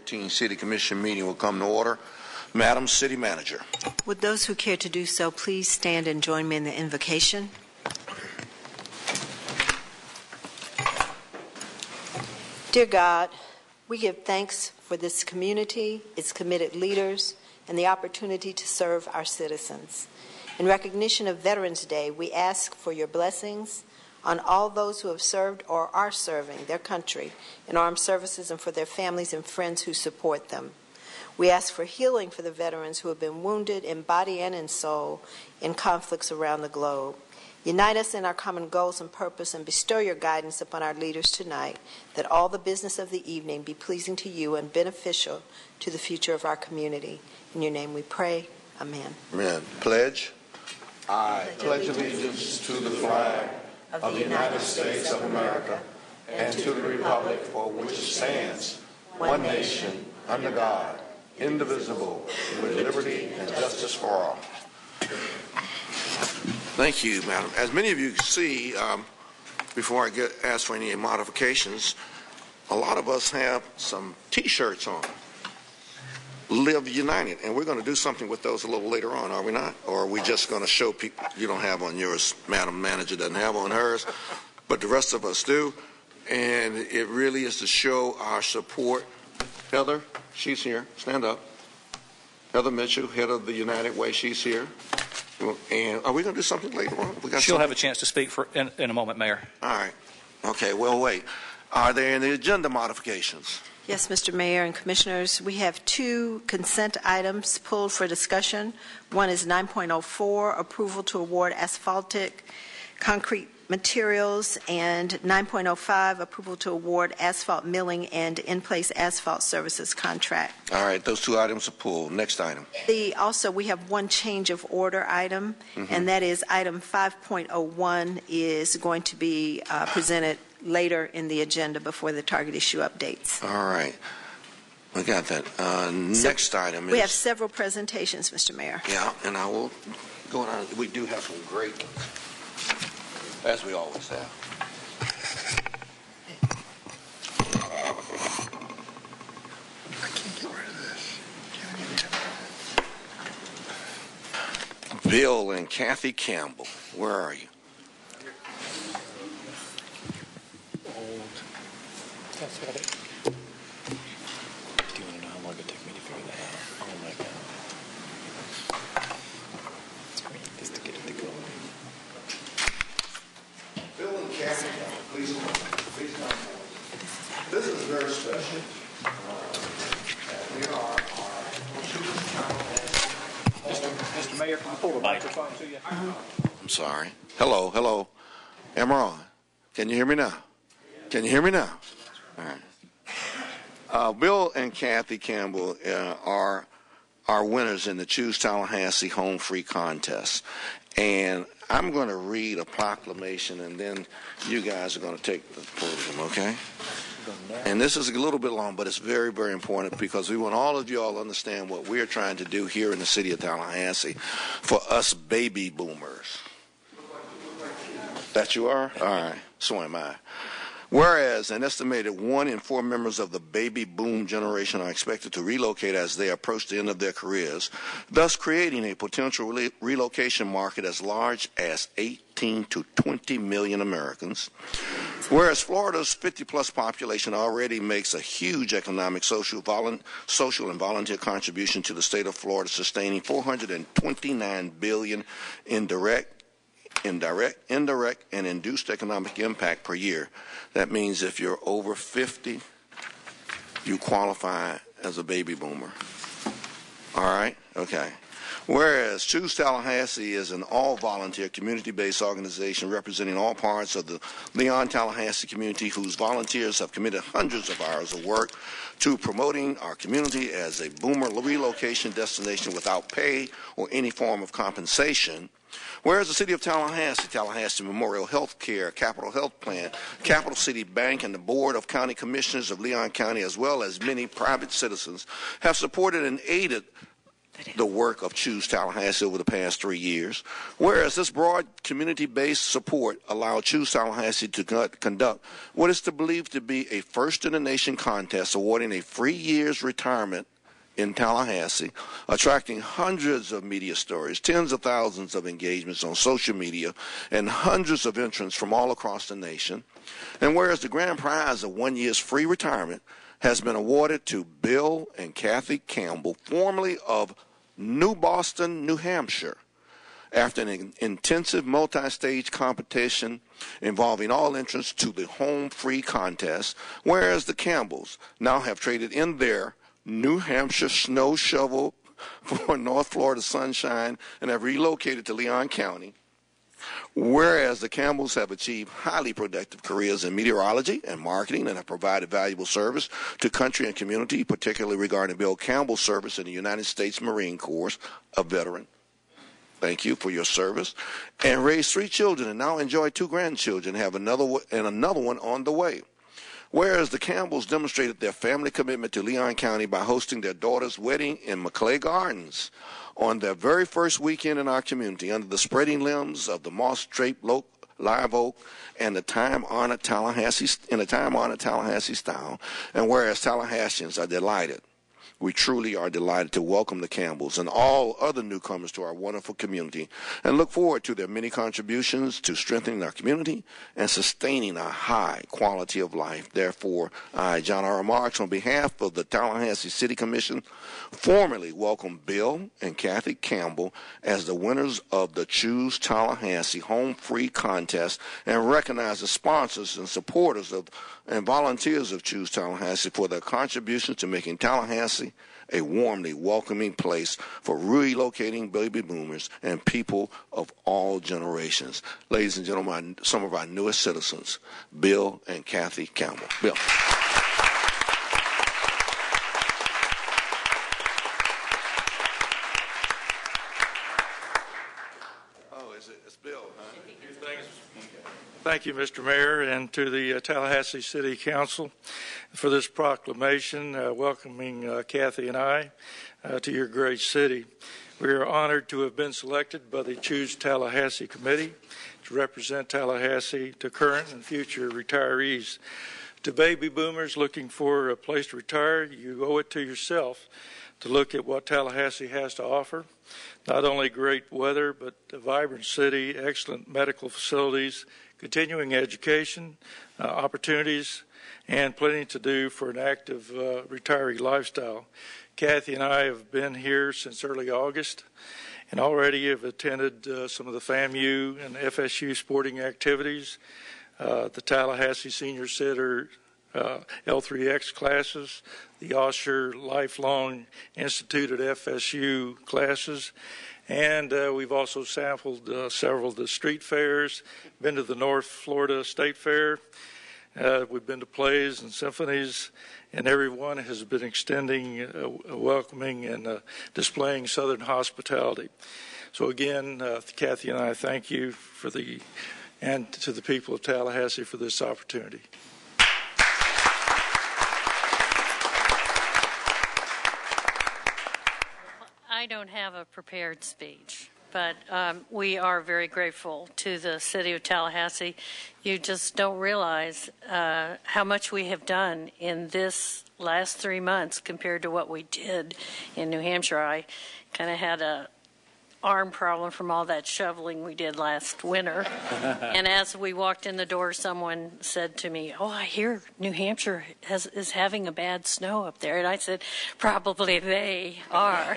2014 City Commission meeting will come to order. Madam City Manager. Would those who care to do so please stand and join me in the invocation? Dear God, we give thanks for this community, its committed leaders, and the opportunity to serve our citizens. In recognition of Veterans Day, we ask for your blessings on all those who have served or are serving their country in armed services and for their families and friends who support them. We ask for healing for the veterans who have been wounded in body and in soul in conflicts around the globe. Unite us in our common goals and purpose and bestow your guidance upon our leaders tonight, that all the business of the evening be pleasing to you and beneficial to the future of our community. In your name we pray. Amen. Amen. Pledge. I pledge allegiance to the flag of the United States of America and to the republic for which it stands, one nation, under God, indivisible, with liberty and justice for all. Thank you, Madam. As many of you see, before I ask for any modifications, a lot of us have some T-shirts on. Live United, and we're going to do something with those a little later on, are we not? Or are we just going to show people? You don't have on yours, Madam Manager doesn't have on hers, but the rest of us do, and it really is to show our support. Heather, she's here. Stand up. Heather Mitchell, head of the United Way, she's here. And are we going to do something later on? She'll have a chance to speak in a moment, Mayor. All right. Okay, well, wait. Are there any agenda modifications? Yes, Mr. Mayor and Commissioners, we have two consent items pulled for discussion. One is 9.04, approval to award asphaltic concrete materials, and 9.05, approval to award asphalt milling and in-place asphalt services contract. All right, those two items are pulled. Next item. Also, we have one change of order item, and that is item 5.01 is going to be presented later in the agenda before the target issue updates. All right. We got that. Next item is... We have several presentations, Mr. Mayor. Yeah, and I will go on. We do have some great, as we always have. I can't get rid of this. Bill and Kathy Campbell, where are you? That's what it. Do you want to know how long it took me to figure that out? Oh my God. It's great just to get it to go. Bill and Kathy Campbell, please come. This is very special. We are Mr. Mayor, can you pull the microphone to you? I'm sorry. Hello. Am I on? Can you hear me now? Can you hear me now? All right. Bill and Kathy Campbell are winners in the Choose Tallahassee Home Free Contest. And I'm going to read a proclamation, and then you guys are going to take the podium, okay? And this is a little bit long, but it's very, very important because we want all of you all to understand what we're trying to do here in the city of Tallahassee for us baby boomers. That you are? All right. So am I. Whereas an estimated 1 in 4 members of the baby boom generation are expected to relocate as they approach the end of their careers, thus creating a potential relocation market as large as 18 to 20 million Americans. Whereas Florida's 50-plus population already makes a huge economic, social, and volunteer contribution to the state of Florida, sustaining $429 billion in indirect, and induced economic impact per year. That means if you're over 50, you qualify as a baby boomer. All right? Okay. Whereas Choose Tallahassee is an all-volunteer, community-based organization representing all parts of the Leon-Tallahassee community, whose volunteers have committed hundreds of hours of work to promoting our community as a boomer relocation destination without pay or any form of compensation. Whereas the city of Tallahassee, Tallahassee Memorial Health Care, Capital Health Plan, Capital City Bank, and the Board of County Commissioners of Leon County, as well as many private citizens, have supported and aided the work of Choose Tallahassee over the past 3 years. Whereas this broad community-based support allowed Choose Tallahassee to conduct what is believed to be a first-in-the-nation contest awarding a free year's retirement in Tallahassee, attracting hundreds of media stories, tens of thousands of engagements on social media, and hundreds of entrants from all across the nation. And whereas the grand prize of 1 year's free retirement has been awarded to Bill and Kathy Campbell, formerly of New Boston, New Hampshire, after an intensive multi-stage competition involving all entrants to the home free contest, whereas the Campbells now have traded in their New Hampshire snow shovel for North Florida sunshine and have relocated to Leon County. Whereas the Campbells have achieved highly productive careers in meteorology and marketing and have provided valuable service to country and community, particularly regarding Bill Campbell's service in the United States Marine Corps, a veteran. Thank you for your service. And raised 3 children and now enjoy 2 grandchildren, have another one on the way. Whereas the Campbells demonstrated their family commitment to Leon County by hosting their daughter's wedding in McClay Gardens on their very first weekend in our community under the spreading limbs of the moss-draped live oak and the time-honored Tallahassee style. And whereas Tallahassians are delighted, we truly are delighted to welcome the Campbells and all other newcomers to our wonderful community and look forward to their many contributions to strengthening our community and sustaining a high quality of life. Therefore, I, John R. Marks, on behalf of the Tallahassee City Commission, formally welcome Bill and Kathy Campbell as the winners of the Choose Tallahassee Home Free Contest and recognize the sponsors and supporters of and volunteers of Choose Tallahassee for their contributions to making Tallahassee a warmly welcoming place for relocating baby boomers and people of all generations. Ladies and gentlemen, some of our newest citizens, Bill and Kathy Campbell. Bill. Oh, it's Bill, huh? Thank you, Mr. Mayor, and to the Tallahassee City Council for this proclamation welcoming Kathy and I to your great city. We are honored to have been selected by the Choose Tallahassee Committee to represent Tallahassee to current and future retirees. To baby boomers looking for a place to retire, you owe it to yourself to look at what Tallahassee has to offer. Not only great weather, but a vibrant city, excellent medical facilities, continuing education, opportunities, and plenty to do for an active retiree lifestyle. Kathy and I have been here since early August and already have attended some of the FAMU and FSU sporting activities, the Tallahassee Senior Center L3X classes, the Osher Lifelong Institute at FSU classes, and we've also sampled several of the street fairs, been to the North Florida State Fair. We've been to plays and symphonies, and everyone has been extending, welcoming, and displaying Southern hospitality. So again, Kathy and I thank you and to the people of Tallahassee for this opportunity. I don't have a prepared speech, but we are very grateful to the city of Tallahassee. You just don't realize how much we have done in this last 3 months compared to what we did in New Hampshire. I kind of had a arm problem from all that shoveling we did last winter. And as we walked in the door, someone said to me, "Oh, I hear New Hampshire is having a bad snow up there." And I said, "Probably they are."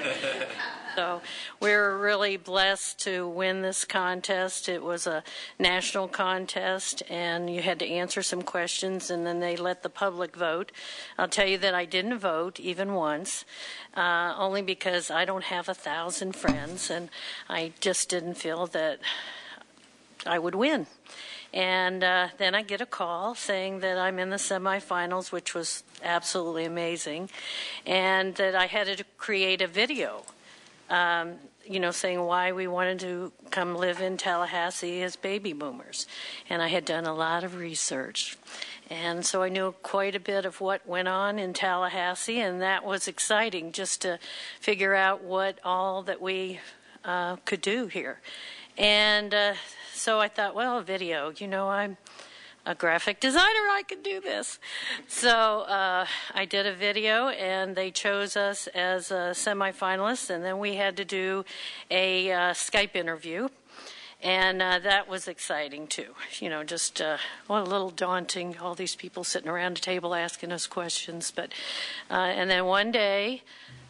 So we're really blessed to win this contest. It was a national contest, and you had to answer some questions, and then they let the public vote. I'll tell you that I didn't vote even once, only because I don't have 1,000 friends, and I just didn't feel that I would win. And then I get a call saying that I'm in the semifinals, which was absolutely amazing, and that I had to create a video saying why we wanted to come live in Tallahassee as baby boomers. And I had done a lot of research. And so I knew quite a bit of what went on in Tallahassee, and that was exciting just to figure out what all that we could do here. And so I thought, well, a video, I'm a graphic designer, I could do this. So I did a video, and they chose us as semifinalists, and then we had to do a Skype interview. And that was exciting, too. Just a little daunting, all these people sitting around a table asking us questions. But and then one day,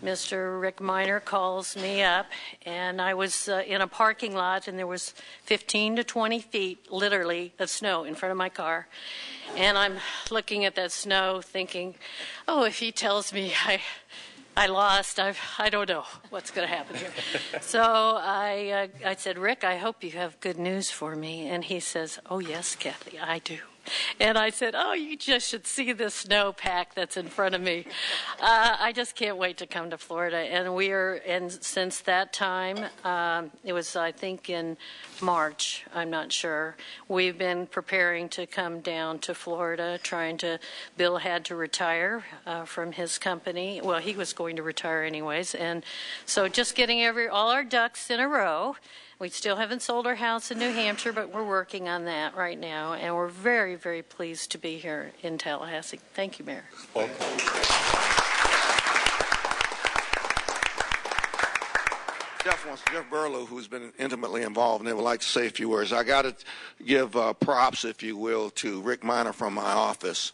Mr. Rick Miner calls me up, and I was in a parking lot, and there was 15 to 20 feet, literally, of snow in front of my car. And I'm looking at that snow thinking, oh, if he tells me I lost, I don't know what's going to happen here. So I said, Rick, I hope you have good news for me. And he says, oh, yes, Kathy, I do. And I said, oh, you just should see this snowpack that's in front of me. I just can't wait to come to Florida. And since that time, it was, I think, in March, I'm not sure, we've been preparing to come down to Florida, Bill had to retire from his company. Well, he was going to retire anyways. And so just getting all our ducks in a row. We still haven't sold our house in New Hampshire, but we're working on that right now, and we're very, very pleased to be here in Tallahassee. Thank you, Mayor. Jeff Burlow, who's been intimately involved, and they would like to say a few words. I got to give props, if you will, to Rick Miner from my office.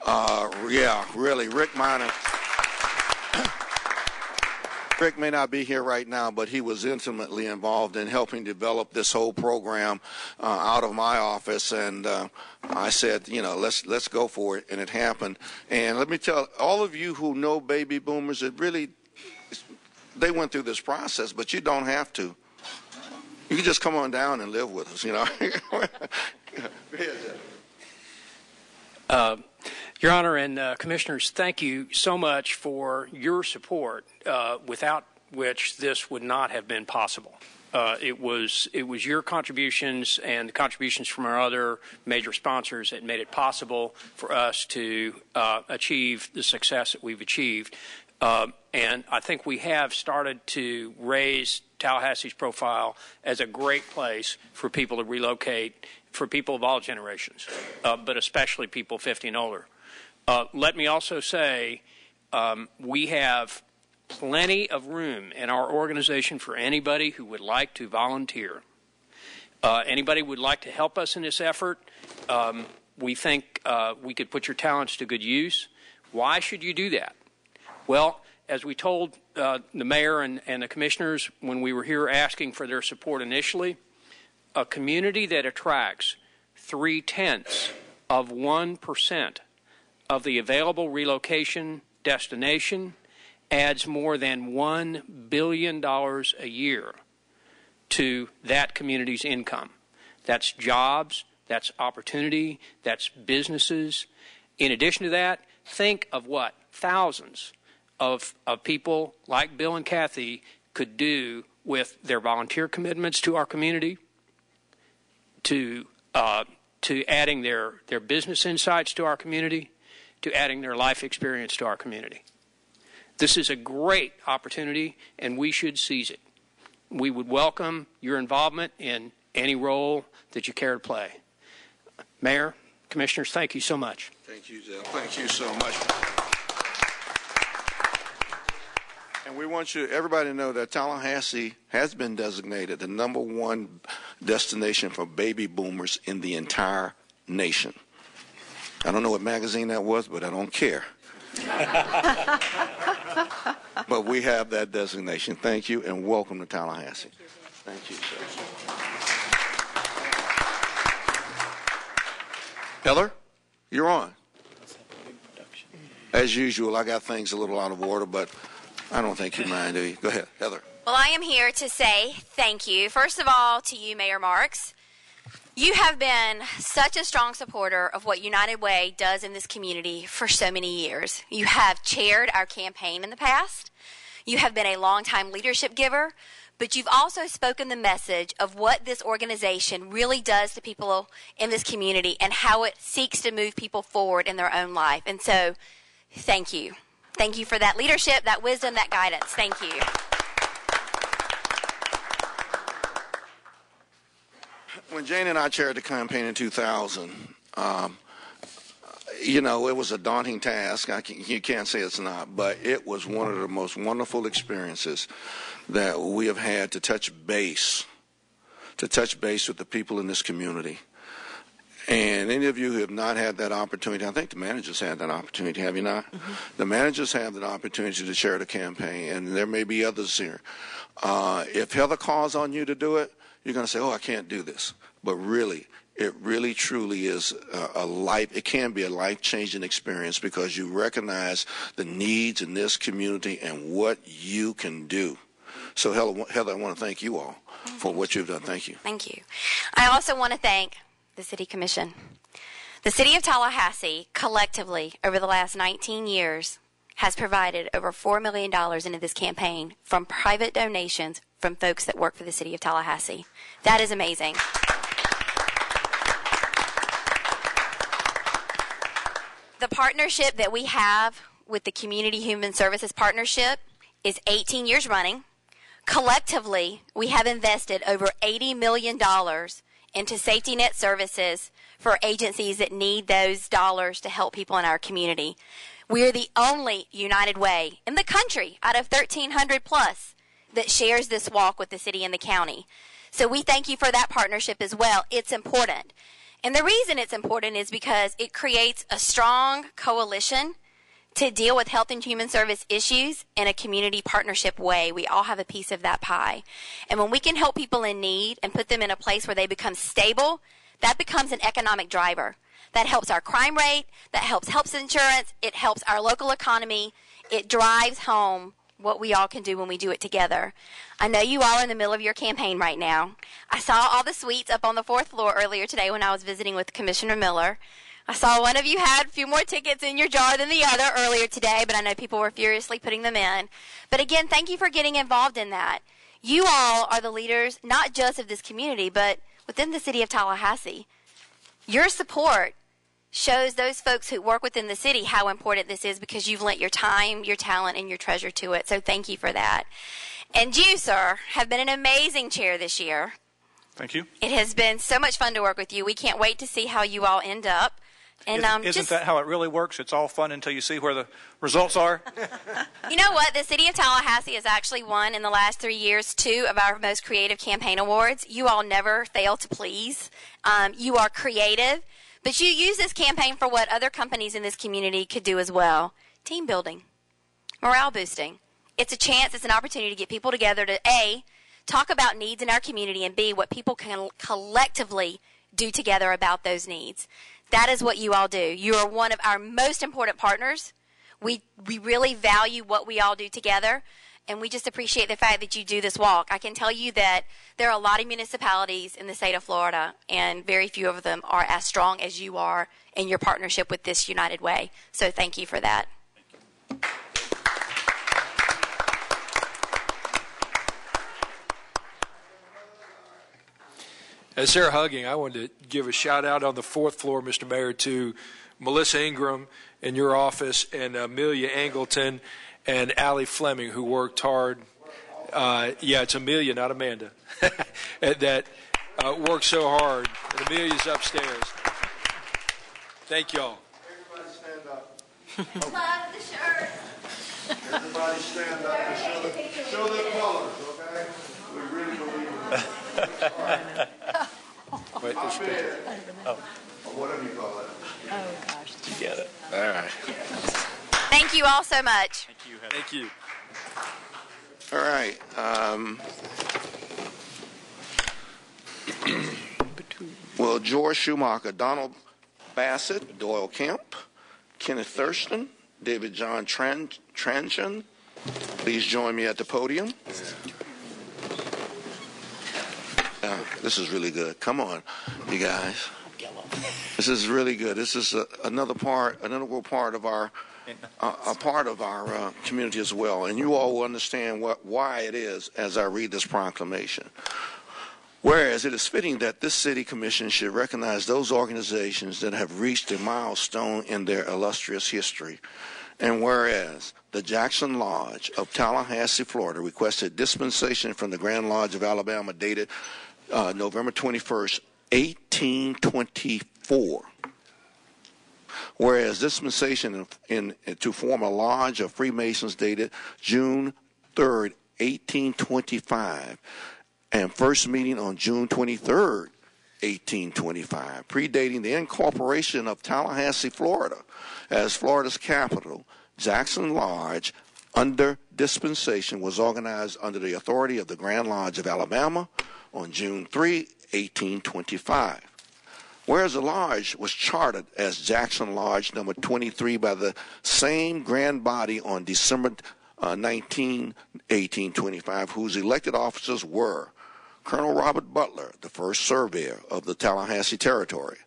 Yeah, really, Rick Miner. Rick may not be here right now, but he was intimately involved in helping develop this whole program out of my office. And I said, let's go for it, and it happened. And let me tell all of you who know baby boomers, they went through this process, but you don't have to. You can just come on down and live with us, Your Honor and Commissioners, thank you so much for your support, without which this would not have been possible. It was your contributions and the contributions from our other major sponsors that made it possible for us to achieve the success that we've achieved. And I think we have started to raise Tallahassee's profile as a great place for people to relocate, for people of all generations, but especially people 50 and older. Let me also say we have plenty of room in our organization for anybody who would like to volunteer. Anybody would like to help us in this effort, we think we could put your talents to good use. Why should you do that? Well, as we told the mayor and the commissioners when we were here asking for their support initially, a community that attracts 0.3% of the available relocation destination adds more than $1 billion a year to that community's income. That's jobs, that's opportunity, that's businesses. In addition to that, think of what thousands of people like Bill and Kathy could do with their volunteer commitments to our community, to adding their business insights to our community, to adding their life experience to our community. This is a great opportunity, and we should seize it. We would welcome your involvement in any role that you care to play. Mayor, Commissioners, thank you so much. Thank you, Zell. Thank you so much. And we want everybody to know that Tallahassee has been designated the #1 destination for baby boomers in the entire nation. I don't know what magazine that was, but I don't care. But we have that designation. Thank you, and welcome to Tallahassee. Thank you, sir. Heather, you're on. As usual, I got things a little out of order, but I don't think you mind, do you? Go ahead, Heather. Well, I am here to say thank you, first of all, to you, Mayor Marks. You have been such a strong supporter of what United Way does in this community for so many years. You have chaired our campaign in the past. You have been a longtime leadership giver, but you've also spoken the message of what this organization really does to people in this community and how it seeks to move people forward in their own life. And so, thank you. Thank you for that leadership, that wisdom, that guidance. Thank you. When Jane and I chaired the campaign in 2000, you know, it was a daunting task. You can't say it's not, but it was one of the most wonderful experiences that we have had to touch base with the people in this community. And any of you who have not had that opportunity, I think the managers had that opportunity, have you not? Mm-hmm. The managers have that opportunity to chair the campaign, and there may be others here. If Heather calls on you to do it, you're going to say, oh, I can't do this. But really, it really truly is it can be a life-changing experience because you recognize the needs in this community and what you can do. So, Heather, I want to thank you all for what you've done. Thank you. Thank you. I also want to thank the City Commission. The City of Tallahassee, collectively, over the last 19 years, has provided over $4 million into this campaign from private donations from folks that work for the City of Tallahassee. That is amazing. The partnership that we have with the Community Human Services Partnership is 18 years running. Collectively, we have invested over $80 million into safety net services for agencies that need those dollars to help people in our community. We are the only United Way in the country out of 1,300 plus that shares this walk with the city and the county. So we thank you for that partnership as well. It's important. And the reason it's important is because it creates a strong coalition to deal with health and human service issues in a community partnership way. We all have a piece of that pie. And when we can help people in need and put them in a place where they become stable, that becomes an economic driver. That helps our crime rate, that helps health insurance, it helps our local economy. It drives home what we all can do when we do it together. I know you all are in the middle of your campaign right now. I saw all the suites up on the 4th floor earlier today when I was visiting with Commissioner Miller. I saw one of you had a few more tickets in your jar than the other earlier today, but I know people were furiously putting them in. But again, thank you for getting involved in that. You all are the leaders, not just of this community, but within the city of Tallahassee. Your support shows those folks who work within the city how important this is because you've lent your time, your talent, and your treasure to it. So thank you for that. And you, sir, have been an amazing chair this year. Thank you. It has been so much fun to work with you. We can't wait to see how you all end up. And Isn't that how it really works? It's all fun until you see where the results are? You know what? The City of Tallahassee has actually won in the last 3 years 2 of our most creative campaign awards. You all never fail to please. You are creative. But you use this campaign for what other companies in this community could do as well. Team building, morale boosting. It's a chance, it's an opportunity to get people together to, A, talk about needs in our community, and B, what people can collectively do together about those needs. That is what you all do. You are one of our most important partners. We really value what we all do together, and we just appreciate the fact that you do this walk. I can tell you that there are a lot of municipalities in the state of Florida, and very few of them are as strong as you are in your partnership with this United Way. So thank you for that. As they're hugging, I wanted to give a shout out on the 4th floor, Mr. Mayor, to Melissa Ingram in your office and Amelia Angleton and Allie Fleming, who worked hard. Yeah, it's Amelia, not Amanda, that worked so hard. And Amelia's upstairs. Thank y'all. Everybody stand up. Love the shirt. Everybody stand up and show their colors, okay? We really believe in that. Wait, Or whatever you call it. Oh, gosh. You get it. All right. Thank you all so much. Thank you, Heather. Thank you. All right. Well, George Schumacher, Donald Bassett, Doyle Kemp, Kenneth Thurston, David John Tranchen, please join me at the podium. This is really good. Come on, you guys. This is really good. This is another part of our a part of our community as well, and you all will understand why it is as I read this proclamation. Whereas it is fitting that this city commission should recognize those organizations that have reached a milestone in their illustrious history. And whereas the Jackson Lodge of Tallahassee, Florida requested dispensation from the Grand Lodge of Alabama dated November 21st, 1824. Whereas dispensation to form a lodge of Freemasons dated June 3rd, 1825. And first meeting on June 23rd, 1825, predating the incorporation of Tallahassee, Florida, as Florida's capital. Jackson Lodge, under dispensation, was organized under the authority of the Grand Lodge of Alabama on June 3, 1825. Whereas the lodge was chartered as Jackson Lodge number 23 by the same grand body on December 19, 1825, whose elected officers were Colonel Robert Butler, the first surveyor of the Tallahassee Territory,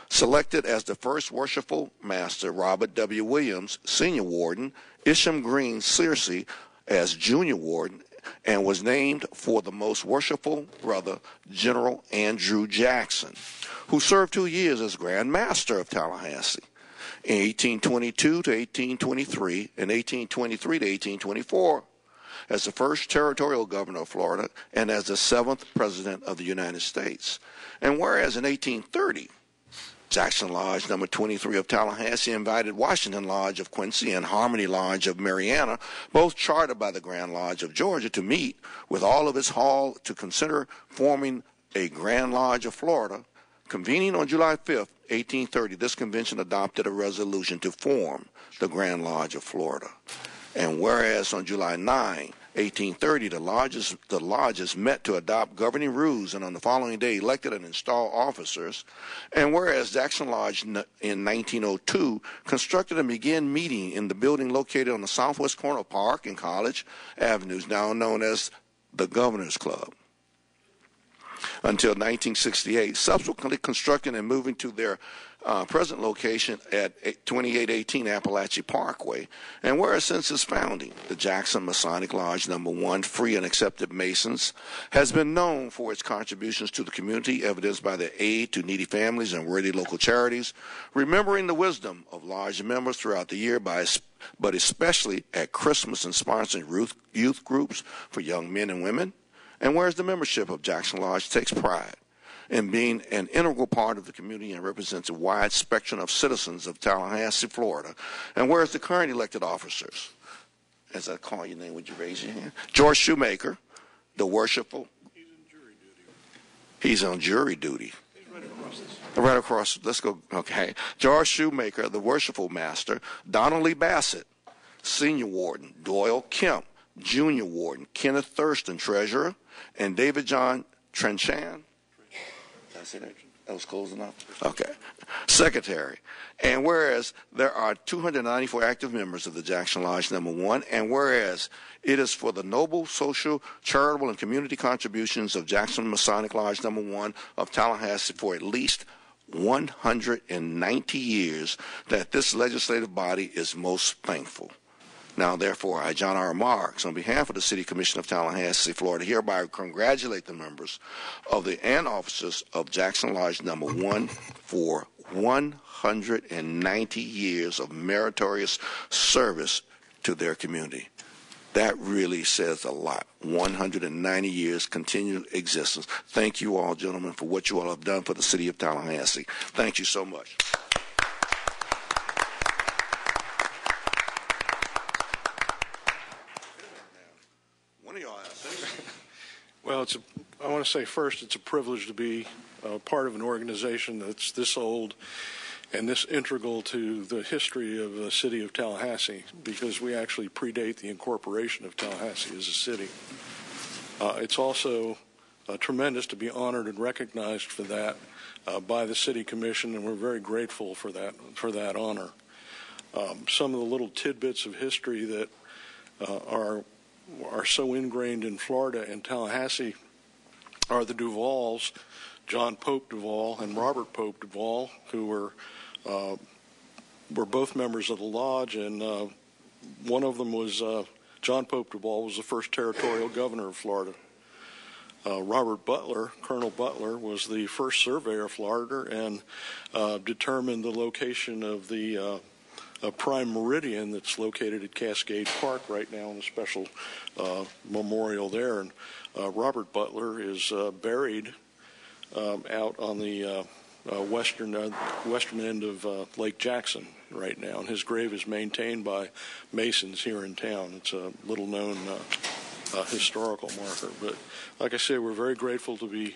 selected as the first worshipful master Robert W. Williams, senior warden, Isham Green Searcy as junior warden, and was named for the most worshipful brother, General Andrew Jackson, who served 2 years as Grand Master of Tallahassee in 1822 to 1823 and 1823 to 1824. As the first territorial governor of Florida and as the 7th president of the United States. And whereas in 1830, Jackson Lodge number 23 of Tallahassee invited Washington Lodge of Quincy and Harmony Lodge of Mariana, both chartered by the Grand Lodge of Georgia, to meet with all of its hall to consider forming a Grand Lodge of Florida. Convening on July 5th, 1830, this convention adopted a resolution to form the Grand Lodge of Florida. And whereas on July 9, 1830, the lodges met to adopt governing rules and on the following day elected and installed officers. And whereas Jackson Lodge in 1902 constructed and began meeting in the building located on the southwest corner of Park and College Avenues, now known as the Governor's Club, until 1968, subsequently constructing and moving to their present location at 2818 Appalachia Parkway. And whereas since its founding, the Jackson Masonic Lodge number 1, Free and Accepted Masons, has been known for its contributions to the community, evidenced by their aid to needy families and worthy local charities, remembering the wisdom of lodge members throughout the year, but especially at Christmas, and sponsoring youth groups for young men and women. And whereas the membership of Jackson Lodge takes pride in being an integral part of the community and represents a wide spectrum of citizens of Tallahassee, Florida. And whereas the current elected officers, as I call your name, would you raise your hand? George Shoemaker, the worshipful. He's in jury duty. He's on jury duty. He's right across this. Right across. Let's go. Okay. George Shoemaker, the worshipful master. Donald Lee Bassett, senior warden. Doyle Kemp, junior warden. Kenneth Thurston, treasurer. And David John Trenchan. Did I say that? That was close enough? Okay. Secretary. And whereas there are 294 active members of the Jackson Lodge number 1, and whereas it is for the noble, social, charitable, and community contributions of Jackson Masonic Lodge number 1 of Tallahassee for at least 190 years that this legislative body is most thankful. Now, therefore, I, John R. Marks, on behalf of the City Commission of Tallahassee, Florida, hereby congratulate the members of and officers of Jackson Lodge number 1 for 190 years of meritorious service to their community. That really says a lot. 190 years continued existence. Thank you all, gentlemen, for what you all have done for the city of Tallahassee. Thank you so much. Well, I want to say first, it's a privilege to be part of an organization that's this old and this integral to the history of the city of Tallahassee, because we actually predate the incorporation of Tallahassee as a city. It's also tremendous to be honored and recognized for that by the City Commission, and we're very grateful for that honor. Some of the little tidbits of history that are so ingrained in Florida and Tallahassee are the Duvals, John Pope Duval and Robert Pope Duval, who were were both members of the lodge, and one of them was John Pope Duvall was the first territorial governor of Florida. Robert Butler, Colonel Butler, was the first surveyor of Florida and determined the location of the prime meridian that's located at Cascade Park right now in a special memorial there. And Robert Butler is buried out on the western end of Lake Jackson right now, and his grave is maintained by Masons here in town. It's a little-known historical marker. But like I say, we're very grateful to be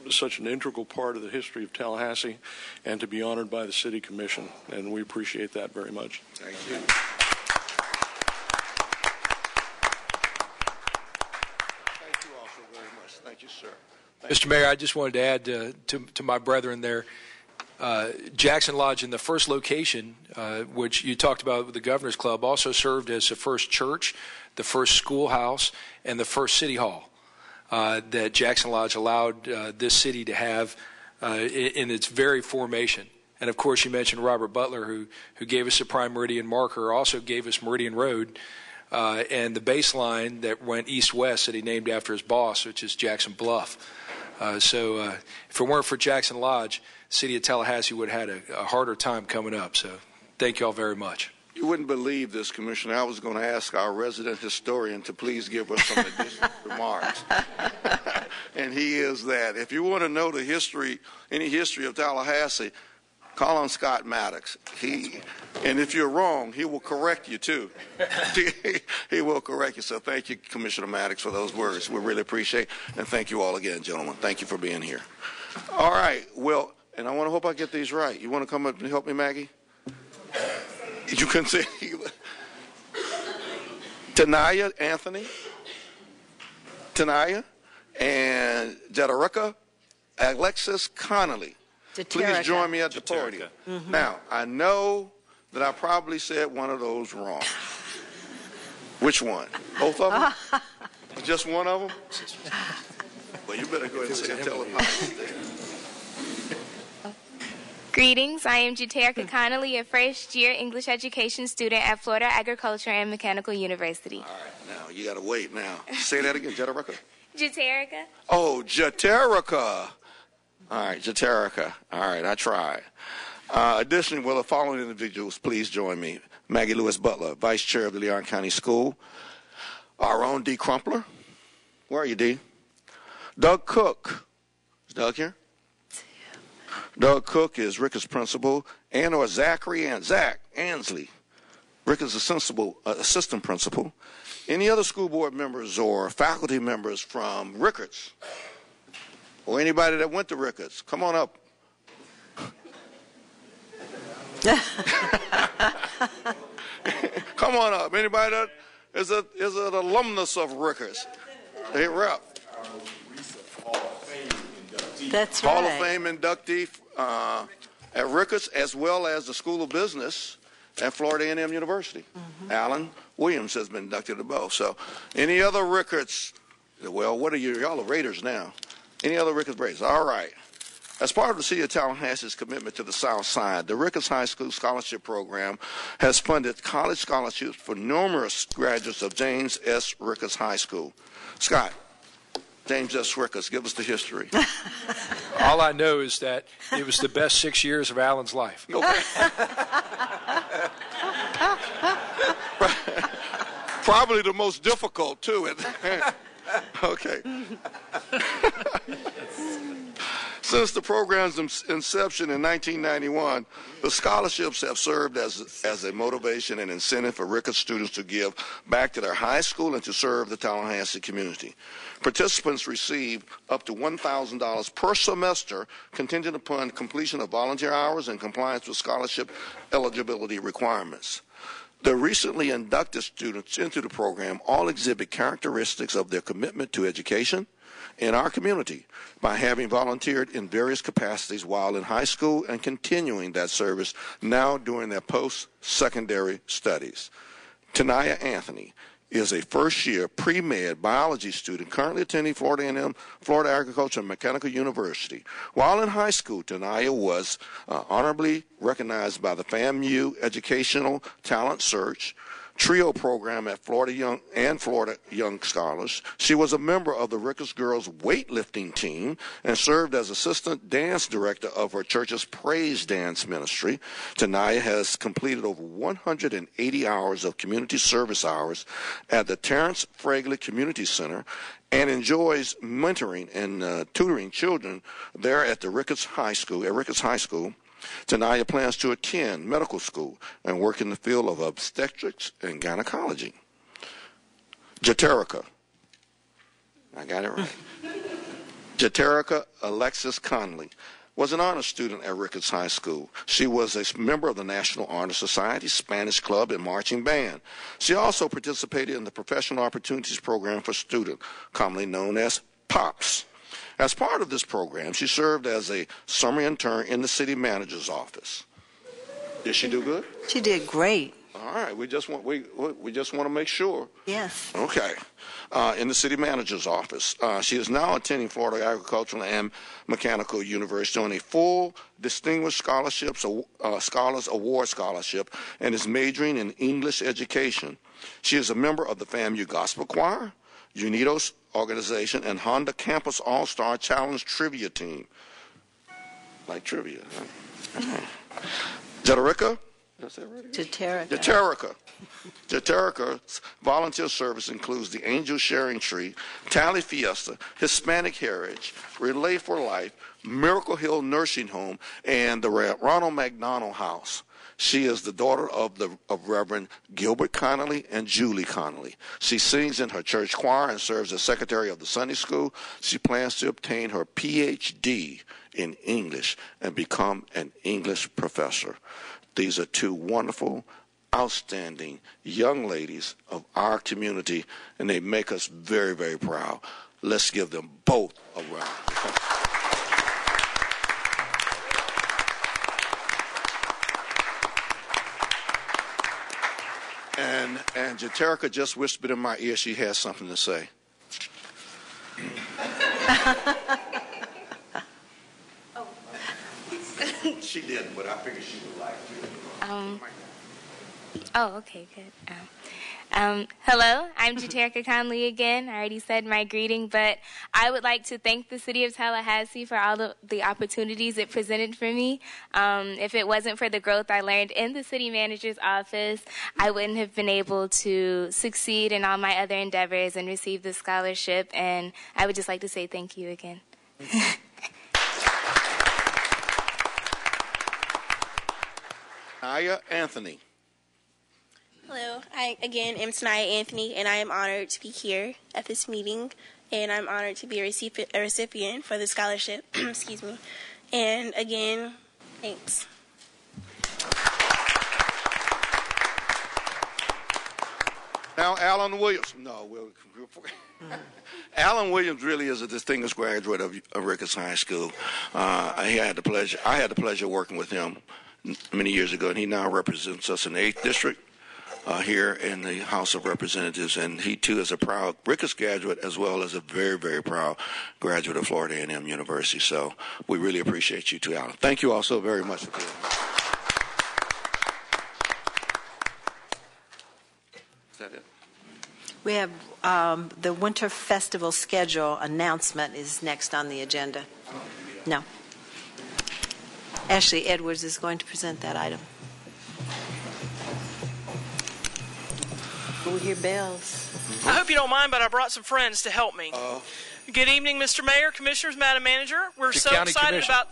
such an integral part of the history of Tallahassee and to be honored by the City Commission, and we appreciate that very much. Thank you. Thank you also very much. Thank you, sir. Mr. Mayor, I just wanted to add to my brethren there, Jackson Lodge in the first location, which you talked about with the Governor's Club, also served as the first church, the first schoolhouse, and the first city hall that Jackson Lodge allowed this city to have in its very formation. And, of course, you mentioned Robert Butler, who gave us a prime meridian marker, also gave us Meridian Road, and the baseline that went east-west that he named after his boss, which is Jackson Bluff. So if it weren't for Jackson Lodge, the city of Tallahassee would have had a harder time coming up. So thank you all very much. You wouldn't believe this, Commissioner. I was going to ask our resident historian to please give us some additional remarks. And he is that. If you want to know the history, any history of Tallahassee, call on Scott Maddox. And if you're wrong, he will correct you, too. He will correct you. So thank you, Commissioner Maddox, for those words. We really appreciate it. And thank you all again, gentlemen. Thank you for being here. All right. Well, and I want to hope I get these right. You want to come up and help me, Maggie? You can say Tanaya Anthony, Tanaya, and Jadarika Alexis Connolly. Please join me at the podium. Mm-hmm. Now, I know that I probably said one of those wrong. Which one? Both of them? Just one of them? Well, you better go ahead and say it. Tell them how Greetings, I am Jaterica Connolly, a first-year English education student at Florida Agriculture and Mechanical University. All right, now, you got to wait now. Say that again, Jaterica. Jaterica. Oh, Jaterica. All right, Jaterica. All right, I tried. Additionally, will the following individuals please join me? Maggie Lewis Butler, Vice Chair of the Leon County School. Our own D. Crumpler. Where are you, D? Doug Cook. Is Doug here? Doug Cook is Ricketts principal, and or Zach Ansley, Ricketts assistant principal. Any other school board members or faculty members from Ricketts, or anybody that went to Ricketts, come on up. Come on up. Anybody that is an alumnus of Ricketts? Hey, rep. That's Hall right. of Fame inductee at Ricketts, as well as the School of Business at Florida A&M University. Mm-hmm. Alan Williams has been inducted to both. So any other Ricketts, well, what are you? Y'all are Raiders now. Any other Ricketts Raiders? All right. As part of the City of Tallahassee's commitment to the South Side, the Ricketts High School Scholarship Program has funded college scholarships for numerous graduates of James S. Ricketts High School. Scott. James S. Ricketts, give us the history. All I know is that it was the best 6 years of Alan's life. Okay. Probably the most difficult, too. Okay. Since the program's inception in 1991, the scholarships have served as a motivation and incentive for Ricketts students to give back to their high school and to serve the Tallahassee community. Participants receive up to $1,000 per semester, contingent upon completion of volunteer hours and compliance with scholarship eligibility requirements. The recently inducted students into the program all exhibit characteristics of their commitment to education in our community by having volunteered in various capacities while in high school and continuing that service now during their post-secondary studies. Tanaya Anthony is a first-year pre-med biology student currently attending Florida A&M, Florida Agricultural and Mechanical University. While in high school, Tanaya was honorably recognized by the FAMU Educational Talent Search Trio program at Florida Young Scholars. She was a member of the Ricketts Girls weightlifting team and served as assistant dance director of her church's Praise Dance Ministry. Tanaya has completed over 180 hours of community service hours at the Terrence Fragley Community Center and enjoys mentoring and tutoring children there at the Ricketts High School. Tanaya plans to attend medical school and work in the field of obstetrics and gynecology. Jaterica. I got it right. Jaterica Alexis Conley was an honor student at Ricketts High School. She was a member of the National Honor Society, Spanish Club, and marching band. She also participated in the Professional Opportunities Program for Students, commonly known as POPS. As part of this program, she served as a summer intern in the city manager's office. Did she do good? She did great. All right, we just want to make sure. Yes. Okay. In the city manager's office. She is now attending Florida Agricultural and Mechanical University on a full Distinguished Scholars Award Scholarship and is majoring in English education. She is a member of the FAMU Gospel Choir, Unidos organization, and Honda Campus All-Star Challenge Trivia Team. Like trivia, huh? Jaterica? Is that right? Jaterica's volunteer service includes the Angel Sharing Tree, Tally Fiesta, Hispanic Heritage, Relay for Life, Miracle Hill Nursing Home, and the Ronald McDonald House. She is the daughter of Reverend Gilbert Connolly and Julie Connolly. She sings in her church choir and serves as secretary of the Sunday school. She plans to obtain her Ph.D. in English and become an English professor. These are two wonderful, outstanding young ladies of our community, and they make us very, very proud. Let's give them both a round. And Jaterica just whispered in my ear she has something to say. She didn't, but I figured she would like to. Okay, good. Hello, I'm Jaterica Conley again. I already said my greeting, but I would like to thank the City of Tallahassee for all of the opportunities it presented for me. If it wasn't for the growth I learned in the City Manager's office, I wouldn't have been able to succeed in all my other endeavors and receive the scholarship, and I would just like to say thank you again. Naya Anthony. Hello, I again am Tanaya Anthony, and I am honored to be here at this meeting, and I'm honored to be a recipient for the scholarship. Excuse me. And again, thanks. Now, Alan Williams. Alan Williams really is a distinguished graduate of Ricketts High School. I had the pleasure of working with him many years ago, and he now represents us in the 8th District here in the House of Representatives, and he too is a proud Ricketts graduate as well as a very, very proud graduate of Florida A&M University. So we really appreciate you too, Alan. Thank you all so very much for coming. Is that it? We have the Winter Festival schedule announcement is next on the agenda. No. Ashley Edwards is going to present that item. We hear bells. I hope you don't mind, but I brought some friends to help me. Good evening, Mr. Mayor, Commissioners, Madam Manager. We're so excited about...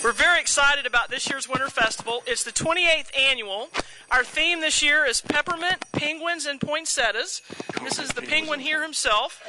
We're very excited about this year's Winter Festival. It's the 28th annual. Our theme this year is peppermint, penguins, and poinsettias. This is the penguin here himself.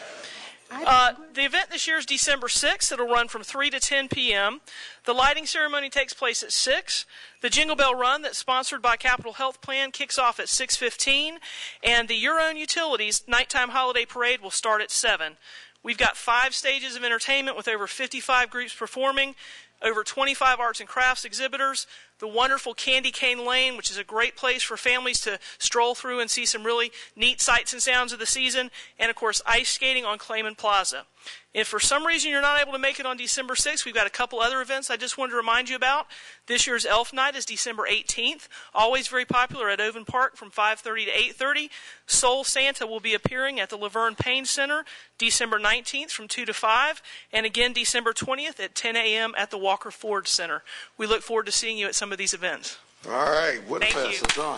The event this year is December 6th. It'll run from 3 to 10 p.m. The lighting ceremony takes place at 6. The Jingle Bell Run that's sponsored by Capital Health Plan kicks off at 6:15. And the Your Own Utilities Nighttime Holiday Parade will start at 7. We've got 5 stages of entertainment with over 55 groups performing. over 25 arts and crafts exhibitors, the wonderful Candy Cane Lane, which is a great place for families to stroll through and see some really neat sights and sounds of the season, and of course ice skating on Clayman Plaza. If for some reason you're not able to make it on December 6th, we've got a couple other events I just wanted to remind you about. This year's Elf Night is December 18th, always very popular at Oven Park from 5:30 to 8:30. Soul Santa will be appearing at the Laverne Payne Center December 19th from 2 to 5, and again December 20th at 10 a.m. at the Walker Ford Center. We look forward to seeing you at some of these events. All right, Winterfest is on.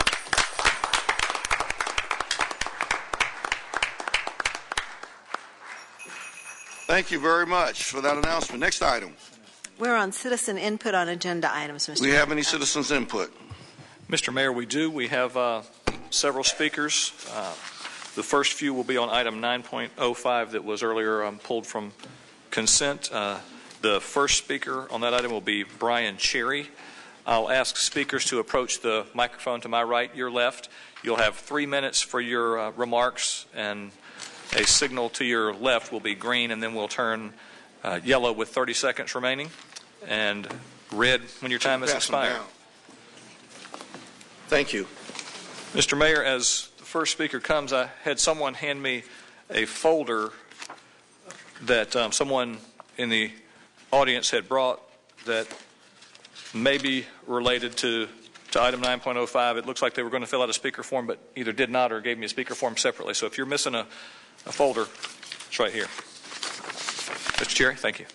Thank you very much for that announcement. Next item. We're on citizen input on agenda items, Mr. We have any citizens' input? Mr. Mayor, we do. We have several speakers. The first few will be on item 9.05 that was earlier pulled from consent. The first speaker on that item will be Brian Cherry. I'll ask speakers to approach the microphone to my right, your left. You'll have 3 minutes for your remarks, and a signal to your left will be green, and then we'll turn yellow with 30 seconds remaining, and red when your time has expired. Thank you. Mr. Mayor, as the first speaker comes, I had someone hand me a folder that someone in the audience had brought that may be related to item 9.05. It looks like they were going to fill out a speaker form, but either did not or gave me a speaker form separately. So if you're missing a folder, it's right here. Mr. Cherry, thank you.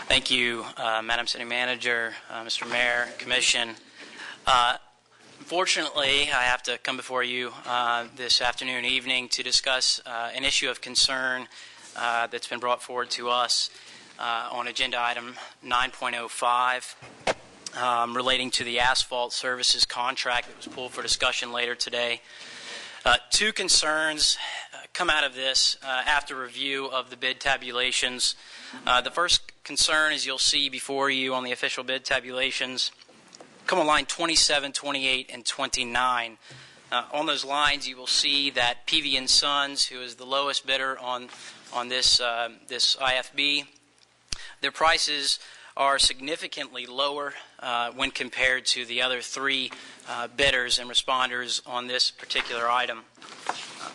Thank you, Madam City Manager, Mr. Mayor, Commission. Unfortunately, I have to come before you this afternoon and evening to discuss an issue of concern that's been brought forward to us on agenda item 9.05 relating to the asphalt services contract that was pulled for discussion later today. Two concerns come out of this after review of the bid tabulations. The first concern, as you'll see before you on the official bid tabulations, come on line 27, 28, and 29. On those lines, you will see that PV & Sons, who is the lowest bidder on this IFB, their prices are significantly lower when compared to the other three bidders and responders on this particular item.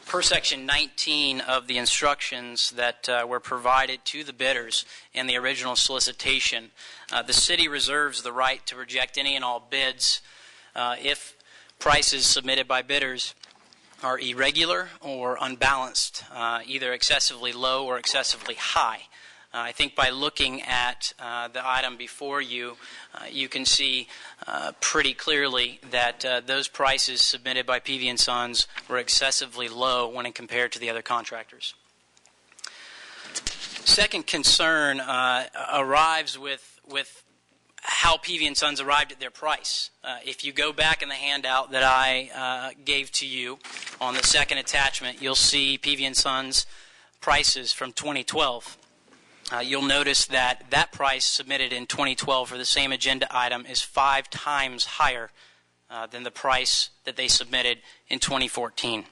Per Section 19 of the instructions that were provided to the bidders in the original solicitation, the city reserves the right to reject any and all bids if prices submitted by bidders are irregular or unbalanced, either excessively low or excessively high. I think by looking at the item before you, you can see pretty clearly that those prices submitted by PV & Sons were excessively low when compared to the other contractors. Second concern arrives with how PV & Sons arrived at their price. If you go back in the handout that I gave to you on the second attachment, you'll see PV & Sons prices from 2012. You'll notice that that price submitted in 2012 for the same agenda item is 5 times higher than the price that they submitted in 2014.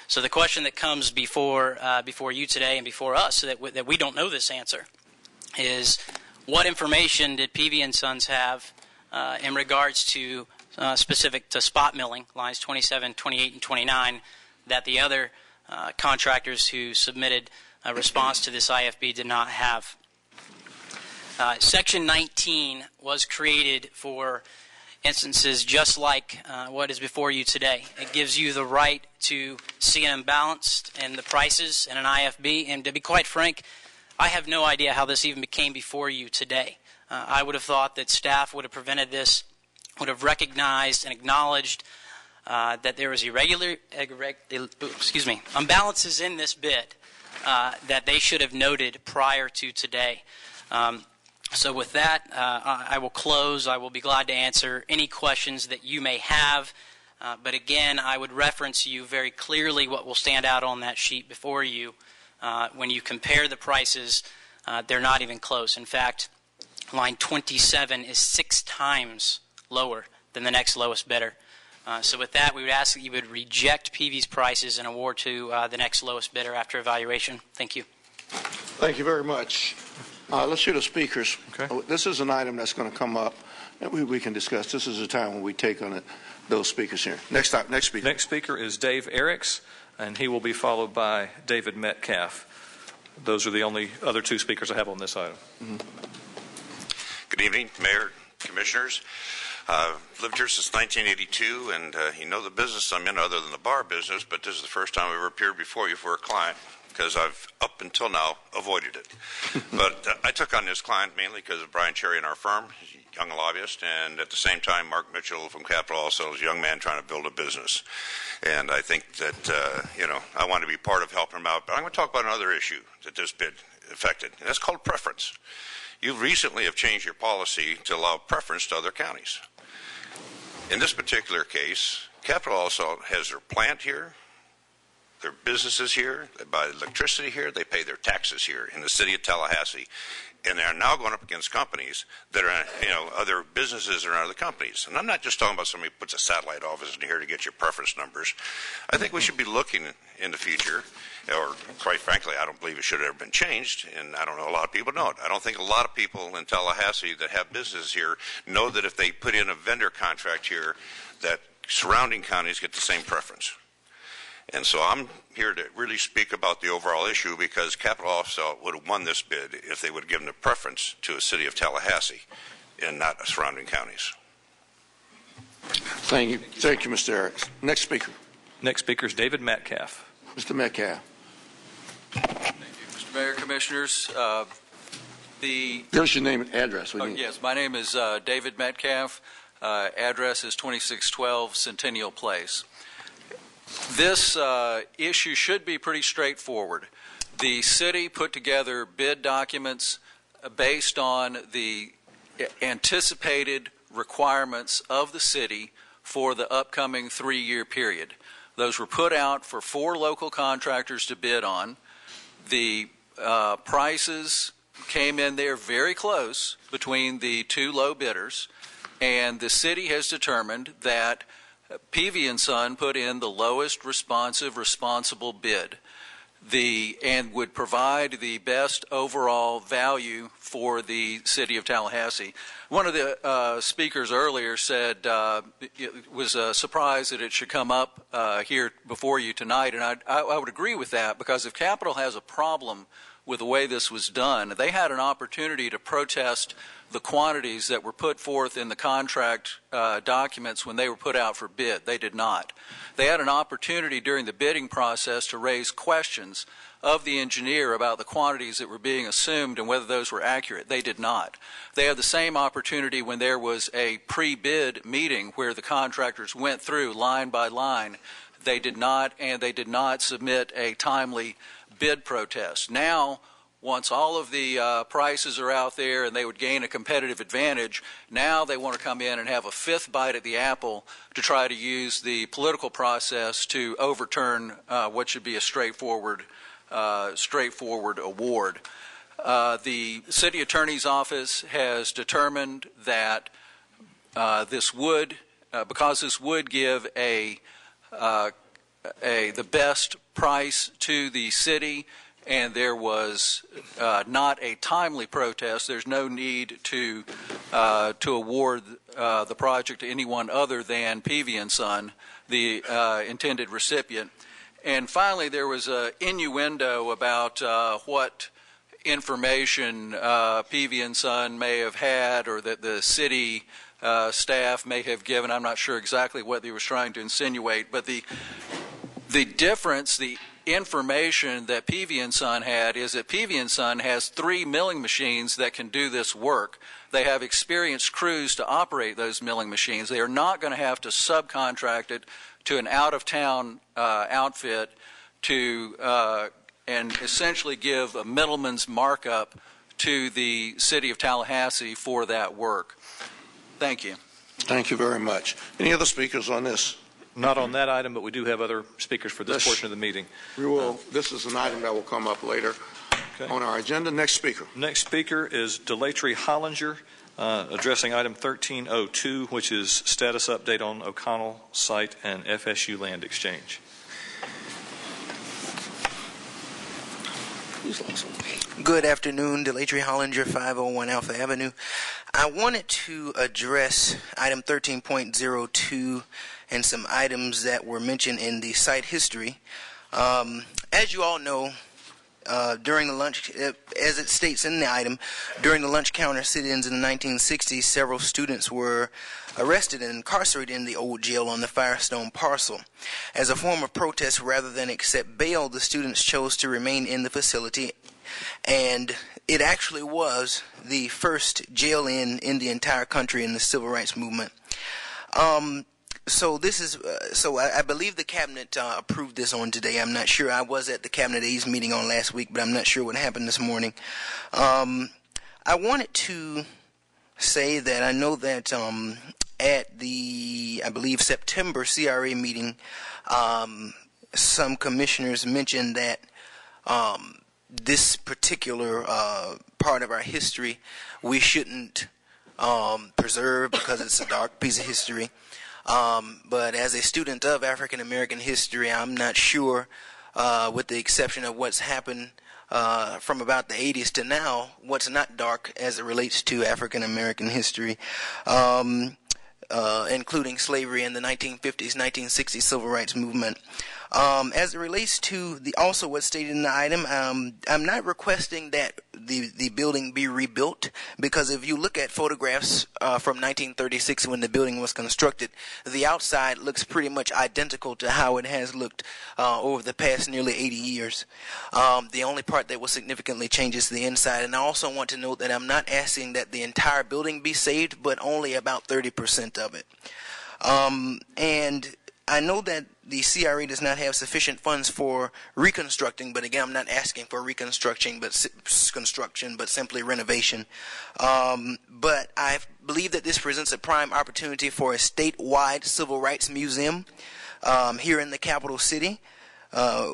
So the question that comes before you today and before us, so that we don't know this answer, is what information did PV & Sons have in regards to specific to spot milling, lines 27, 28, and 29, that the other contractors who submitted a response to this IFB did not have. Section 19 was created for instances just like what is before you today. It gives you the right to see an imbalance in the prices in an IFB, and to be quite frank, I have no idea how this even became before you today. I would have thought that staff would have prevented this, would have recognized and acknowledged that there was imbalances in this bid that they should have noted prior to today. So with that, I will close. I will be glad to answer any questions that you may have. But again, I would reference you very clearly what will stand out on that sheet before you. When you compare the prices, they're not even close. In fact, line 27 is 6 times lower than the next lowest bidder. So with that, we would ask that you would reject PV's prices and award to the next lowest bidder after evaluation. Thank you. Thank you very much. Let's hear the speakers. Okay. This is an item that's going to come up, and we can discuss. This is the time when we take on it, those speakers here. Next speaker. Next speaker is Dave Eriks, and he will be followed by David Metcalf. Those are the only other two speakers I have on this item. Mm-hmm. Good evening, Mayor, Commissioners. Lived here since 1982, and you know the business I'm in other than the bar business, but this is the first time I've ever appeared before you for a client, because I've, up until now, avoided it. But I took on this client mainly because of Brian Cherry and our firm, he's a young lobbyist, and at the same time, Mark Mitchell from Capital also is a young man trying to build a business. And I think that, I want to be part of helping him out. But I'm going to talk about another issue that this bid affected, and that's called preference. You recently have changed your policy to allow preference to other counties. In this particular case, Capital also has their plant here, their businesses here, they buy electricity here, they pay their taxes here in the city of Tallahassee, and they are now going up against companies that are, other businesses or other companies. And I'm not just talking about somebody who puts a satellite office in here to get your preference numbers. I think we should be looking in the future, or quite frankly, I don't believe it should have ever been changed, and I don't know a lot of people know it. I don't think a lot of people in Tallahassee that have businesses here know that if they put in a vendor contract here, that surrounding counties get the same preference. And so I'm here to really speak about the overall issue, because Capital also would have won this bid if they would have given a preference to a city of Tallahassee and not surrounding counties. Thank you, Mr. Eriks. Next speaker. Next speaker is David Metcalf. Mr. Metcalf. Thank you, Mr. Mayor, Commissioners. Give us your name and address. Yes, my name is David Metcalf. Address is 2612 Centennial Place. This issue should be pretty straightforward. The city put together bid documents based on the anticipated requirements of the city for the upcoming 3-year period. Those were put out for 4 local contractors to bid on. The prices came in there very close between the 2 low bidders, and the city has determined that Peavy & Son put in the lowest responsible bid and would provide the best overall value for the city of Tallahassee. One of the speakers earlier said it was surprised that it should come up here before you tonight, and I would agree with that, because if Capital has a problem with the way this was done, they had an opportunity to protest the quantities that were put forth in the contract documents when they were put out for bid. They did not. They had an opportunity during the bidding process to raise questions of the engineer about the quantities that were being assumed and whether those were accurate. They did not. They had the same opportunity when there was a pre-bid meeting where the contractors went through line by line. They did not, and they did not submit a timely bid protest. Now, once all of the prices are out there and they would gain a competitive advantage, now they want to come in and have a 5th bite at the apple to try to use the political process to overturn what should be a straightforward award. The city attorney's office has determined that this would, because this would give the best price to the city, and there was not a timely protest, there's no need to award the project to anyone other than Peavy & Son, the intended recipient. And finally, there was an innuendo about what information Peavy & Son may have had, or that the city staff may have given. I'm not sure exactly what he was trying to insinuate, but the difference, the information that Peavy & Son had is that Peavy & Son has 3 milling machines that can do this work. They have experienced crews to operate those milling machines. They are not going to have to subcontract it to an out-of-town outfit to and essentially give a middleman's markup to the city of Tallahassee for that work. Thank you. Thank you very much. Any other speakers on this? Not on that item, but we do have other speakers for this portion of the meeting. We will. This is an item that will come up later on our agenda. Next speaker. Next speaker is Delatry Hollinger, addressing item 1302, which is status update on O'Connell site and FSU land exchange. Good afternoon, Delatry Hollinger, 501 Alpha Avenue. I wanted to address item 13.02 and some items that were mentioned in the site history. As you all know, during the lunch, as it states in the item, during the lunch counter sit-ins in the 1960s, several students were arrested and incarcerated in the old jail on the Firestone parcel. As a form of protest, rather than accept bail, the students chose to remain in the facility, and it actually was the first jail in the entire country in the civil rights movement. So I believe the cabinet approved this on today. I'm not sure. I was at the cabinet A's meeting on last week, but I'm not sure what happened this morning. I wanted to say that I know that at the, I believe, September CRA meeting, some commissioners mentioned that this particular part of our history we shouldn't preserve because it's a dark piece of history. But as a student of African American history, I'm not sure, with the exception of what's happened from about the 80s to now, what's not dark as it relates to African American history, including slavery in the 1950s, 1960s civil rights movement. As it relates to also what's stated in the item, I'm not requesting that the building be rebuilt, because if you look at photographs from 1936 when the building was constructed, the outside looks pretty much identical to how it has looked over the past nearly 80 years. The only part that will significantly change is the inside. And I also want to note that I'm not asking that the entire building be saved, but only about 30% of it. And I know that the CRA does not have sufficient funds for reconstructing, but again, I'm not asking for reconstruction, but simply renovation. But I believe that this presents a prime opportunity for a statewide civil rights museum here in the capital city.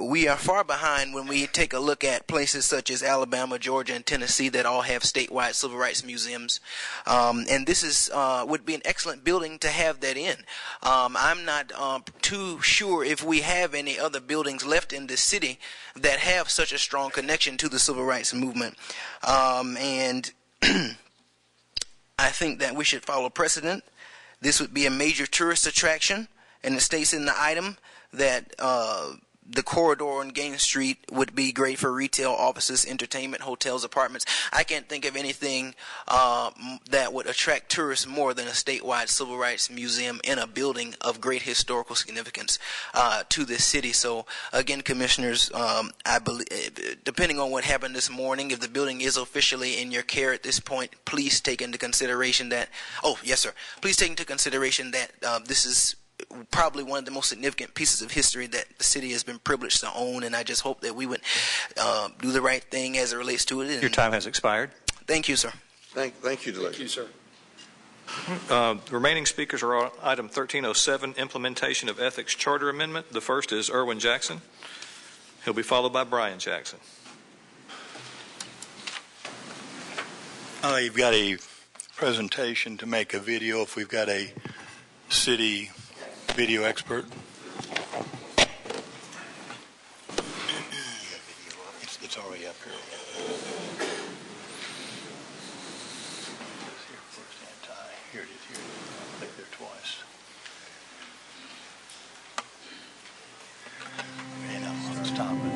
We are far behind when we take a look at places such as Alabama, Georgia, and Tennessee that all have statewide civil rights museums. And this would be an excellent building to have that in. I'm not too sure if we have any other buildings left in this city that have such a strong connection to the civil rights movement. And I think that we should follow precedent. This would be a major tourist attraction, and it states in the item that the corridor on Gaines Street would be great for retail, offices, entertainment, hotels, apartments. I can't think of anything that would attract tourists more than a statewide civil rights museum in a building of great historical significance to this city. So, again, commissioners, I believe, depending on what happened this morning, if the building is officially in your care at this point, please take into consideration that, please take into consideration that this is probably one of the most significant pieces of history that the city has been privileged to own, and I just hope that we would do the right thing as it relates to it. Your time has expired. Thank you, sir. Thank you, Delaney. Thank you, sir. The remaining speakers are on item 1307, implementation of ethics charter amendment. The first is Erwin Jackson. He'll be followed by Brian Jackson. You've got a presentation to make a video if we've got a city video expert. It's already up here. Here it is. Here. Click there twice. Okay, now stop it.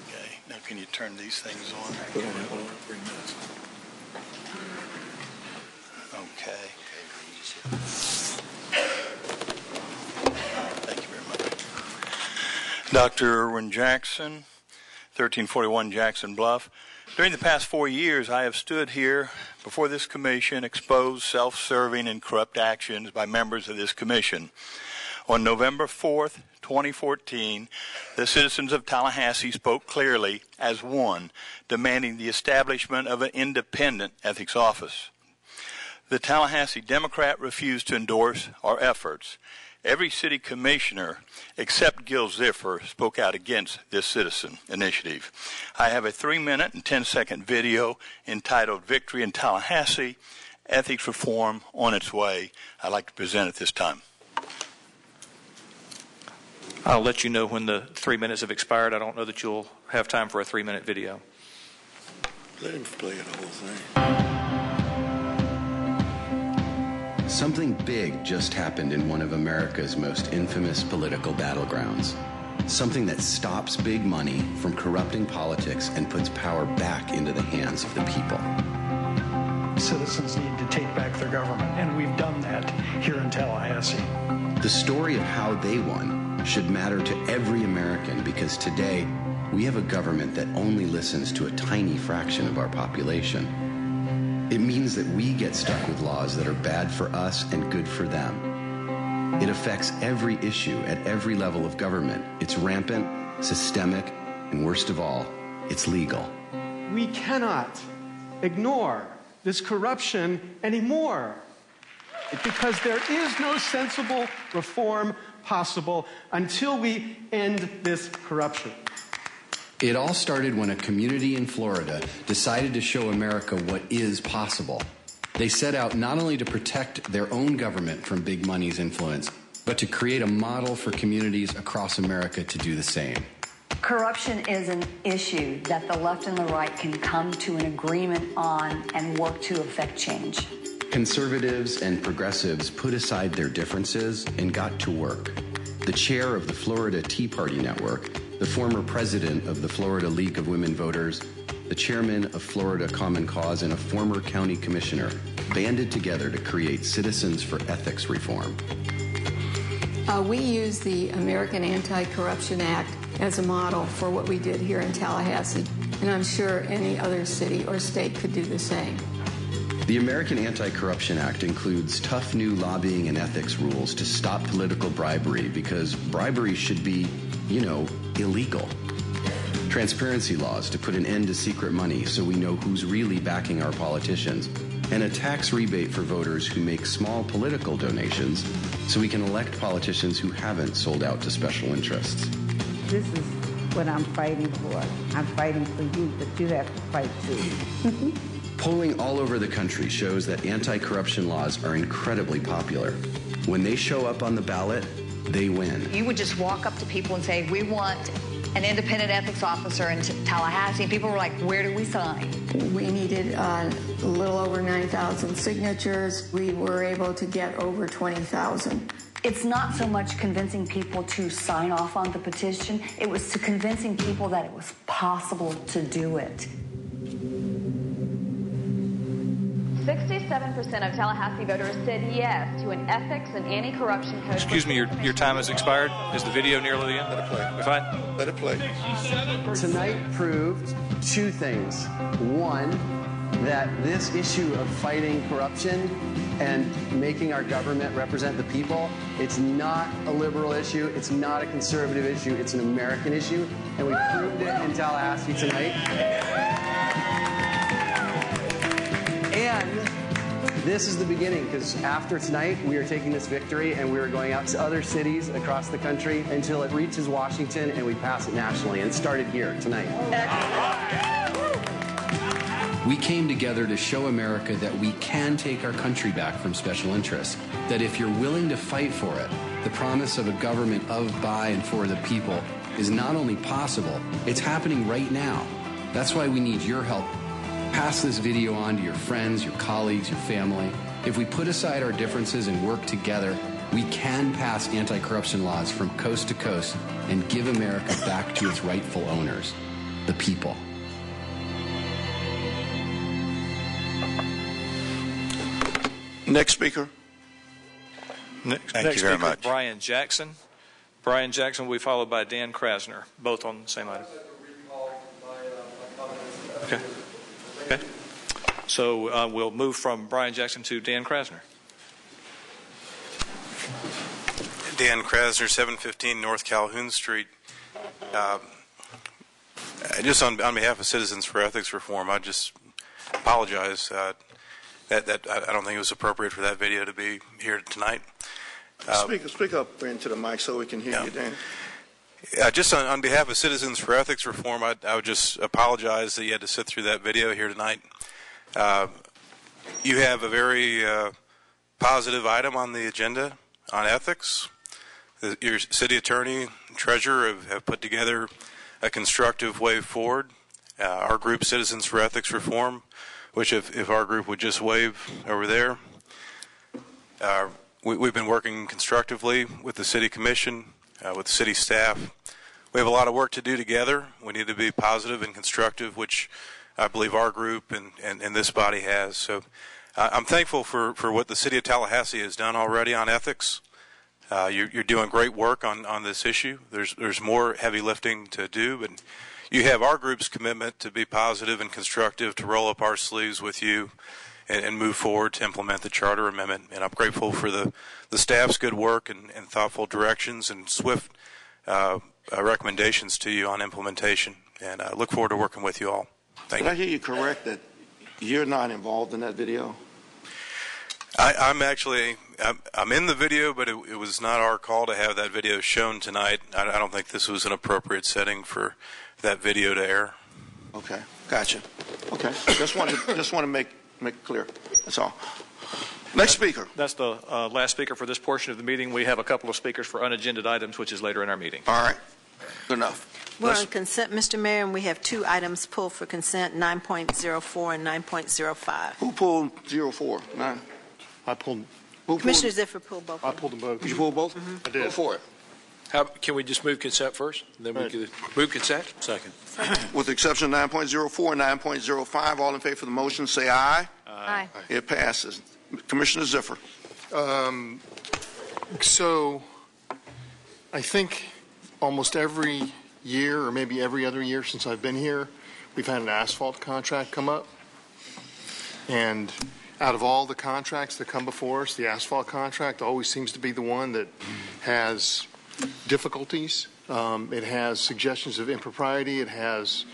Okay, now can you turn these things on? We only have 3 minutes. Okay. Thank you very much. Dr. Erwin Jackson, 1341 Jackson Bluff. During the past 4 years, I have stood here before this commission, exposed self-serving and corrupt actions by members of this commission. On November 4th, 2014, the citizens of Tallahassee spoke clearly as one, demanding the establishment of an independent ethics office. The Tallahassee Democrat refused to endorse our efforts. Every city commissioner, except Gil Ziffer, spoke out against this citizen initiative. I have a 3-minute and 10-second video entitled Victory in Tallahassee, Ethics Reform on Its Way. I'd like to present at this time. I'll let you know when the 3 minutes have expired. I don't know that you'll have time for a 3-minute video. Let him play the whole thing. Something big just happened in one of America's most infamous political battlegrounds. Something that stops big money from corrupting politics and puts power back into the hands of the people. Citizens need to take back their government, and we've done that here in Tallahassee. The story of how they won should matter to every American, because today we have a government that only listens to a tiny fraction of our population. It means that we get stuck with laws that are bad for us and good for them. It affects every issue at every level of government. It's rampant, systemic, and worst of all, it's legal. We cannot ignore this corruption anymore, because there is no sensible reform possible until we end this corruption. It all started when a community in Florida decided to show America what is possible. They set out not only to protect their own government from big money's influence, but to create a model for communities across America to do the same. Corruption is an issue that the left and the right can come to an agreement on and work to effect change. Conservatives and progressives put aside their differences and got to work. The chair of the Florida Tea Party Network, the former president of the Florida League of Women Voters, the chairman of Florida Common Cause, and a former county commissioner banded together to create Citizens for Ethics Reform. We use the American Anti-Corruption Act as a model for what we did here in Tallahassee, and I'm sure any other city or state could do the same. The American Anti-Corruption Act includes tough new lobbying and ethics rules to stop political bribery, because bribery should be, illegal. Transparency laws to put an end to secret money so we know who's really backing our politicians. And a tax rebate for voters who make small political donations so we can elect politicians who haven't sold out to special interests. This is what I'm fighting for. I'm fighting for you, but you have to fight too. Polling all over the country shows that anti-corruption laws are incredibly popular. When they show up on the ballot, they win. You would just walk up to people and say, we want an independent ethics officer in Tallahassee, and people were like, where do we sign? We needed a little over 9,000 signatures. We were able to get over 20,000. It's not so much convincing people to sign off on the petition, it was to convincing people that it was possible to do it. 67% of Tallahassee voters said yes to an ethics and anti-corruption code. Excuse me, your time has expired. Is the video nearly the end? Let it play. If I let it play. Tonight proved two things. One, that this issue of fighting corruption and making our government represent the people, it's not a liberal issue, it's not a conservative issue, it's an American issue, and we proved it in Tallahassee tonight. And this is the beginning, because after tonight, we are taking this victory and we are going out to other cities across the country until it reaches Washington and we pass it nationally. And it started here tonight. We came together to show America that we can take our country back from special interests, that if you're willing to fight for it, the promise of a government of, by, and for the people is not only possible, it's happening right now. That's why we need your help. Pass this video on to your friends, your colleagues, your family. If we put aside our differences and work together, we can pass anti-corruption laws from coast to coast and give America back to its rightful owners, the people. Next speaker. Next very speaker, much. Brian Jackson. Brian Jackson will be followed by Dan Krasner, both on the same item. Okay. Okay. So we'll move from Brian Jackson to Dan Krasner. Dan Krasner, 715 North Calhoun Street. Just on behalf of Citizens for Ethics Reform, I just apologize that I don't think it was appropriate for that video to be here tonight. Speak up into the mic so we can hear you, Dan. Just on behalf of Citizens for Ethics Reform, I would just apologize that you had to sit through that video here tonight. You have a very positive item on the agenda on ethics. your city attorney and treasurer have put together a constructive way forward. Our group, Citizens for Ethics Reform, which if our group would just wave over there, we've been working constructively with the city commission, with the city staff. We have a lot of work to do together. We need to be positive and constructive, which I believe our group and this body has. So I'm thankful for what the city of Tallahassee has done already on ethics. You're doing great work on this issue. There's more heavy lifting to do, but you have our group's commitment to be positive and constructive, to roll up our sleeves with you and move forward to implement the charter amendment. And I'm grateful for the staff's good work and thoughtful directions and swift recommendations to you on implementation. And I look forward to working with you all. Thank you. Did I hear you correct that you're not involved in that video? I'm in the video, but it was not our call to have that video shown tonight. I don't think this was an appropriate setting for that video to air. Okay, gotcha. Okay, just want to make it clear. That's all. Next speaker. That's the last speaker for this portion of the meeting. We have a couple of speakers for unagended items, which is later in our meeting. All right, good enough. We're on consent, Mr. Mayor, and we have two items pulled for consent, 9.04 and 9.05. Who pulled 04? 9? I pulled. Commissioner Ziffer pulled both. I pulled them both. Did you pull both? I did. Go for it. Can we just move consent first? Then we can move consent? Second. With the exception of 9.04 and 9.05, all in favor of the motion say aye. Aye. It passes. Commissioner Ziffer. So I think almost every year or maybe every other year since I've been here, we've had an asphalt contract come up. And out of all the contracts that come before us, the asphalt contract always seems to be the one that has difficulties. It has suggestions of impropriety. It has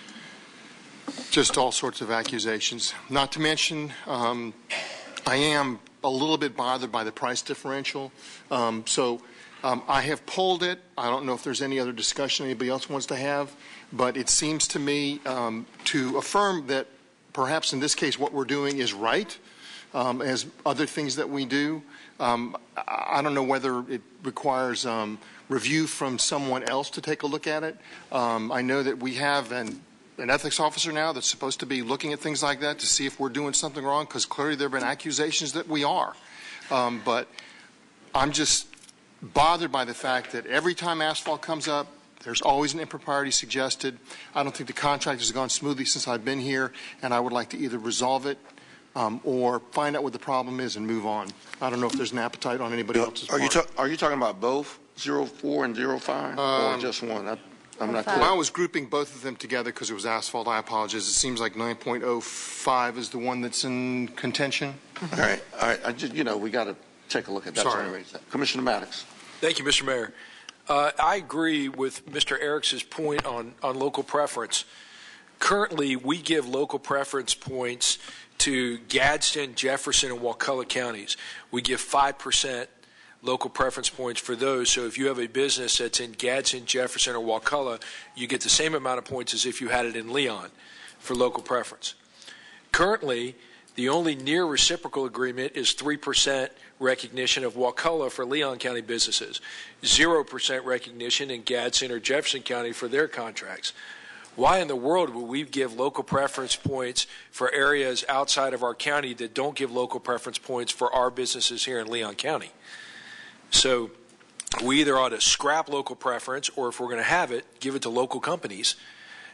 just all sorts of accusations. Not to mention, I am a little bit bothered by the price differential. I have pulled it. I don't know if there's any other discussion anybody else wants to have, but it seems to me to affirm that perhaps in this case what we're doing is right, as other things that we do. I don't know whether it requires review from someone else to take a look at it. I know that we have an ethics officer now that's supposed to be looking at things like that to see if we're doing something wrong, because clearly there have been accusations that we are. But I'm just bothered by the fact that every time asphalt comes up, there's always an impropriety suggested. I don't think the contract has gone smoothly since I've been here, and I would like to either resolve it or find out what the problem is and move on. I don't know if there's an appetite on anybody else's part. Are you talking about both 04 and 05 or just one? I'm not clear. Well, I was grouping both of them together because it was asphalt. I apologize. It seems like 9.05 is the one that's in contention. All right. We got to take a look at that. Sorry. Commissioner Maddox. Thank you, Mr. Mayor. I agree with Mr. Ericks's point on local preference. Currently, we give local preference points to Gadsden, Jefferson, and Wakulla counties. We give 5% local preference points for those. So if you have a business that's in Gadsden, Jefferson, or Wakulla, you get the same amount of points as if you had it in Leon for local preference. Currently, the only near reciprocal agreement is 3% recognition of Wakulla for Leon County businesses, 0% recognition in Gadsden or Jefferson County for their contracts. Why in the world would we give local preference points for areas outside of our county that don't give local preference points for our businesses here in Leon County? So we either ought to scrap local preference, or if we're going to have it, give it to local companies,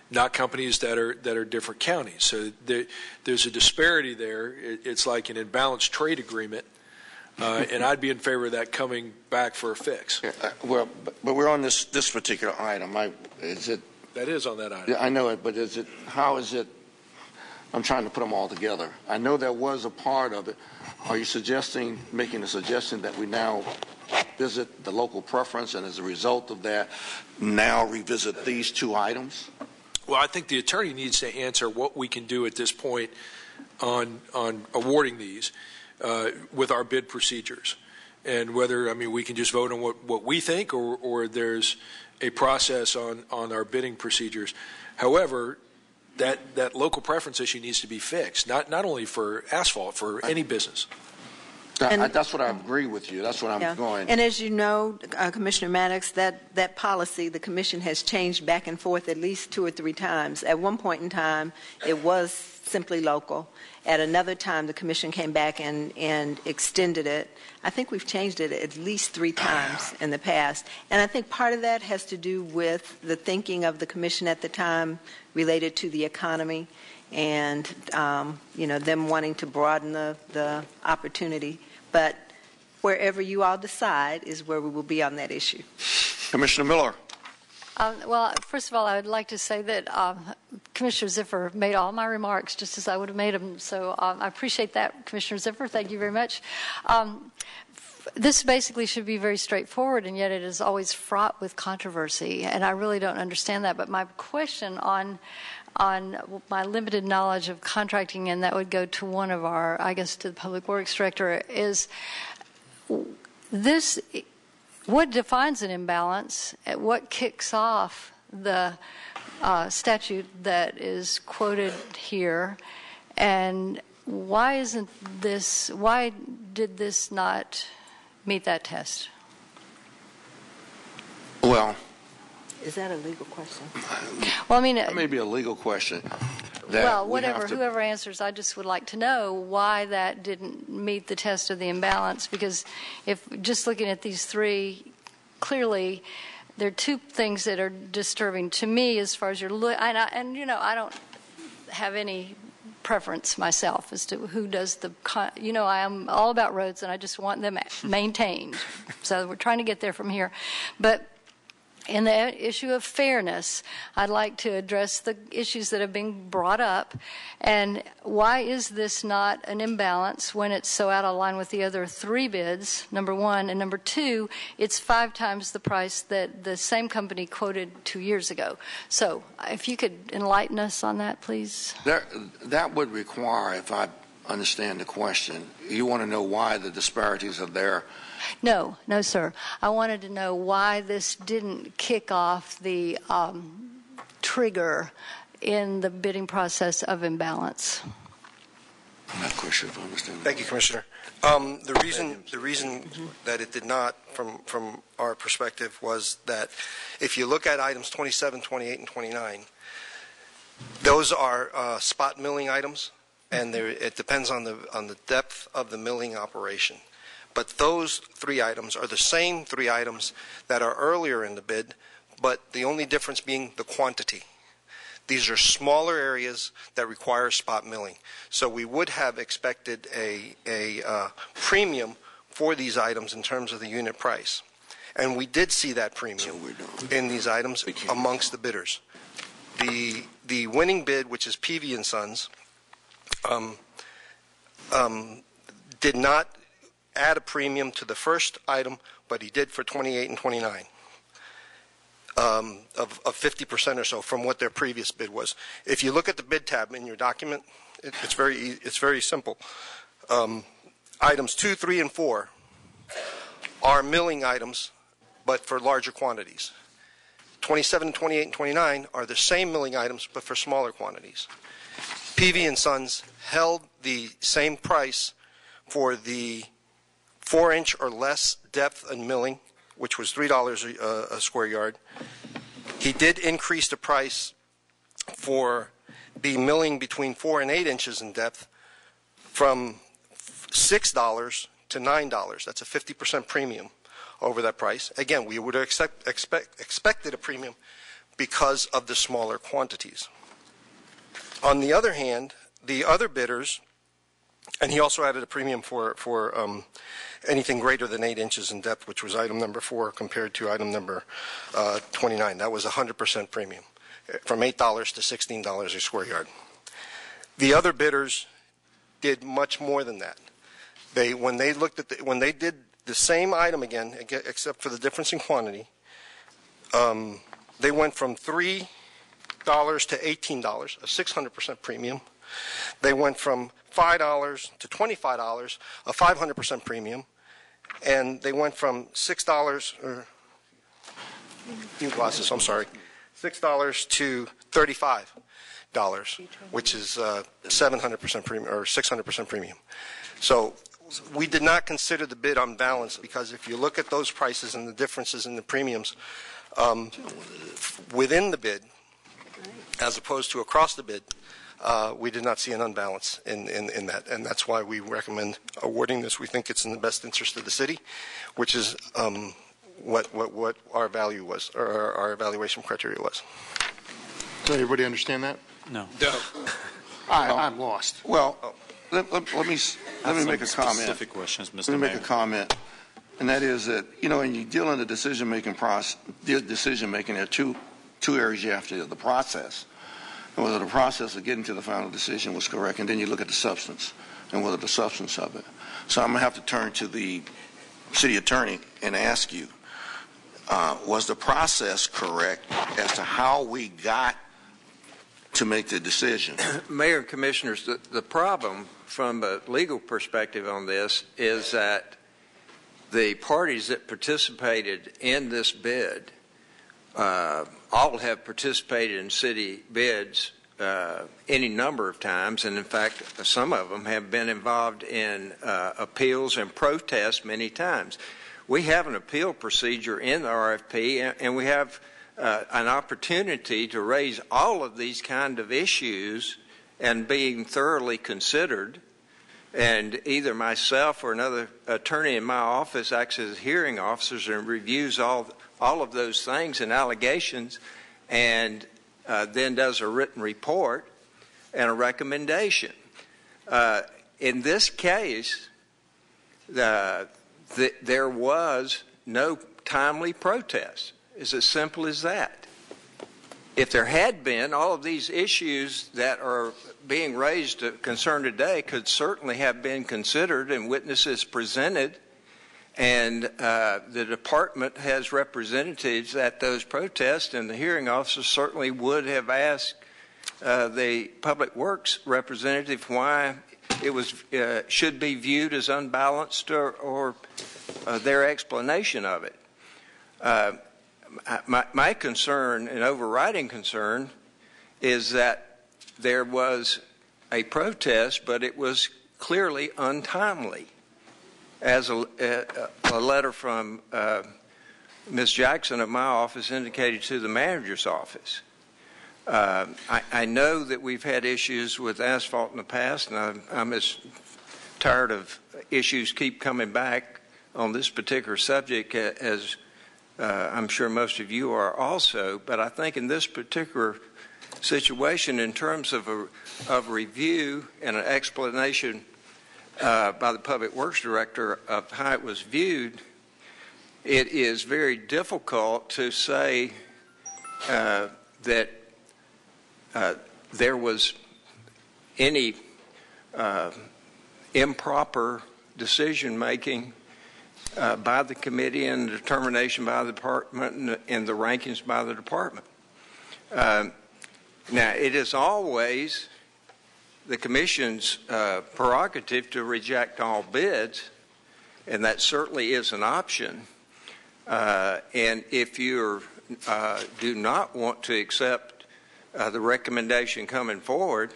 not companies that are different counties. So there's a disparity there. It's like an imbalanced trade agreement, and I'd be in favor of that coming back for a fix. But we're on this particular item. That is on that item. I know it, but how is it? I'm trying to put them all together. I know there was a part of it. Are you making a suggestion that we now visit the local preference, and as a result of that, now revisit these two items? Well, I think the attorney needs to answer what we can do at this point on awarding these with our bid procedures, and whether, we can just vote on what we think, or there's a process on our bidding procedures. However, that local preference issue needs to be fixed, not only for asphalt, for any business. That's what I agree with you. That's what I'm going. And as you know, Commissioner Maddox, that policy, the Commission has changed back and forth at least 2 or 3 times. At one point in time, it was simply local. At another time, the Commission came back and extended it. I think we've changed it at least 3 times in the past. And I think part of that has to do with the thinking of the Commission at the time related to the economy and, them wanting to broaden the opportunity. But wherever you all decide is where we will be on that issue. Commissioner Miller. Well, first of all, I would like to say that Commissioner Ziffer made all my remarks just as I would have made them. So I appreciate that, Commissioner Ziffer. Thank you very much. This basically should be very straightforward, and yet it is always fraught with controversy, and I really don't understand that. But my question on my limited knowledge of contracting, and that would go to one of our, I guess, to the Public Works Director, is this. What defines an imbalance? What kicks off the statute that is quoted here? And why did this not meet that test? Well, is that a legal question? Well, I mean, that may be a legal question. Well, whoever answers, I just would like to know why that didn't meet the test of the imbalance, because if just looking at these 3, clearly there are 2 things that are disturbing to me as far as your look. I don't have any preference myself as to who does the, I am all about roads and I just want them maintained. So we're trying to get there from here. But in the issue of fairness, I'd like to address the issues that have been brought up. And why is this not an imbalance when it's so out of line with the other 3 bids, number 1? And number 2, it's 5 times the price that the same company quoted 2 years ago. So if you could enlighten us on that, please. That would require, if I understand the question, you want to know why the disparities are there. No, sir. I wanted to know why this didn't kick off the trigger in the bidding process of imbalance. I'm not quite sure if I understand. Thank you, Commissioner. The reason that it did not, from our perspective, was that if you look at items 27, 28, and 29, those are spot milling items, and it depends on the depth of the milling operation. But those 3 items are the same 3 items that are earlier in the bid, but the only difference being the quantity. These are smaller areas that require spot milling. So we would have expected a premium for these items in terms of the unit price. And we did see that premium in these items amongst the bidders. The winning bid, which is Peavy & Sons, did not add a premium to the first item, but he did for 28 and 29 of 50% or so from what their previous bid was. If you look at the bid tab in your document, it's very simple. Items 2, 3, and 4 are milling items, but for larger quantities. 27, 28, and 29 are the same milling items, but for smaller quantities. Peavy & Sons held the same price for the 4-inch or less depth and milling, which was $3 a square yard. He did increase the price for the milling between 4 and 8 inches in depth from $6 to $9. That's a 50% premium over that price. Again, we would have expected a premium because of the smaller quantities. On the other hand, the other bidders, and he also added a premium for anything greater than 8 inches in depth, which was item number 4 compared to item number 29. That was 100% premium, from $8 to $16 a square yard. The other bidders did much more than that. When they did the same item again, except for the difference in quantity, they went from $3 to $18, a 600% premium. They went from $5 to $25, a 500% premium, and they went from $6 or new glasses. I'm sorry, $6 to $35, which is 700% premium or 600% premium. So We did not consider the bid unbalanced because if you look at those prices and the differences in the premiums within the bid, as opposed to across the bid, we did not see an unbalance in that, and that's why we recommend awarding this. We think it's in the best interest of the city, which is what our value was, or our evaluation criteria was. Does everybody understand that? No. I'm lost. Well, let me make a comment. Specific questions, Mr. Let me Mayor. make a comment, and that is that, you know, when you deal in the decision-making process, there are two areas you have to do: the process, and whether the process of getting to the final decision was correct, and then you look at the substance, and whether the substance of it. So I'm going to have to turn to the city attorney and ask you, was the process correct as to how we got to make the decision? Mayor and Commissioners, the problem from a legal perspective on this is that the parties that participated in this bid all have participated in city bids any number of times, and in fact some of them have been involved in appeals and protests many times. We have an appeal procedure in the RFP, and we have an opportunity to raise all of these kind of issues and being thoroughly considered, and either myself or another attorney in my office acts as hearing officers and reviews all of those things and allegations, and then does a written report and a recommendation. In this case, there was no timely protest. It's as simple as that. If there had been, all of these issues that are being raised concerned today could certainly have been considered and witnesses presented, and the department has representatives at those protests, and the hearing officers certainly would have asked the Public Works representative why it was should be viewed as unbalanced, or their explanation of it. My concern, an overriding concern, is that there was a protest, but it was clearly untimely. As a letter from Ms. Jackson of my office indicated to the manager's office. I know that we've had issues with asphalt in the past, and I'm as tired of issues keep coming back on this particular subject as I'm sure most of you are also, but I think in this particular situation, in terms of review and an explanation by the Public Works Director of how it was viewed, it is very difficult to say that there was any improper decision-making by the committee and the determination by the department and the rankings by the department. Now, it is always the Commission's prerogative to reject all bids, and that certainly is an option. And if you do not want to accept the recommendation coming forward,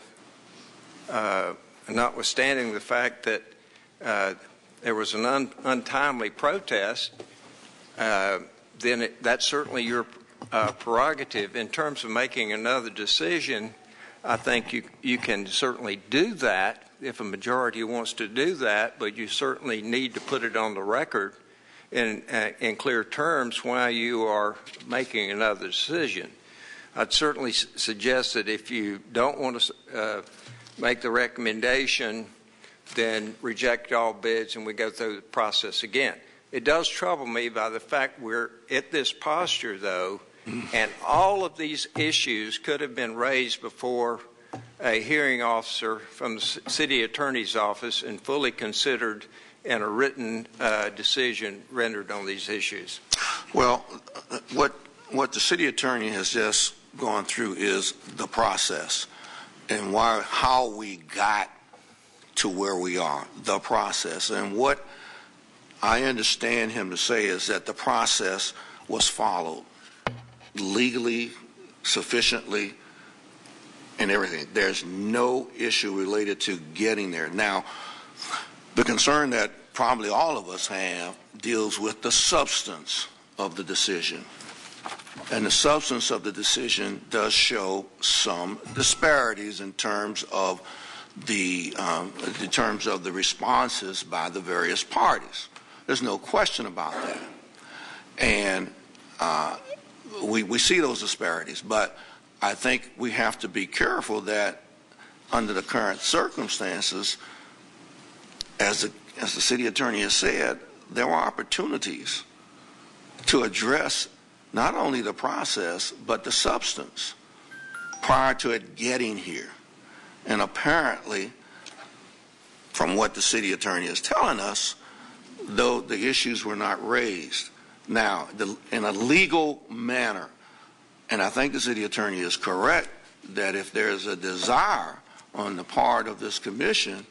notwithstanding the fact that there was an untimely protest, then that's certainly your prerogative. In terms of making another decision, I think you can certainly do that if a majority wants to do that, but you certainly need to put it on the record in clear terms why you are making another decision. I'd certainly suggest that if you don't want to make the recommendation, then reject all bids and we go through the process again. It does trouble me by the fact we're at this posture, though, and all of these issues could have been raised before a hearing officer from the city attorney's office and fully considered and a written decision rendered on these issues. Well, what the city attorney has just gone through is the process and how we got to where we are, the process. And what I understand him to say is that the process was followed legally, sufficiently, and everything. There's no issue related to getting there. Now, The concern that probably all of us have deals with the substance of the decision. And the substance of the decision does show some disparities in terms of the responses by the various parties. There's no question about that. And we see those disparities, but I think we have to be careful that under the current circumstances, as the city attorney has said, there are opportunities to address not only the process but the substance prior to it getting here. And apparently, from what the city attorney is telling us, though the issues were not raised. Now, in a legal manner, and I think the city attorney is correct that if there's a desire on the part of this commission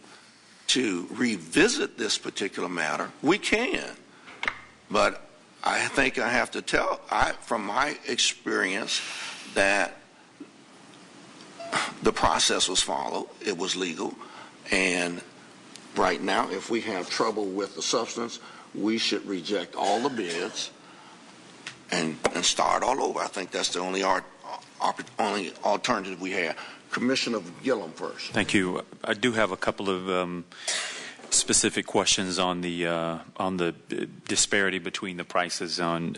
to revisit this particular matter, we can. But I think I have to tell, from my experience, that the process was followed, it was legal, and right now, if we have trouble with the substance, we should reject all the bids and start all over. I think that's the only alternative we have. Commissioner Gillum first. Thank you. I do have a couple of specific questions on the disparity between the prices on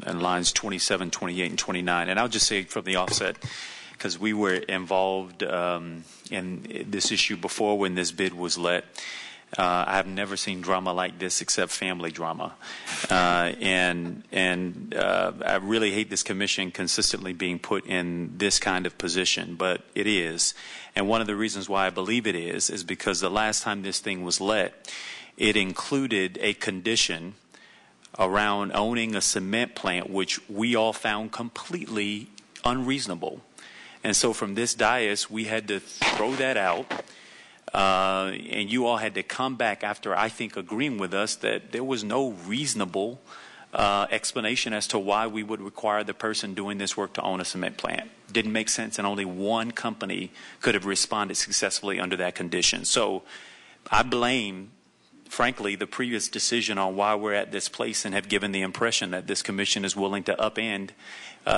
lines 27, 28, and 29. And I'll just say from the offset, because we were involved in this issue before when this bid was let. I have never seen drama like this except family drama. And I really hate this commission consistently being put in this kind of position, but it is. And one of the reasons why I believe it is because the last time this thing was let, it included a condition around owning a cement plant, which we all found completely unreasonable. And so from this dais, we had to throw that out. And you all had to come back after, I think, agreeing with us that there was no reasonable explanation as to why we would require the person doing this work to own a cement plant. Didn't make sense, and only one company could have responded successfully under that condition. So I blame, frankly, the previous decision on why we're at this place and have given the impression that this commission is willing to upend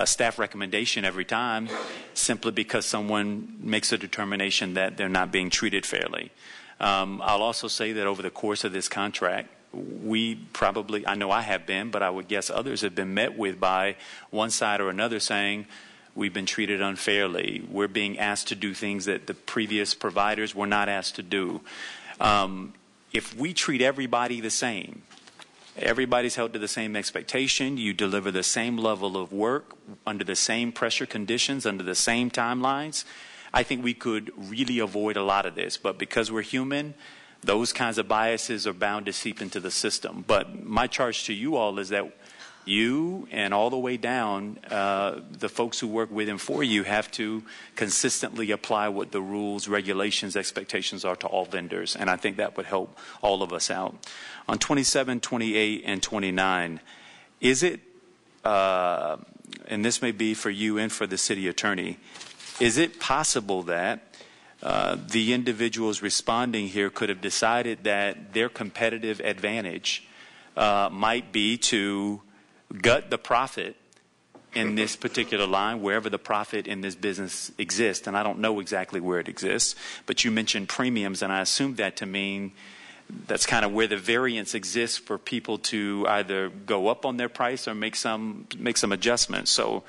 staff recommendation every time simply because someone makes a determination that they're not being treated fairly. I'll also say that over the course of this contract, we probably, I know I have been, but I would guess others have been met with by one side or another saying, we've been treated unfairly. We're being asked to do things that the previous providers were not asked to do. If we treat everybody the same, everybody's held to the same expectation, you deliver the same level of work under the same pressure conditions, under the same timelines, I think we could really avoid a lot of this. But because we're human, those kinds of biases are bound to seep into the system. But my charge to you all is that you and all the way down, the folks who work with and for you have to consistently apply what the rules, regulations, expectations are to all vendors. And I think that would help all of us out. On 27, 28, and 29, is it, and this may be for you and for the city attorney, is it possible that the individuals responding here could have decided that their competitive advantage might be to gut the profit in this particular line, wherever the profit in this business exists, and I don't know exactly where it exists, but you mentioned premiums, and I assume that to mean that's kind of where the variance exists for people to either go up on their price or make some adjustments. So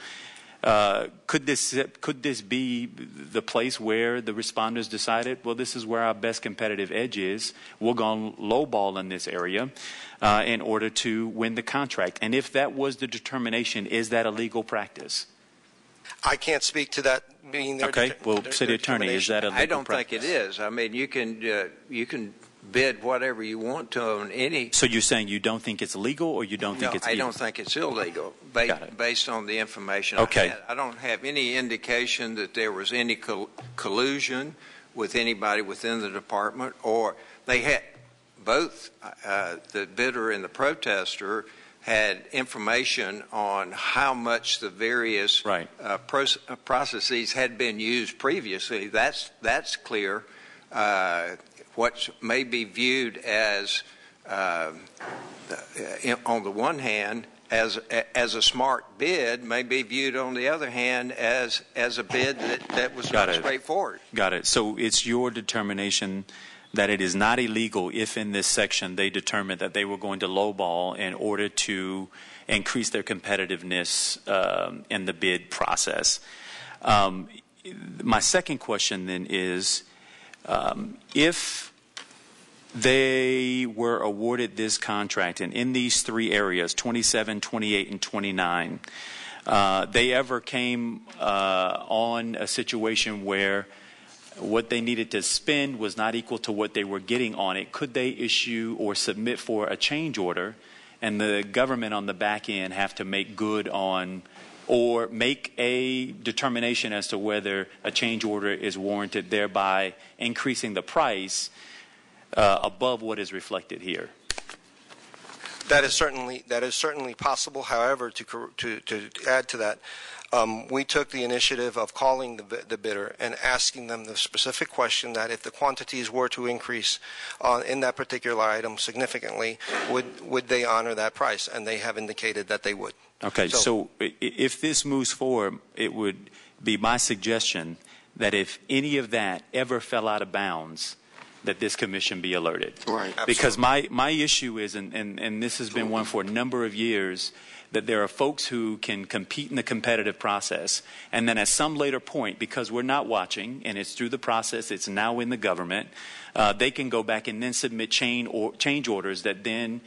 could this be the place where the responders decided, well, this is where our best competitive edge is, we're going to lowball in this area in order to win the contract? And if that was the determination, is that a legal practice? I can't speak to that being their okay. Well, city attorney, is that a legal I don't practice? think it is. I mean, you can bid whatever you want to on any. So you're saying you don't think it's legal, or you don't think it's illegal? I don't think it's illegal based on the information okay. I had. I don't have any indication that there was any collusion with anybody within the department, or they had both the bidder and the protester had information on how much the various processes had been used previously. That's clear. what may be viewed as, on the one hand, as a smart bid, may be viewed on the other hand as a bid that was not straightforward. Got it. So it's your determination that it is not illegal if in this section they determined that they were going to lowball in order to increase their competitiveness in the bid process. My second question then is, if they were awarded this contract, and in these three areas, 27, 28, and 29, they ever came on a situation where what they needed to spend was not equal to what they were getting on it, could they issue or submit for a change order, and the government on the back end have to make good on or make a determination as to whether a change order is warranted, thereby increasing the price above what is reflected here? That is certainly possible. However, to add to that, we took the initiative of calling the bidder and asking them the specific question that if the quantities were to increase in that particular item significantly, would they honor that price? And they have indicated that they would. Okay, so if this moves forward, it would be my suggestion that if any of that ever fell out of bounds, that this commission be alerted. Right. Because my issue is, and this has been one for a number of years, that there are folks who can compete in the competitive process, and then at some later point, because we're not watching, and it's through the process, it's now in the government, they can go back and then submit change orders that then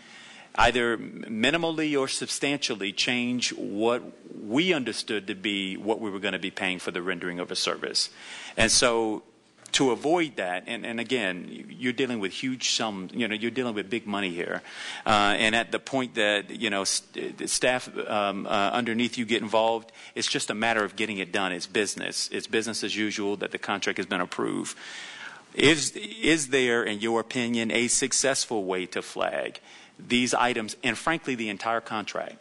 either minimally or substantially change what we understood to be what we were going to be paying for the rendering of a service. And so to avoid that, and again, you're dealing with huge sums, you're dealing with big money here. And at the point that, staff underneath you get involved, it's just a matter of getting it done. It's business. It's business as usual that the contract has been approved. Is there, in your opinion, a successful way to flag these items, and frankly, the entire contract,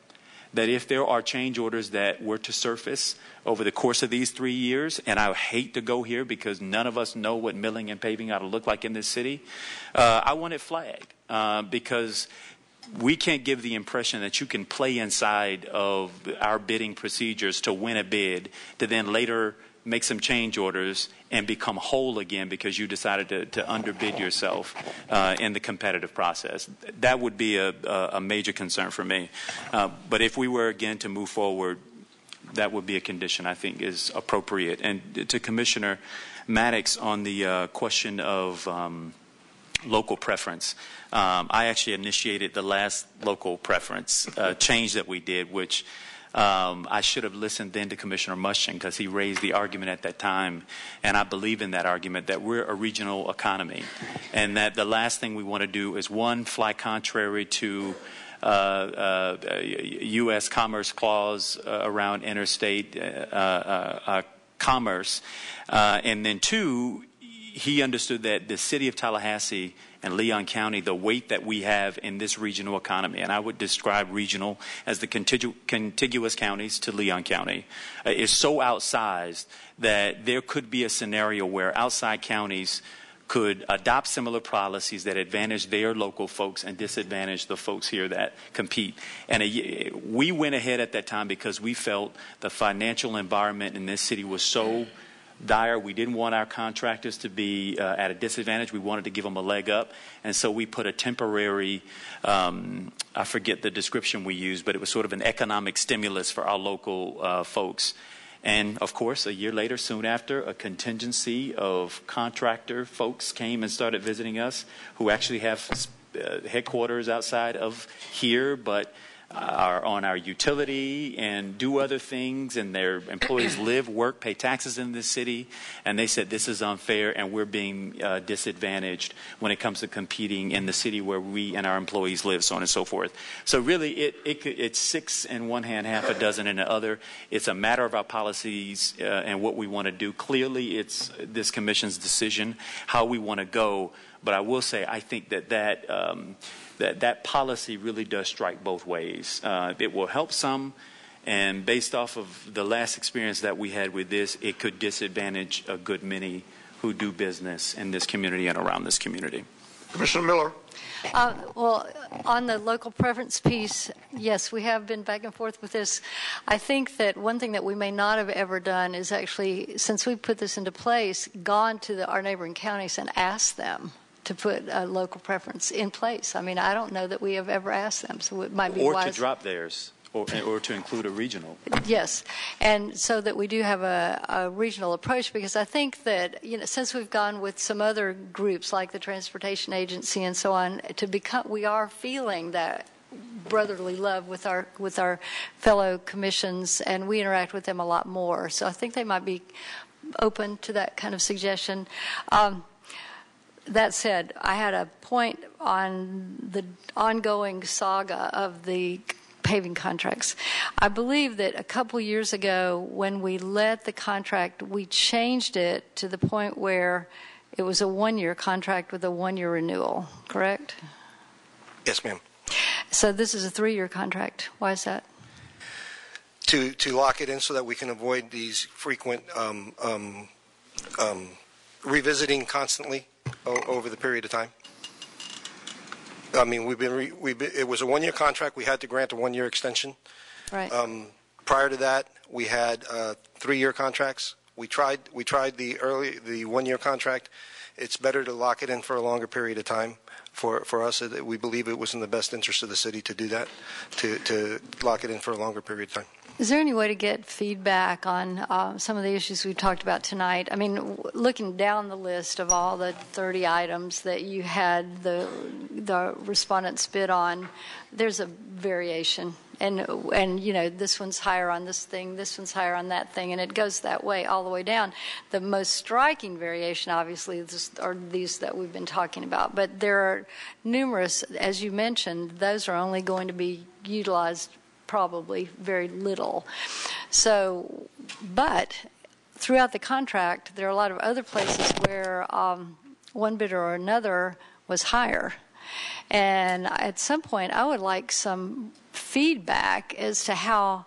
that if there are change orders that were to surface over the course of these 3 years, and I hate to go here because none of us know what milling and paving ought to look like in this city, I want it flagged because we can't give the impression that you can play inside of our bidding procedures to win a bid to then later make some change orders and become whole again because you decided to underbid yourself in the competitive process. That would be a major concern for me. But if we were, again, to move forward, that would be a condition I think is appropriate. And to Commissioner Maddox on the question of local preference, I actually initiated the last local preference change that we did, which I should have listened then to Commissioner Muschin because he raised the argument at that time, and I believe in that argument that we're a regional economy and that the last thing we want to do is, one, fly contrary to U.S. Commerce Clause around interstate commerce, and then two, he understood that the city of Tallahassee and Leon County, the weight that we have in this regional economy, and I would describe regional as the contiguous counties to Leon County, is so outsized that there could be a scenario where outside counties could adopt similar policies that advantage their local folks and disadvantage the folks here that compete. And we went ahead at that time because we felt the financial environment in this city was so dire. We didn't want our contractors to be at a disadvantage. We wanted to give them a leg up. And so we put a temporary, I forget the description we used, but it was sort of an economic stimulus for our local folks. And, of course, a year later, soon after, a contingency of contractor folks came and started visiting us who actually have headquarters outside of here, but are on our utility and do other things, and their employees live, work, pay taxes in this city, and they said this is unfair and we're being disadvantaged when it comes to competing in the city where we and our employees live, so on and so forth. So really it's six in one hand, half a dozen in the other. It's a matter of our policies and what we want to do. Clearly it's this commission's decision how we want to go, but I will say I think that policy really does strike both ways. It will help some, and based off of the last experience that we had with this, it could disadvantage a good many who do business in this community and around this community. Commissioner Miller. Well, on the local preference piece, yes, we have been back and forth with this. I think that one thing that we may not have ever done is actually, since we put this into place, gone to our neighboring counties and asked them to put a local preference in place. I mean, I don't know that we have ever asked them, so it might be wise. Or to drop theirs. Or to include a regional. Yes, and so that we do have a regional approach, because I think that, since we've gone with some other groups like the Transportation Agency and so on, we are feeling that brotherly love with our fellow commissions, and we interact with them a lot more. So I think they might be open to that kind of suggestion. That said, I had a point on the ongoing saga of the paving contracts. I believe that a couple years ago, when we let the contract, we changed it to the point where it was a one-year contract with a one-year renewal, correct? Yes, ma'am. So this is a 3-year contract. Why is that? To lock it in so that we can avoid these frequent revisiting constantly over the period of time. I mean, it was a one-year contract. We had to grant a one-year extension. Right. Prior to that, we had 3-year contracts. We tried the one-year contract. It's better to lock it in for a longer period of time. For us, we believe it was in the best interest of the city to do that, to lock it in for a longer period of time. Is there any way to get feedback on some of the issues we've talked about tonight? I mean, looking down the list of all the 30 items that you had the respondents bid on, there's a variation. And this one's higher on this thing, this one's higher on that thing, and it goes that way all the way down. The most striking variation, obviously, are these that we've been talking about. But there are numerous, as you mentioned, those are only going to be utilized probably very little. So, but throughout the contract, there are a lot of other places where one bidder or another was higher. And at some point, I would like some feedback as to how,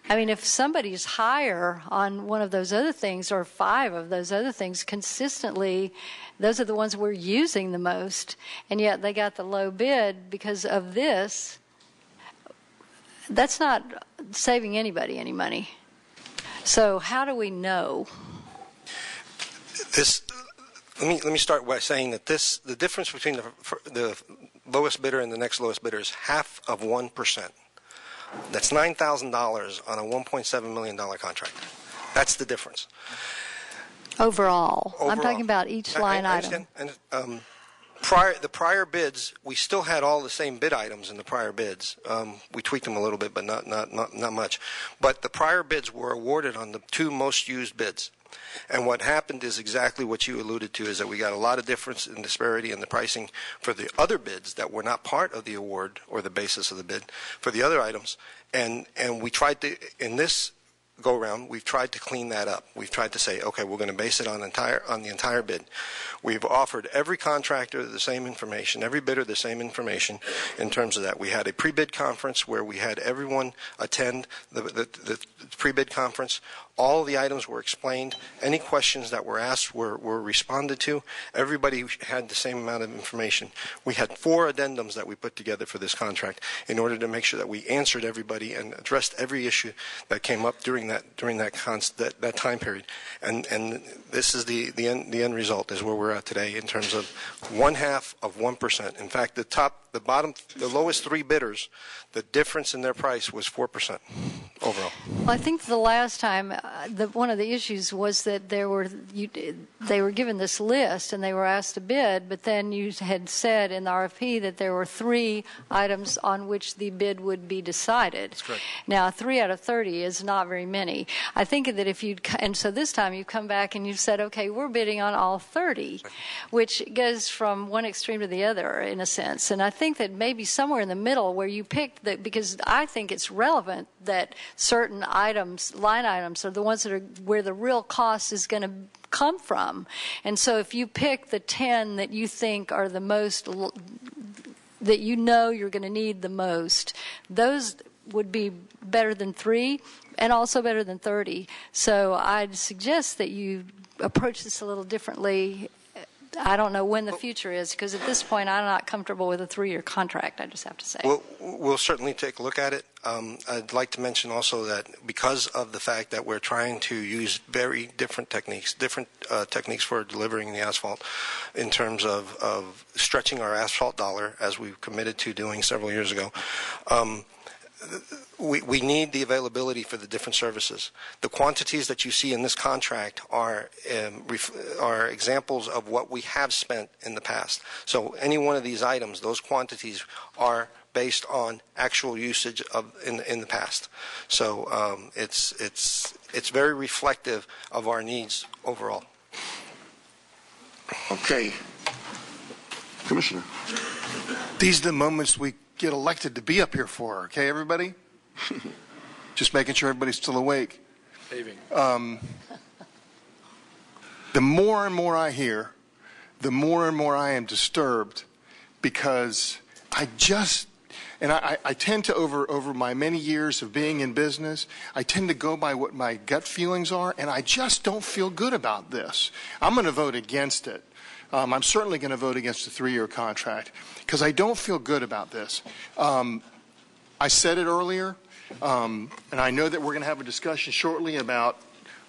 I mean, if somebody's higher on one of those other things or 5 of those other things consistently, those are the ones we're using the most, and yet they got the low bid because of this. That's not saving anybody any money. So how do we know? Let me start by saying that the difference between the lowest bidder and the next lowest bidder is 0.5%. That's $9,000 on a $1.7 million contract. That's the difference. Overall. I'm talking about each line item. And, the prior bids, we still had all the same bid items in the prior bids. We tweaked them a little bit, but not much. But the prior bids were awarded on the 2 most used bids. And what happened is exactly what you alluded to, is that we got a lot of difference in disparity in the pricing for the other bids that were not part of the award or the basis of the bid for the other items. And we tried to, in this go-round, we've tried to clean that up. We've tried to say, okay, we're going to base it on the entire bid. We've offered every contractor the same information, every bidder the same information in terms of that. We had a pre-bid conference where we had everyone attend the pre-bid conference. All the items were explained. Any questions that were asked were responded to. Everybody had the same amount of information. We had 4 addendums that we put together for this contract in order to make sure that we answered everybody and addressed every issue that came up during that time period. And this is the end result is where we're at today in terms of 1/2%. In fact, the lowest 3 bidders, the difference in their price was 4% overall. Well, I think the last time, one of the issues was that they were given this list and they were asked to bid, but then you had said in the RFP that there were 3 items on which the bid would be decided. That's correct. Now, 3 out of 30 is not very many. I think that and so this time you've come back and you've said, okay, we're bidding on all 30, which goes from one extreme to the other in a sense. And I think that maybe somewhere in the middle where you picked that, because I think it's relevant that certain items, line items, are the ones that are where the real cost is going to come from. And so if you pick the 10 that you think are the most, that you know you're going to need the most, those would be better than 3 and also better than 30. So I'd suggest that you approach this a little differently. I don't know when the future is, because at this point I'm not comfortable with a 3-year contract, I just have to say. We'll certainly take a look at it. I'd like to mention also that because of the fact that we're trying to use very different techniques for delivering the asphalt in terms of stretching our asphalt dollar, as we committed to doing several years ago, we need the availability for the different services. The quantities that you see in this contract are examples of what we have spent in the past. So any one of these items, those quantities are based on actual usage in the past. So it's very reflective of our needs overall. Okay. Commissioner. These are the moments we get elected to be up here for, okay, everybody? Just making sure everybody's still awake. Paving. The more and more I hear, the more and more I am disturbed, because I tend to, over my many years of being in business, I tend to go by what my gut feelings are, and I just don't feel good about this. I'm going to vote against it. I'm certainly going to vote against the 3-year contract because I don't feel good about this. I said it earlier, and I know that we're going to have a discussion shortly about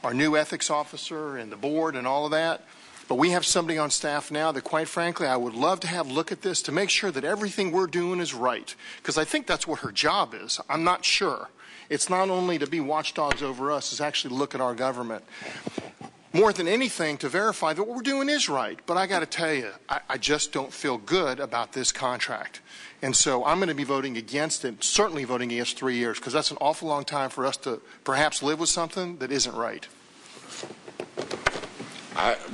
our new ethics officer and the board and all of that. But we have somebody on staff now that, quite frankly, I would love to have look at this to make sure that everything we're doing is right, because I think that's what her job is. I'm not sure. It's not only to be watchdogs over us, it's actually look at our government. More than anything, to verify that what we're doing is right. But I got to tell you, I just don't feel good about this contract. And so I'm going to be voting against it, certainly voting against 3 years, because that's an awful long time for us to perhaps live with something that isn't right.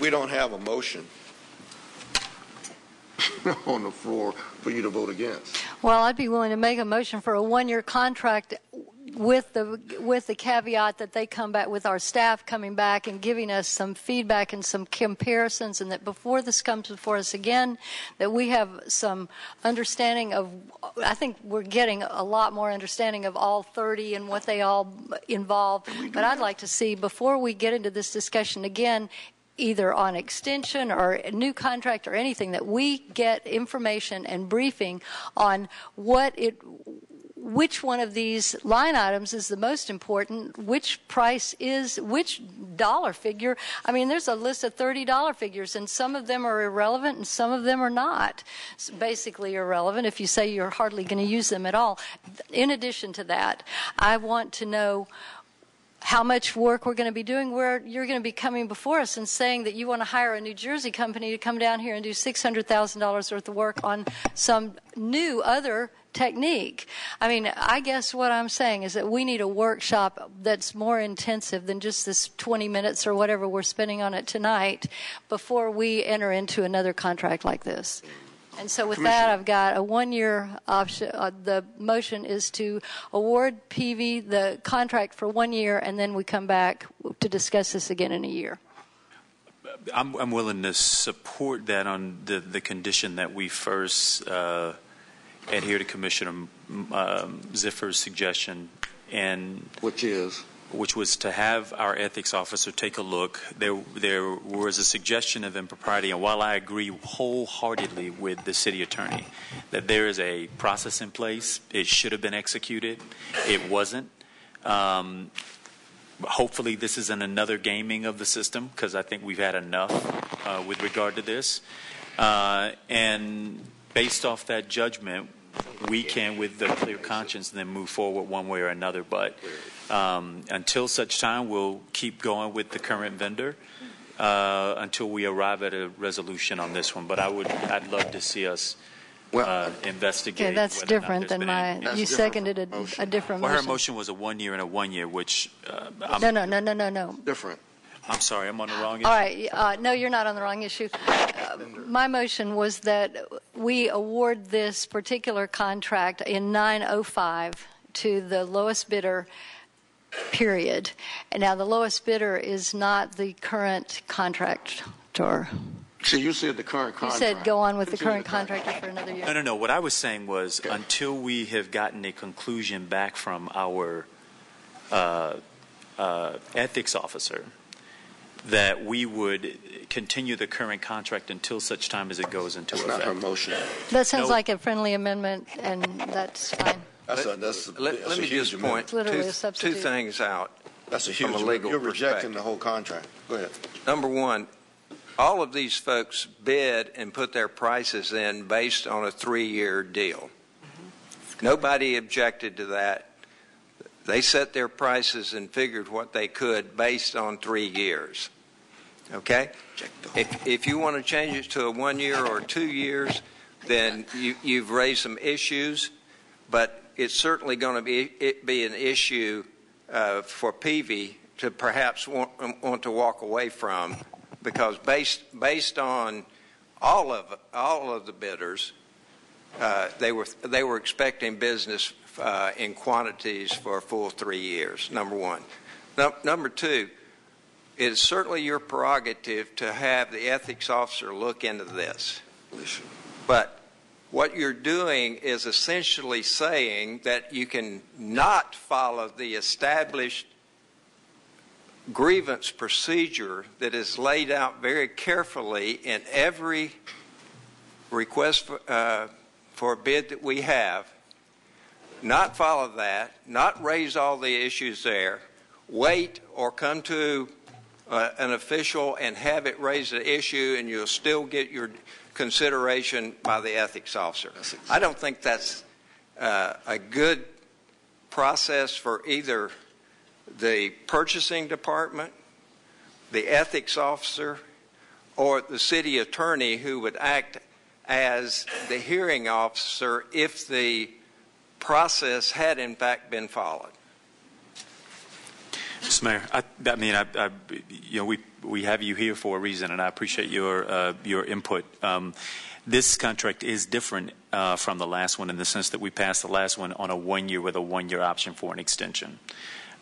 We don't have a motion on the floor for you to vote against. Well, I'd be willing to make a motion for a 1-year contract with the caveat that they come back with our staff coming back and giving us some feedback and some comparisons, and that before this comes before us again, that we have some understanding of, I think we're getting a lot more understanding of all 30 and what they all involve. But I'd like to see, before we get into this discussion again, either on extension or a new contract or anything, that we get information and briefing on which one of these line items is the most important, which price is, which dollar figure. I mean, there's a list of $30 figures, and some of them are irrelevant and some of them are not. It's basically irrelevant if you say you're hardly going to use them at all. In addition to that, I want to know how much work we're going to be doing, where you're going to be coming before us and saying that you want to hire a New Jersey company to come down here and do $600,000 worth of work on some new other technique. I mean, I guess what I'm saying is that we need a workshop that's more intensive than just this 20 minutes or whatever we're spending on it tonight before we enter into another contract like this. And so with that, I've got a 1-year option. The motion is to award PV the contract for 1 year, and then we come back to discuss this again in a year. I'm willing to support that on the condition that we first adhere to Commissioner Ziffer's suggestion, and which was to have our ethics officer take a look. There was a suggestion of impropriety, and while I agree wholeheartedly with the city attorney that there is a process in place, it should have been executed. It wasn't. Hopefully this isn't another gaming of the system, because I think we've had enough with regard to this. And based off that judgment, we can, with a clear conscience, then move forward one way or another. But until such time, we'll keep going with the current vendor until we arrive at a resolution on this one. But I'd love to see us investigate. Okay, that's different than you seconded a different well, motion. her motion was a 1 year and a 1 year, which No. Different. I'm sorry, I'm on the wrong issue. All right. No, you're not on the wrong issue. My motion was that we award this particular contract in 905 to the lowest bidder, period. And now the lowest bidder is not the current contractor. See, you said the current You contract. said go on with the current contractor for another year. No. What I was saying was until we have gotten a conclusion back from our ethics officer, that we would continue the current contract until such time as it goes into effect. That's not her motion. That sounds like a friendly amendment, and that's fine. Let me just point two things out. That's a from huge. a legal You're rejecting perspective. the whole contract. Go ahead. Number one, all of these folks bid and put their prices in based on a 3-year deal. Nobody objected to that. They set their prices and figured what they could based on 3 years. Okay? If you want to change it to a 1 year or 2 years, then you've raised some issues, but it's certainly going to be an issue for Peavy to perhaps want to walk away from, because based on all of the bidders, they were expecting business in quantities for a full 3 years. Number one. Number two, it is certainly your prerogative to have the ethics officer look into this. But what you're doing is essentially saying that you can not follow the established grievance procedure that is laid out very carefully in every request for a bid that we have, not follow that, not raise all the issues there, wait or come to an official and have it raise the issue, and you'll still get your consideration by the ethics officer. I don't think that's a good process for either the purchasing department, the ethics officer, or the city attorney, who would act as the hearing officer if the process had in fact been followed. Mr. Mayor, we have you here for a reason, and I appreciate your input. This contract is different from the last one in the sense that we passed the last one on a 1 year with a 1 year option for an extension.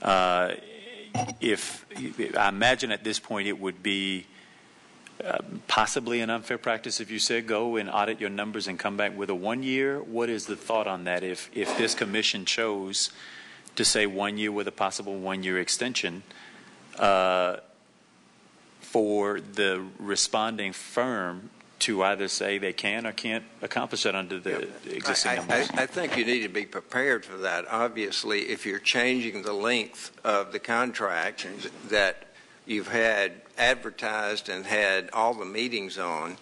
I imagine at this point it would be possibly an unfair practice if you said go and audit your numbers and come back with a 1 year. What is the thought on that if this commission chose to say 1 year with a possible 1 year extension for the responding firm to either say they can or can't accomplish it under the existing numbers? I think you need to be prepared for that. Obviously, if you're changing the length of the contract that you've had advertised and had all the meetings on,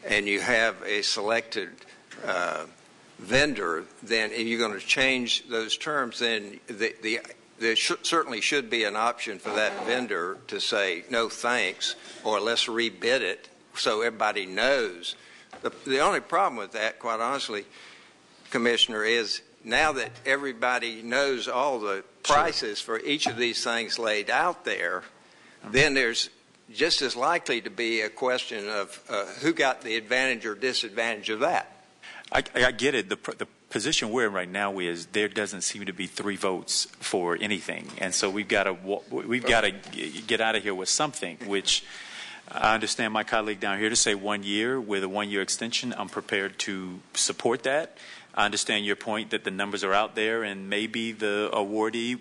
and you have a selected vendor, then if you're going to change those terms, then there certainly should be an option for that vendor to say no thanks, or let's rebid it so everybody knows. The only problem with that, quite honestly, Commissioner, is now that everybody knows all the prices for each of these things laid out there, then there's just as likely to be a question of who got the advantage or disadvantage of that. I get it. The position we're in right now is there doesn't seem to be 3 votes for anything, and so we've got to get out of here with something. Which I understand my colleague down here to say 1 year with a 1 year extension. I'm prepared to support that. I understand your point that the numbers are out there, and maybe the awardee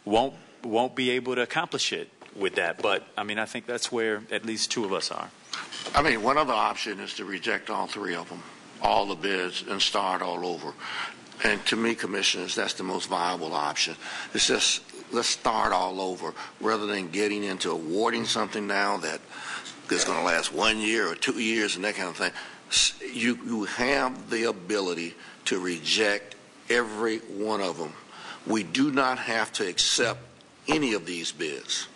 won't be able to accomplish it with that. But I mean, I think that's where at least 2 of us are. I mean, one other option is to reject all 3 of them, all the bids, and start all over. And to me, commissioners, that's the most viable option. It's just, let's start all over rather than getting into awarding something now that is going to last 1 year or 2 years and that kind of thing. You have the ability to reject every one of them. We do not have to accept any of these bids.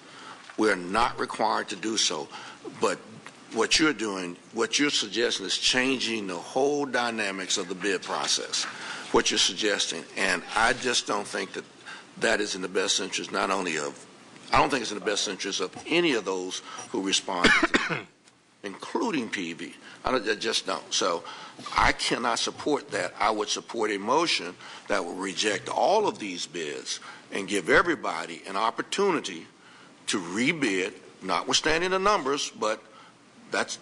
We're not required to do so. But what you're doing, what you're suggesting is changing the whole dynamics of the bid process, what you're suggesting. And I just don't think that that is in the best interest not only of, I don't think it's in the best interest of any of those who responded to it, including PV. I just don't. So I cannot support that. I would support a motion that would reject all of these bids and give everybody an opportunity to rebid, notwithstanding the numbers, but that's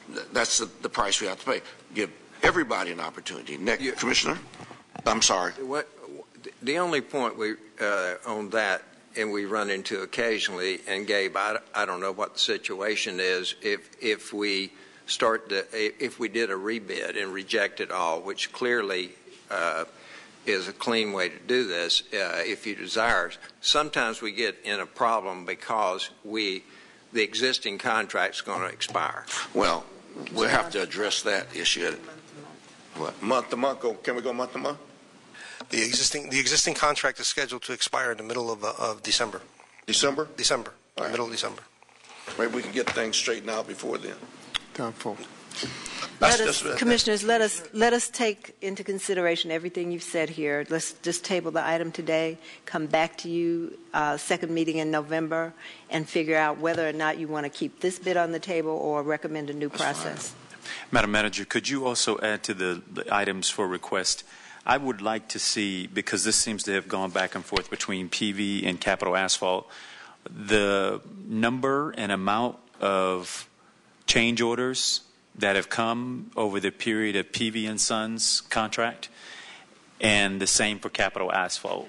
the price we have to pay. Give everybody an opportunity. Next, Commissioner. I'm sorry. The only point we on that, and we run into occasionally, and Gabe, I don't know what the situation is if we if we did a rebid and reject it all, which clearly is a clean way to do this if you desire. Sometimes we get in a problem because the existing contract's going to expire. Well, we'll have to address that issue. What, month to month? Can we go month to month? The existing contract is scheduled to expire in the middle of December. December? December. Right. Middle of December. Maybe we can get things straightened out before then. Doubtful. Commissioners, let us take into consideration everything you've said here. Let's just table the item today, come back to you second meeting in November, and figure out whether or not you want to keep this bid on the table or recommend a new process. Madam Manager, could you also add to the items for request? I would like to see, because this seems to have gone back and forth between PV and capital asphalt, the number and amount of change orders that have come over the period of PV and Sons contract, and the same for capital asphalt.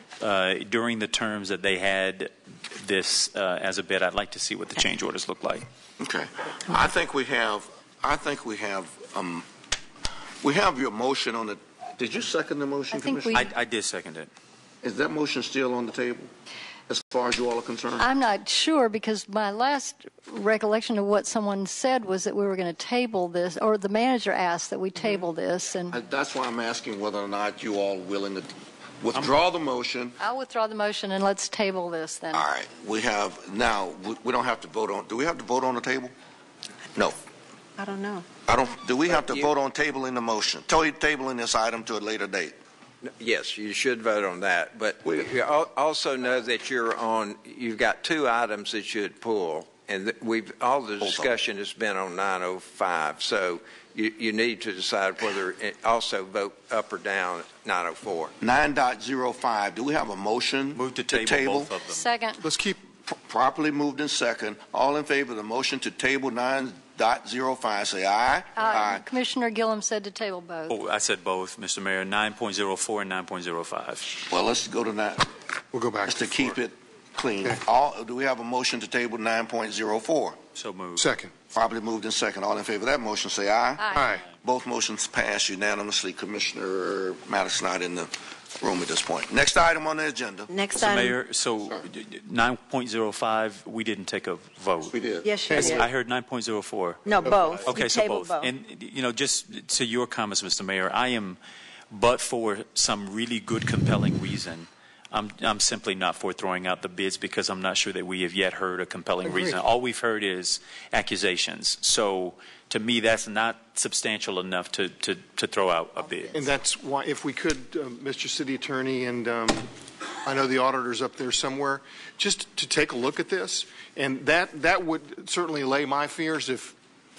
During the terms that they had this as a bid, I'd like to see what the change orders look like. Okay. I think we have your motion on the. Did you second the motion, Commissioner? I did second it. Is that motion still on the table, as far as you all are concerned? I'm not sure, because my last recollection of what someone said was that we were going to table this, or the manager asked that we table this. And that's why I'm asking whether or not you all willing to withdraw the motion. I'll withdraw the motion, and let's table this then. All right. We have now. We don't have to vote on. Do we have to vote on the table? No. I don't know. Do we have to vote on tabling the motion? Tabling this item to a later date? Yes, you should vote on that. But you also know that you've got two items that you should pull, and all the discussion has been on 905. So you need to decide whether also vote up or down 904. 9.05. Do we have a motion? Move to table both of them. Second. Let's keep properly moved in second. All in favor of the motion to table 9.05, say aye. Aye. Commissioner Gillum said to table both. Oh, I said both, Mr. Mayor, 9.04 and 9.05. Well, let's go to that. We'll go back just to keep it clean. Okay. Do we have a motion to table 9.04? So moved. Second. Properly moved in second. All in favor of that motion, say aye. Aye. Both motions pass unanimously. Commissioner Maddox not in the room at this point. Next item on the agenda. Next Mr. item. Mayor, so 9.05, we didn't take a vote. We did. Yes, you did. I heard 9.04. No, both. Okay, you so tabled both. And, just to your comments, Mr. Mayor, I am, but for some really good, compelling reason, I'm simply not for throwing out the bids, because I'm not sure that we have yet heard a compelling reason. All we've heard is accusations. So to me, that's not substantial enough to throw out a bid. And that's why, if we could, Mr. City Attorney, and I know the auditor's up there somewhere, just to take a look at this, and that would certainly allay my fears. If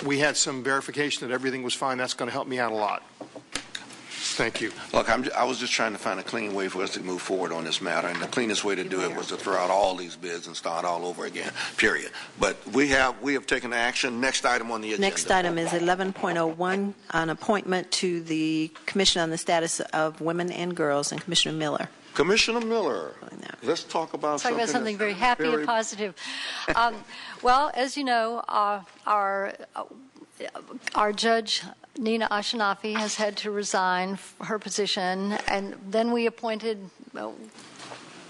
we had some verification that everything was fine, that's going to help me out a lot. Thank you. Look, I was just trying to find a clean way for us to move forward on this matter, and the cleanest way to do it was to throw out all these bids and start all over again, period. But we have taken action. Next item on the agenda. Next item is 11.01, an appointment to the Commission on the Status of Women and Girls, and Commissioner Miller. Commissioner Miller, let's talk about something very happy and positive. Well, as you know, our judge, Nina Ashanafi, has had to resign her position, and then we appointed, no,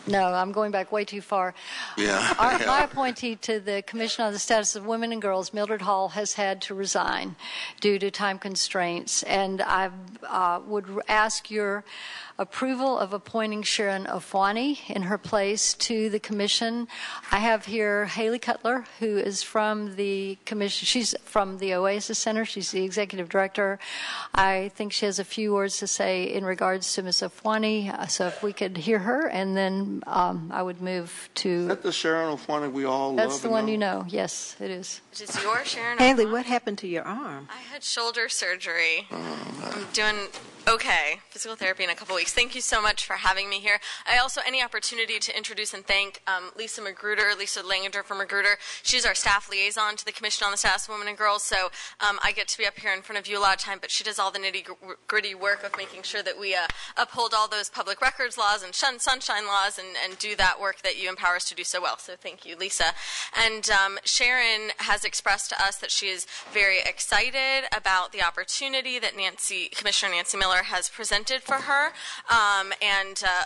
I'm going back way too far. Yeah. My appointee to the Commission on the Status of Women and Girls, Mildred Hall, has had to resign due to time constraints, and I would ask your approval of appointing Sharon Ofwani in her place to the Commission. I have here Haley Cutler, who is from the Commission. She's from the Oasis Center. She's the Executive Director. I think she has a few words to say in regards to Ms. Ofwani, so if we could hear her, and then I would move to... Is that the Sharon Ofwani we all love? That's the one you know. Yes, it is. Is your Sharon Haley, Ofwani? what happened to your arm? I had shoulder surgery. I'm doing Okay, physical therapy in a couple weeks. Thank you so much for having me here. I also, any opportunity to introduce and thank Lisa Langendorf from Magruder. She's our staff liaison to the Commission on the Status of Women and Girls, so I get to be up here in front of you a lot of time, but she does all the nitty-gritty work of making sure that we uphold all those public records laws and sunshine laws and do that work that you empower us to do so well. So thank you, Lisa. And Sharon has expressed to us that she is very excited about the opportunity that Commissioner Nancy Miller has presented for her.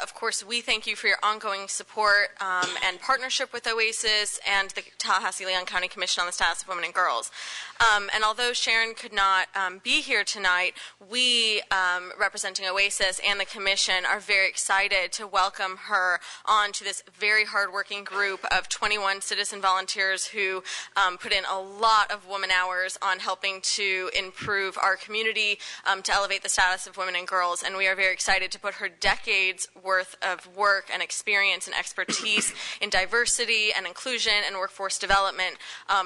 Of course, we thank you for your ongoing support and partnership with OASIS and the Tallahassee-Leon County Commission on the Status of Women and Girls. And although Sharon could not be here tonight, we, representing OASIS and the Commission, are very excited to welcome her onto this very hardworking group of 21 citizen volunteers who put in a lot of woman hours on helping to improve our community, to elevate the status of women and girls. And we are very excited to put her decades worth of work and experience and expertise in diversity and inclusion and workforce development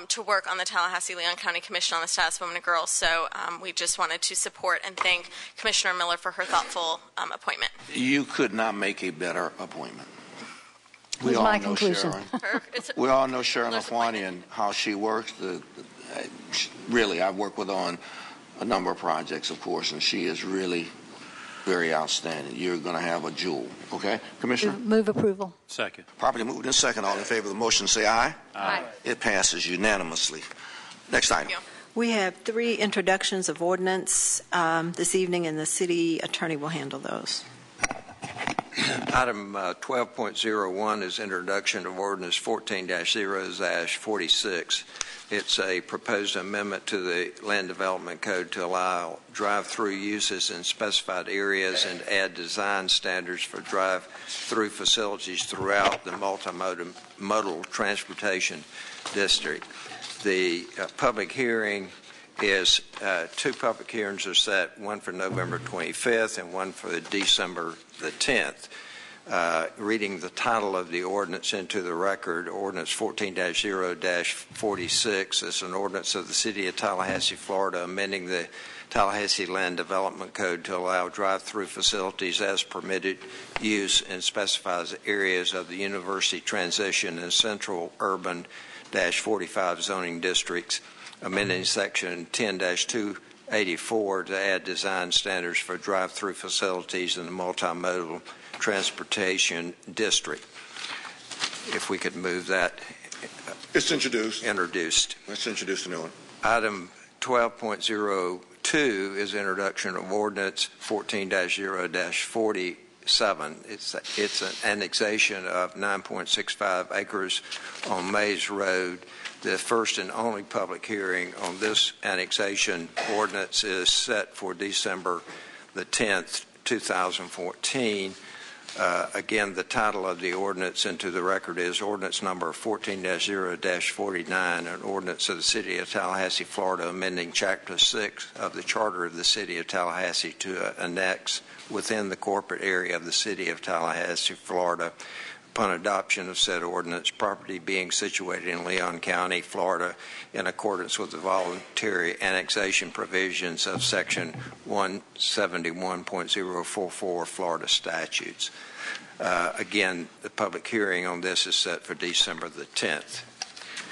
to work on the Tallahassee-Leon County Commission on the Status of Women and Girls. So we just wanted to support and thank Commissioner Miller for her thoughtful appointment. You could not make a better appointment. We That's all my know conclusion. Sharon. We all know Sharon Afwani and how she works. Really, I've worked with her on a number of projects, of course, and she is really very outstanding. You're going to have a jewel. Okay, Commissioner? Move approval. Second. Properly moved in second. All in favor of the motion say aye. Aye. It passes unanimously. Next item. We have 3 introductions of ordinance this evening, and the city attorney will handle those. Item 12.01 is introduction of ordinance 14-0-46. It's a proposed amendment to the Land Development Code to allow drive-through uses in specified areas and add design standards for drive-through facilities throughout the multimodal transportation district. The public hearing is 2 public hearings are set, one for November 25th and one for December the 10th. Reading the title of the ordinance into the record, ordinance 14-0-46 is an ordinance of the City of Tallahassee, Florida, amending the Tallahassee Land Development Code to allow drive-through facilities as permitted use in specified areas of the University Transition and Central Urban-45 zoning districts, amending section 10-284 to add design standards for drive-through facilities in the multimodal transportation district. If we could move that. It's introduced. Let's introduce the new one. Item 12.02 is introduction of ordinance 14-0-47. It's an annexation of 9.65 acres on Mays Road. The first and only public hearing on this annexation ordinance is set for December the 10th, 2014. Again, the title of the ordinance into the record is ordinance number 14-0-49, an ordinance of the City of Tallahassee, Florida, amending Chapter 6 of the Charter of the City of Tallahassee to annex within the corporate area of the City of Tallahassee, Florida. Upon adoption of said ordinance, property being situated in Leon County, Florida, in accordance with the voluntary annexation provisions of Section 171.044 Florida statutes. Again, the public hearing on this is set for December the 10th.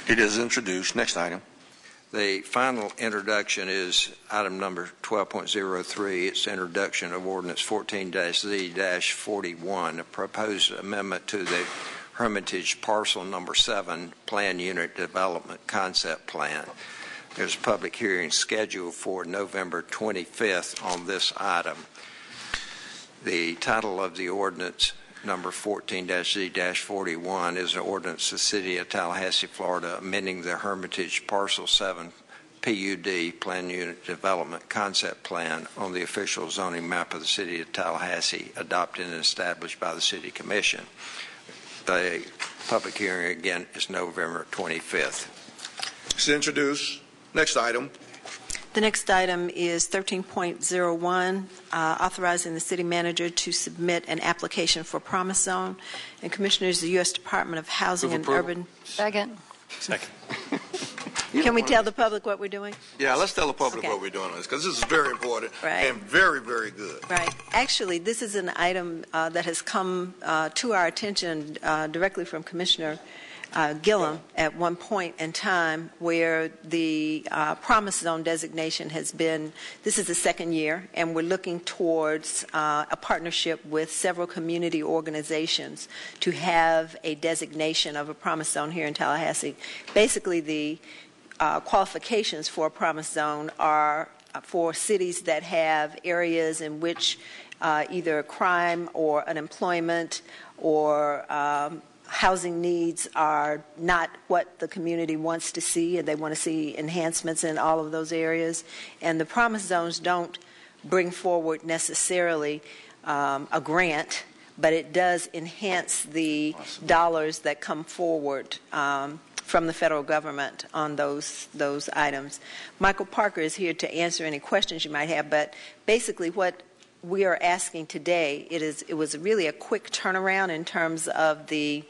It is introduced. Next item. The final introduction is item number 12.03. It's introduction of ordinance 14-Z-41, a proposed amendment to the Hermitage Parcel Number 7 Plan Unit Development Concept Plan. There's a public hearing scheduled for November 25th on this item. The title of the ordinance number 14-Z-41 is an ordinance of the City of Tallahassee, Florida, amending the Hermitage Parcel 7 PUD Plan Unit Development Concept Plan on the official zoning map of the City of Tallahassee, adopted and established by the City Commission. The public hearing, again, is November 25th. It's introduced. Next item. The next item is 13.01, authorizing the city manager to submit an application for Promise Zone. And Commissioners, the U.S. Department of Housing and Urban... Second. Can we tell the public what we're doing? Yeah, let's tell the public Okay. what we're doing on this, because this is very important Right. and very, very good. Right. Actually, this is an item that has come to our attention directly from Commissioner Gillum at one point in time, where the promise zone designation has been, this is the second year, and we're looking towards a partnership with several community organizations to have a designation of a promise zone here in Tallahassee. Basically, the qualifications for a promise zone are for cities that have areas in which either crime or unemployment or housing needs are not what the community wants to see, and they want to see enhancements in all of those areas. And the promise zones don't bring forward necessarily a grant, but it does enhance the dollars that come forward from the federal government on those items. Michael Parker is here to answer any questions you might have, but basically what we are asking today, it was really a quick turnaround in terms of the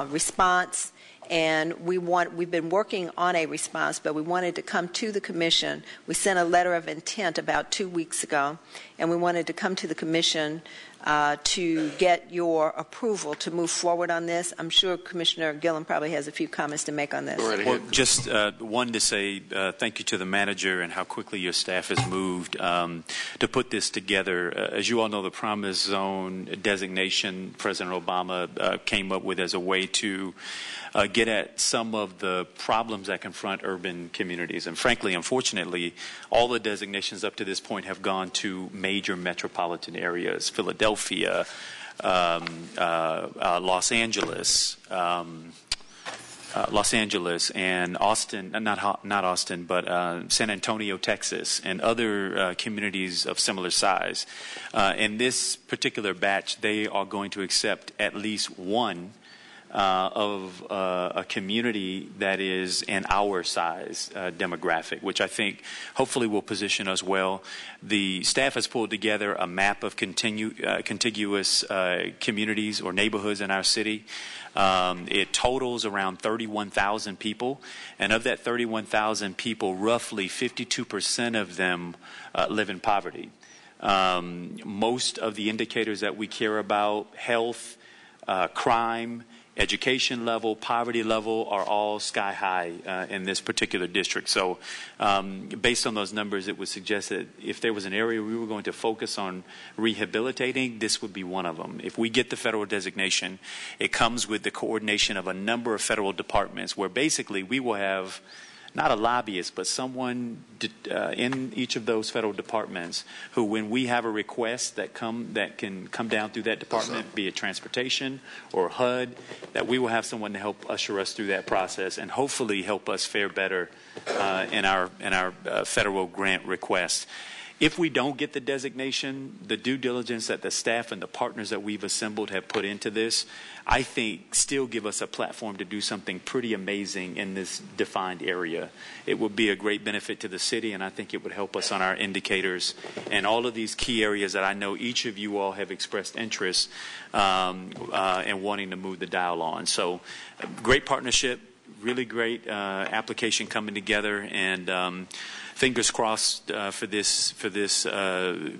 response, and we've been working on a response, but we wanted to come to the Commission. We sent a letter of intent about 2 weeks ago, and we wanted to come to the Commission to get your approval to move forward on this. I'm sure Commissioner Gillum probably has a few comments to make on this. Well, just one to say thank you to the manager and how quickly your staff has moved to put this together. As you all know, the Promise Zone designation President Obama came up with as a way to get at some of the problems that confront urban communities. And frankly, unfortunately, all the designations up to this point have gone to major metropolitan areas: Philadelphia, Los Angeles, and Austin, not Austin, but San Antonio, Texas, and other communities of similar size. In this particular batch, they are going to accept at least one of a community that is in our size demographic, which I think hopefully will position us well. The staff has pulled together a map of contiguous communities or neighborhoods in our city. It totals around 31,000 people, and of that 31,000 people, roughly 52% of them live in poverty. Most of the indicators that we care about, health, crime, education level, poverty level, are all sky high in this particular district. So based on those numbers, it would suggest that if there was an area we were going to focus on rehabilitating, this would be one of them. If we get the federal designation, it comes with the coordination of a number of federal departments where basically we will have not a lobbyist, but someone in each of those federal departments who, when we have a request that can come down through that department, be it transportation or HUD, that we will have someone to help usher us through that process and hopefully help us fare better in our federal grant request. If we don't get the designation, the due diligence that the staff and the partners that we've assembled have put into this, I think still give us a platform to do something pretty amazing in this defined area. It would be a great benefit to the city, and I think it would help us on our indicators and all of these key areas that I know each of you all have expressed interest in wanting to move the dial on. So great partnership, really great application coming together, and fingers crossed for this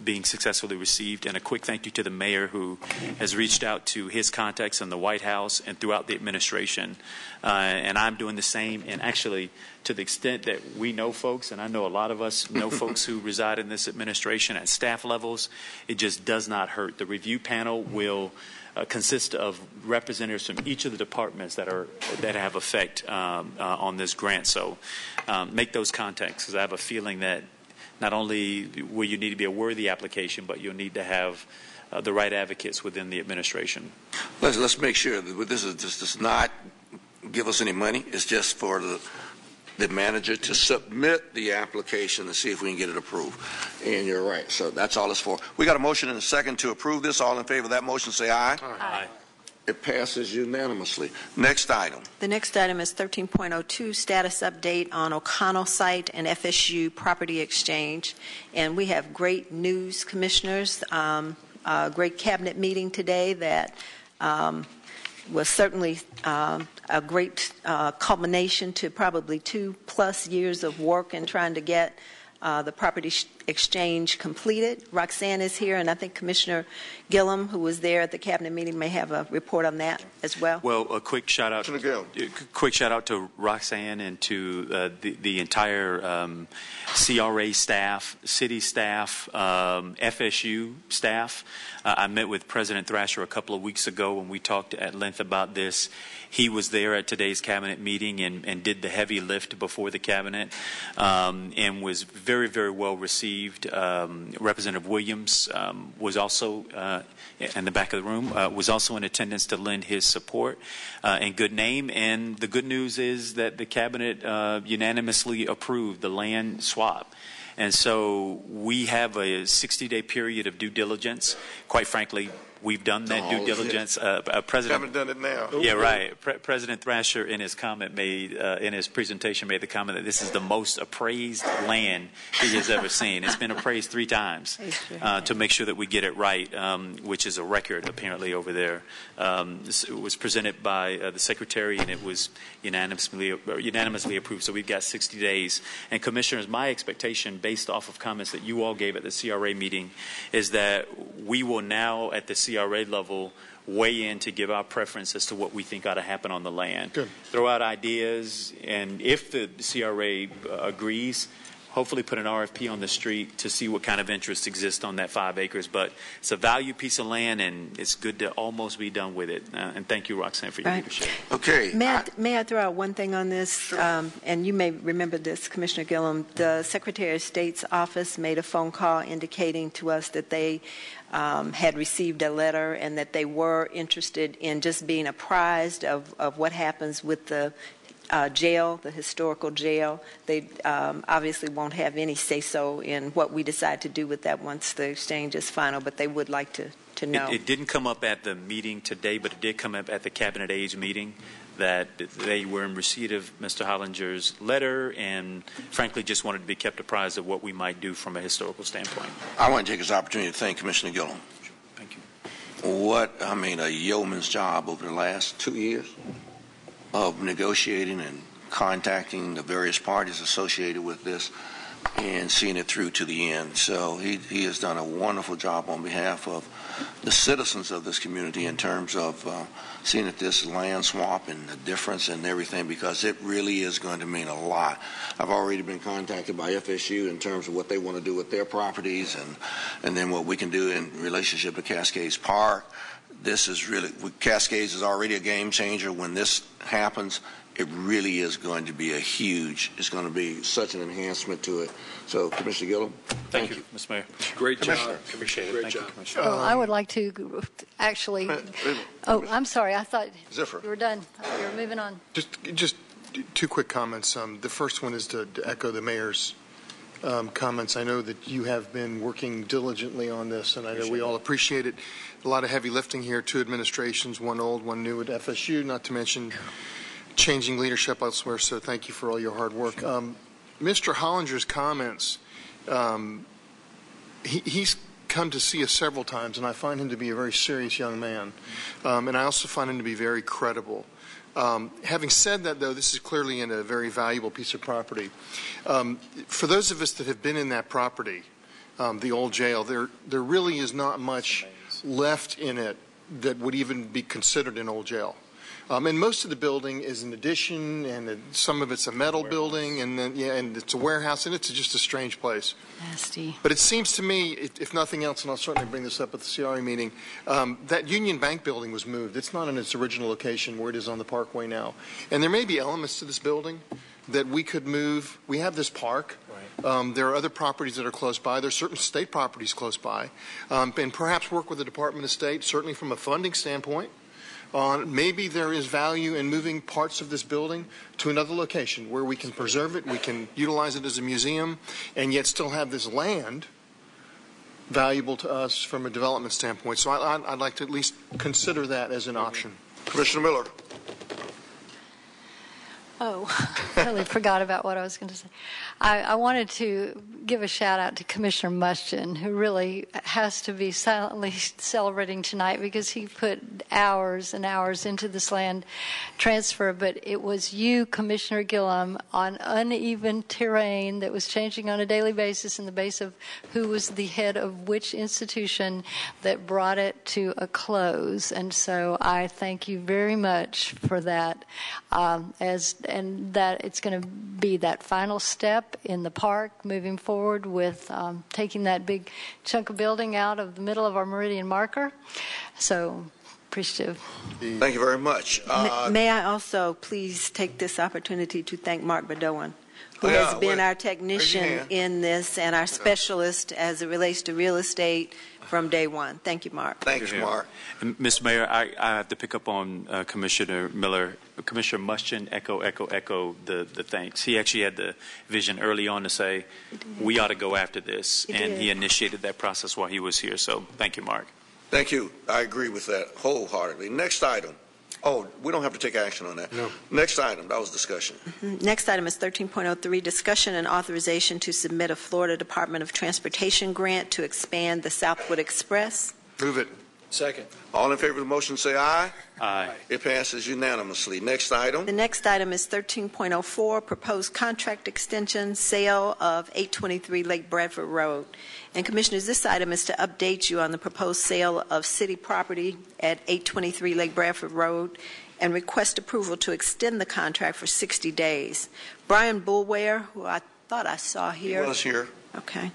being successfully received. And a quick thank you to the mayor, who has reached out to his contacts in the White House and throughout the administration. And I'm doing the same. And actually, to the extent that we know folks, and I know a lot of us know folks who reside in this administration at staff levels, it just does not hurt. The review panel will consist of representatives from each of the departments that have effect on this grant. So make those contacts, because I have a feeling that not only will you need to be a worthy application, but you'll need to have the right advocates within the administration. Let's make sure that this does not give us any money. It's just for the manager to submit the application and see if we can get it approved. And you're right. So that's all it's for. We got a motion and a second to approve this. All in favor of that motion, say aye. Aye. It passes unanimously. Next item. The next item is 13.02, status update on O'Connell site and FSU property exchange. And we have great news, commissioners. Great cabinet meeting today that was certainly a great culmination to probably 2+ years of work in trying to get the property exchange completed. Roxanne is here, and I think Commissioner Gillum, who was there at the cabinet meeting, may have a report on that as well. Well, a quick shout out to Roxanne and to the entire CRA staff, city staff, FSU staff. I met with President Thrasher a couple of weeks ago when we talked at length about this. He was there at today's cabinet meeting and did the heavy lift before the cabinet, and was very, very well received. Representative Williams was also in the back of the room, was also in attendance to lend his support and good name. And the good news is that the cabinet unanimously approved the land swap. And so we have a 60-day period of due diligence. Quite frankly, we've done that due diligence. President, haven't done it now. Yeah, right. President Thrasher, in his comment, in his presentation, made the comment that this is the most appraised land he has ever seen. It's been appraised 3 times to make sure that we get it right, which is a record apparently over there. It was presented by the Secretary, and it was unanimously approved. So we've got 60 days. And Commissioners, my expectation, based off of comments that you all gave at the CRA meeting, is that we will now at the CRA level weigh in to give our preference as to what we think ought to happen on the land. Good. Throw out ideas, and if the CRA agrees, hopefully put an RFP on the street to see what kind of interest exists on that 5 acres. But it's a valued piece of land, and it's good to almost be done with it. And thank you, Roxanne, for your leadership. Okay. May I throw out one thing on this? Sure. And you may remember this, Commissioner Gillum. The Secretary of State's office made a phone call indicating to us that they had received a letter and that they were interested in just being apprised of what happens with the jail, the historical jail. They obviously won't have any say-so in what we decide to do with that once the exchange is final, but they would like to know. It didn't come up at the meeting today, but it did come up at the Cabinet Age meeting that they were in receipt of Mr. Hollinger's letter and, frankly, just wanted to be kept apprised of what we might do from a historical standpoint. I want to take this opportunity to thank Commissioner Gillum. Thank you. A yeoman's job over the last 2 years of negotiating and contacting the various parties associated with this and seeing it through to the end. So he has done a wonderful job on behalf of the citizens of this community in terms of seeing that this land swap and the difference and everything, because it really is going to mean a lot. I've already been contacted by FSU in terms of what they want to do with their properties and then what we can do in relationship to Cascades Park. This is really, Cascades is already a game changer. When this happens, it really is going to be it's going to be such an enhancement to it. So, Commissioner Gillum, thank you. Mr. Mayor. Great job. Appreciate it. Great Thank job. you, Commissioner. Well, I would like to actually. Oh, I'm sorry. I thought Ziffer. you were done. You were moving on. Just 2 quick comments. The first one is to echo the mayor's comments. I know that you have been working diligently on this, and I know we all appreciate it. A lot of heavy lifting here. 2 administrations, one old, one new at FSU, not to mention changing leadership elsewhere, so thank you for all your hard work. Mr. Hollinger's comments, he's come to see us several times, and I find him to be a very serious young man, and I also find him to be very credible. Having said that, though, this is clearly in a very valuable piece of property. For those of us that have been in that property, the old jail, there really is not much left in it that would even be considered an old jail. And most of the building is an addition, and some of it's a metal building, and then and it's a warehouse, and it's just a strange place. Nasty. But it seems to me, if nothing else, and I'll certainly bring this up at the CRA meeting, that Union Bank building was moved. It's not in its original location where it is on the Parkway now. And there may be elements to this building that we could move. We have this park. There are other properties that are close by. There are certain state properties close by. And perhaps work with the Department of State, certainly from a funding standpoint. Maybe there is value in moving parts of this building to another location where we can preserve it, we can utilize it as a museum, and yet still have this land valuable to us from a development standpoint. So I'd like to at least consider that as an option. Commissioner Miller. Oh, I totally forgot about what I was going to say. I wanted to give a shout out to Commissioner Muschin, who really has to be silently celebrating tonight because he put hours and hours into this land transfer. But it was you, Commissioner Gillum, on uneven terrain that was changing on a daily basis in the base of who was the head of which institution that brought it to a close. And so I thank you very much for that. And that it's going to be that final step in the park moving forward with taking that big chunk of building out of the middle of our meridian marker. So appreciative. Thank you very much. May I also please take this opportunity to thank Mark Bedoin, who has been our technician in this and our specialist as it relates to real estate from day one. Thank you, Mark. Thanks, Mark. And Mr. Mayor, I have to pick up on Commissioner Miller. Commissioner Muschin, echo the thanks. He actually had the vision early on to say, we ought to go after this, and he initiated that process while he was here. So thank you, Mark. Thank you. I agree with that wholeheartedly. Next item. Oh, we don't have to take action on that. No. Next item. That was discussion. Next item is 13.03, discussion and authorization to submit a Florida Department of Transportation grant to expand the Southwood Express. Move it. Second. All in favor of the motion say aye. Aye. It passes unanimously. Next item. The next item is 13.04, proposed contract extension, sale of 823 Lake Bradford Road. And Commissioners, this item is to update you on the proposed sale of city property at 823 Lake Bradford Road and request approval to extend the contract for 60 days. Brian Bullware, who I thought I saw here. He was here. Okay.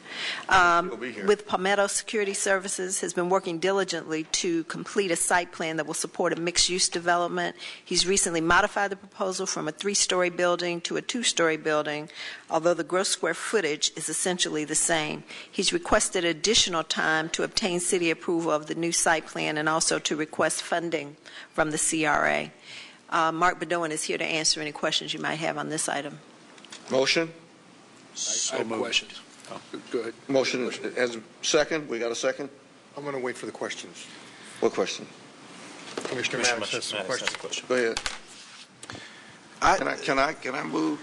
He'll be here. With Palmetto Security Services, has been working diligently to complete a site plan that will support a mixed-use development. He's recently modified the proposal from a 3-story building to a 2-story building, although the gross square footage is essentially the same. He's requested additional time to obtain city approval of the new site plan and also to request funding from the CRA. Mark Bedoin is here to answer any questions you might have on this item. Motion? I have questions. Oh. Go ahead. Motion has a second. We got a second? I'm going to wait for the questions. What question? Commissioner Maddox has some questions. Go ahead. Can I move?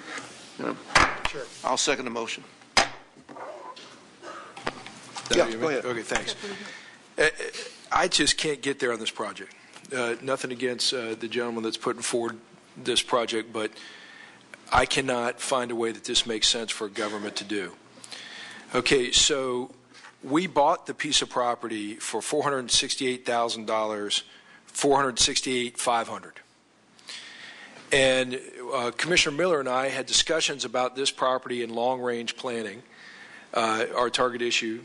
Sure. I'll second the motion. Yeah, go ahead. Okay, thanks. I just can't get there on this project. Nothing against the gentleman that's putting forward this project, but I cannot find a way that this makes sense for a government to do. Okay, so we bought the piece of property for $468,000, $468,500. And Commissioner Miller and I had discussions about this property in long-range planning, our target issue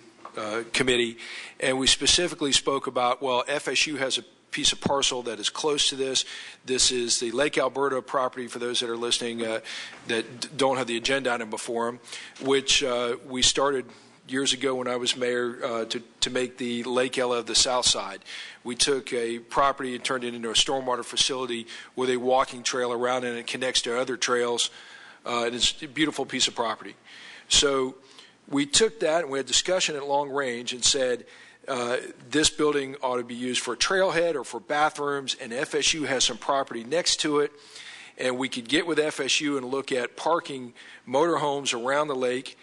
committee, and we specifically spoke about, well, FSU has a piece of parcel that is close to this. This is the Lake Alberta property, for those that are listening that don't have the agenda item before them, which we started years ago when I was mayor to make the Lake Ella of the south side. We took a property and turned it into a stormwater facility with a walking trail around it, and it connects to other trails. And it's a beautiful piece of property. So we took that and we had discussion at long range and said, this building ought to be used for a trailhead or for bathrooms, and FSU has some property next to it, and we could get with FSU and look at parking motorhomes around the lake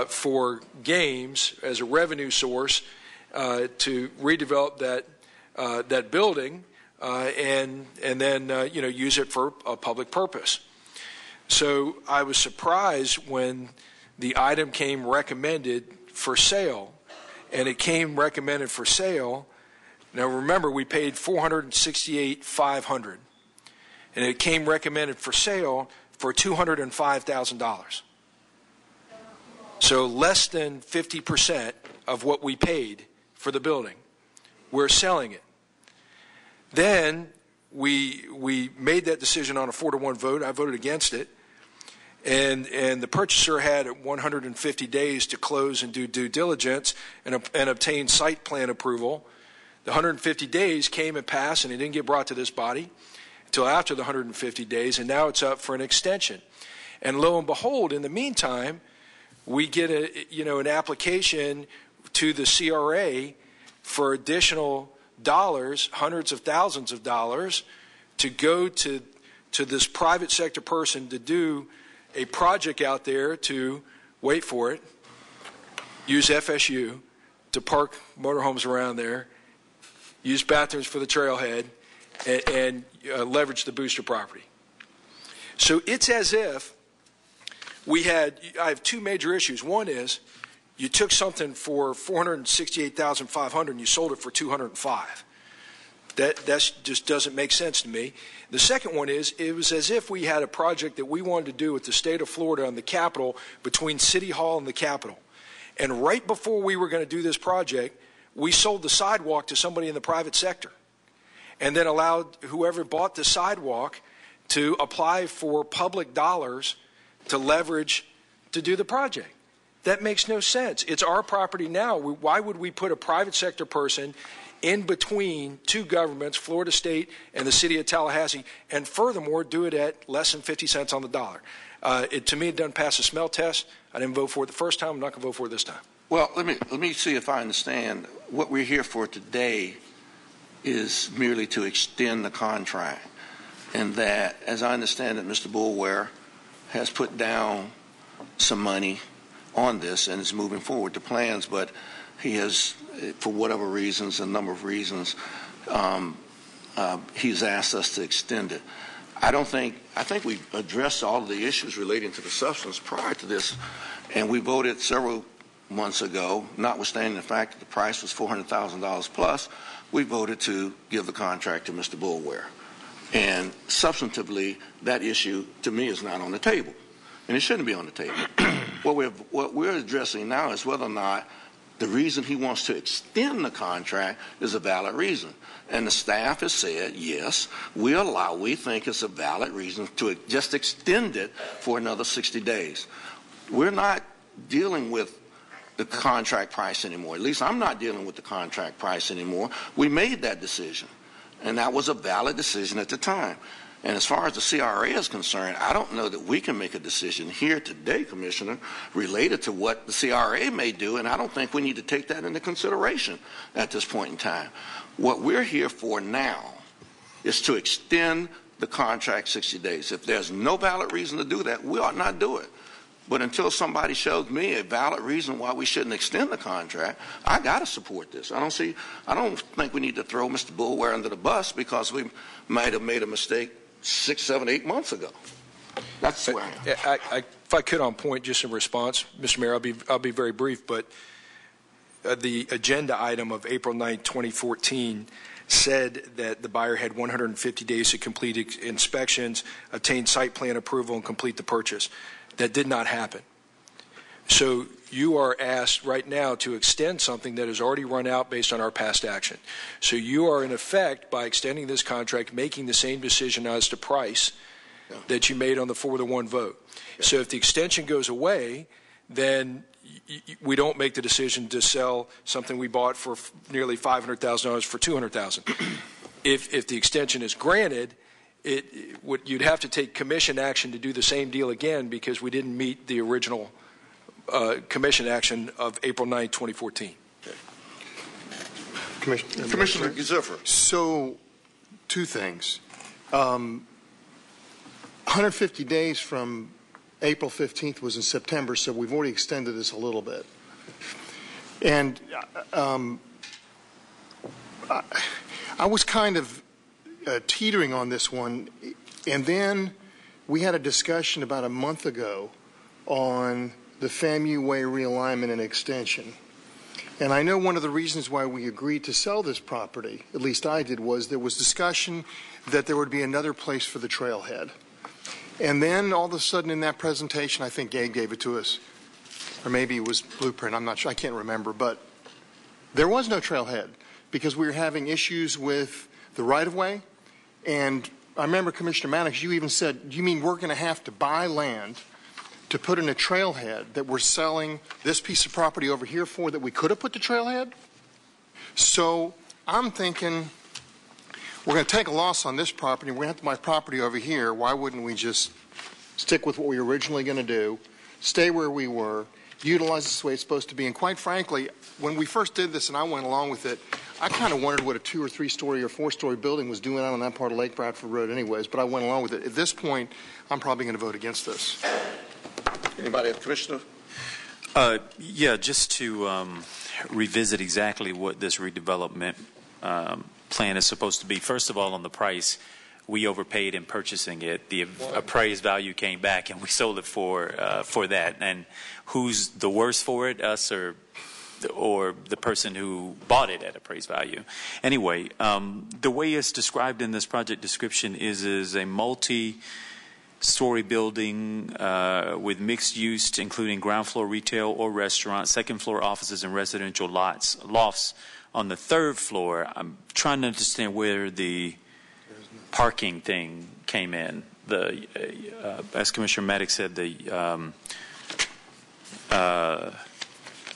for games as a revenue source to redevelop that building and then use it for a public purpose. So I was surprised when the item came recommended for sale. And it came recommended for sale. Now remember, we paid $468,500, and it came recommended for sale for $205,000. So less than 50% of what we paid for the building. We're selling it. Then we made that decision on a 4-to-1 vote. I voted against it. And the purchaser had 150 days to close and do due diligence and obtain site plan approval. The 150 days came and passed, and it didn't get brought to this body until after the 150 days, and now it's up for an extension. And lo and behold, in the meantime, we get an application to the CRA for additional dollars, hundreds of thousands of dollars, to go to to this private sector person to do a project out there to, wait for it, use FSU to park motorhomes around there, use bathrooms for the trailhead, and leverage the booster property. So it's as if I have two major issues. One is you took something for $468,500 and you sold it for $205. That just doesn't make sense to me. The second one is it was as if we had a project that we wanted to do with the state of Florida on the Capitol, between City Hall and the Capitol. And right before we were going to do this project, we sold the sidewalk to somebody in the private sector and then allowed whoever bought the sidewalk to apply for public dollars to leverage to do the project. That makes no sense. It's our property now. Why would we put a private sector person in between two governments, Florida State and the city of Tallahassee, and furthermore do it at less than 50 cents on the dollar? To me, it doesn't pass the smell test. I didn't vote for it the first time. I'm not going to vote for it this time. Well, let me see if I understand. What we're here for today is merely to extend the contract, and that, as I understand it, Mr. Boulware has put down some money on this and is moving forward to plans, but he has, for whatever reasons, a number of reasons, he's asked us to extend it. I think we addressed all of the issues relating to the substance prior to this, and we voted several months ago, notwithstanding the fact that the price was $400,000 plus, we voted to give the contract to Mr. Boulware. And substantively, that issue, to me, is not on the table, and it shouldn't be on the table. What we're addressing now is whether or not the reason he wants to extend the contract is a valid reason. And the staff has said, yes, we think it's a valid reason to just extend it for another 60 days. We're not dealing with the contract price anymore. At least I'm not dealing with the contract price anymore. We made that decision, and that was a valid decision at the time. And as far as the CRA is concerned, I don't know that we can make a decision here today, Commissioner, related to what the CRA may do, and I don't think we need to take that into consideration at this point in time. What we're here for now is to extend the contract 60 days. If there's no valid reason to do that, we ought not do it. But until somebody shows me a valid reason why we shouldn't extend the contract, I got to support this. I don't think we need to throw Mr. Boulware under the bus because we might have made a mistake 6, 7, 8 months ago. That's where I am. If I could, on point, just in response, Mr. Mayor, I'll be very brief, but the agenda item of April 9, 2014 said that the buyer had 150 days to complete inspections, obtain site plan approval, and complete the purchase. That did not happen. So you are asked right now to extend something that has already run out based on our past action. So you are, in effect, by extending this contract, making the same decision as to price that you made on the 4-1 vote. So if the extension goes away, then we don't make the decision to sell something we bought for nearly $500,000 for $200,000. If the extension is granted, you'd have to take commission action to do the same deal again because we didn't meet the original commission action of April 9, 2014. Commissioner Ziffer. So, two things. 150 days from April 15th was in September, so we've already extended this a little bit. And I was kind of teetering on this one, and then we had a discussion about a month ago on the FAMU Way realignment and extension. And I know one of the reasons why we agreed to sell this property, at least I did, was there was discussion that there would be another place for the trailhead. And then all of a sudden in that presentation, I think Gabe gave it to us, or maybe it was Blueprint, I'm not sure, I can't remember, but there was no trailhead because we were having issues with the right-of-way. And I remember, Commissioner Maddox, you even said, you mean we're going to have to buy land to put in a trailhead that we're selling this piece of property over here for that we could have put the trailhead? So I'm thinking we're going to take a loss on this property. We're going to have to buy property over here. Why wouldn't we just stick with what we were originally going to do, stay where we were, utilize this the way it's supposed to be? And quite frankly, when we first did this and I went along with it, I kind of wondered what a 2- or 3-story or 4-story building was doing out on that part of Lake Bradford Road anyways, but I went along with it. At this point, I'm probably going to vote against this. Anybody, Commissioner? Yeah, just to revisit exactly what this redevelopment plan is supposed to be. First of all, on the price, we overpaid in purchasing it. The appraised value came back, and we sold it for that. And who's the worst for it, us or the person who bought it at appraised value? Anyway, the way it's described in this project description is a multi-story building with mixed use, including ground floor retail or restaurant, second floor offices and residential lofts on the 3rd floor. I'm trying to understand where the parking thing came in. As Commissioner Maddox said,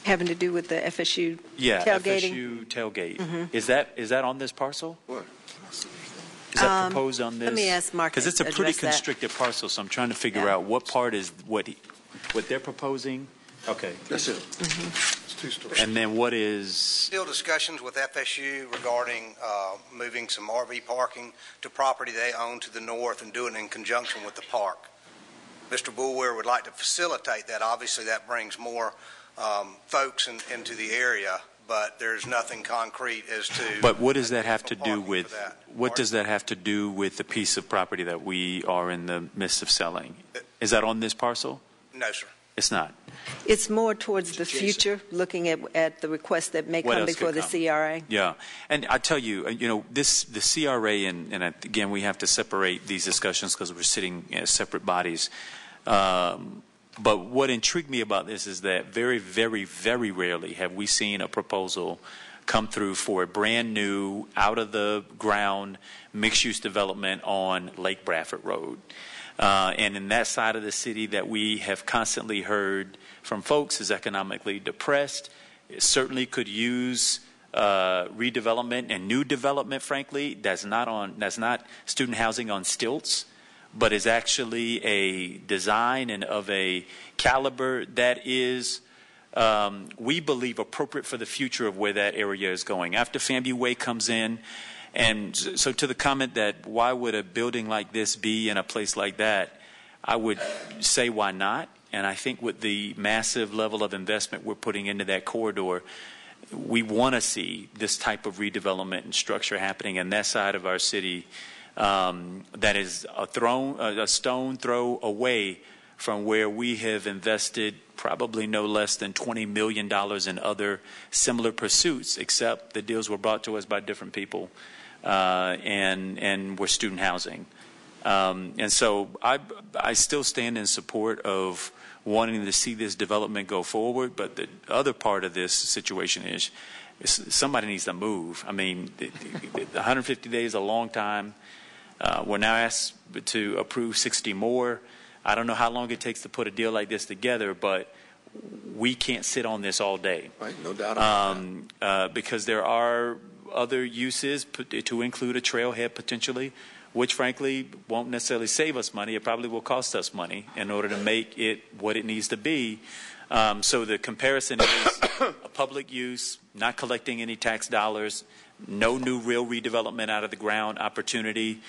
having to do with the FSU tailgating. FSU tailgate. Mm-hmm. Is that on this parcel? What? Is that proposed on this? Let me ask Mark. Because it's a pretty constricted parcel, so I'm trying to figure out what part is what they're proposing. Okay, that's it. Mm-hmm. It's 2 stories. And then what is? Still discussions with FSU regarding moving some RV parking to property they own to the north and doing it in conjunction with the park. Mr. Boulware would like to facilitate that. Obviously, that brings more folks into the area, but there's nothing concrete as to. But what does that have to do with? What does that have to do with the piece of property that we are in the midst of selling? Is that on this parcel? No, sir. It's not. It's more towards the future, looking at the requests that may come before the CRA. Yeah, and I tell you, the CRA, and again, we have to separate these discussions because we're sitting as separate bodies. But what intrigued me about this is that very, very, very rarely have we seen a proposal come through for a brand new, out of the ground, mixed-use development on Lake Bradford Road. And in that side of the city that we have constantly heard from folks is economically depressed. It certainly could use redevelopment and new development, frankly. That's not student housing on stilts, but is actually a design and of a caliber that is, we believe, appropriate for the future of where that area is going. After FAMU Way comes in, and so to the comment that why would a building like this be in a place like that, I would say why not. And I think with the massive level of investment we're putting into that corridor, we want to see this type of redevelopment and structure happening in that side of our city that is a stone throw away from where we have invested probably no less than $20 million in other similar pursuits, except the deals were brought to us by different people. And we're student housing. And so I still stand in support of wanting to see this development go forward, but the other part of this situation is somebody needs to move. I mean, 150 days is a long time. We're now asked to approve 60 more. I don't know how long it takes to put a deal like this together, but we can't sit on this all day. Right, no doubt about that. Because there are other uses to include a trailhead potentially, which frankly won't necessarily save us money. It probably will cost us money in order to make it what it needs to be. So the comparison is a public use, not collecting any tax dollars, no new real redevelopment out of the ground opportunity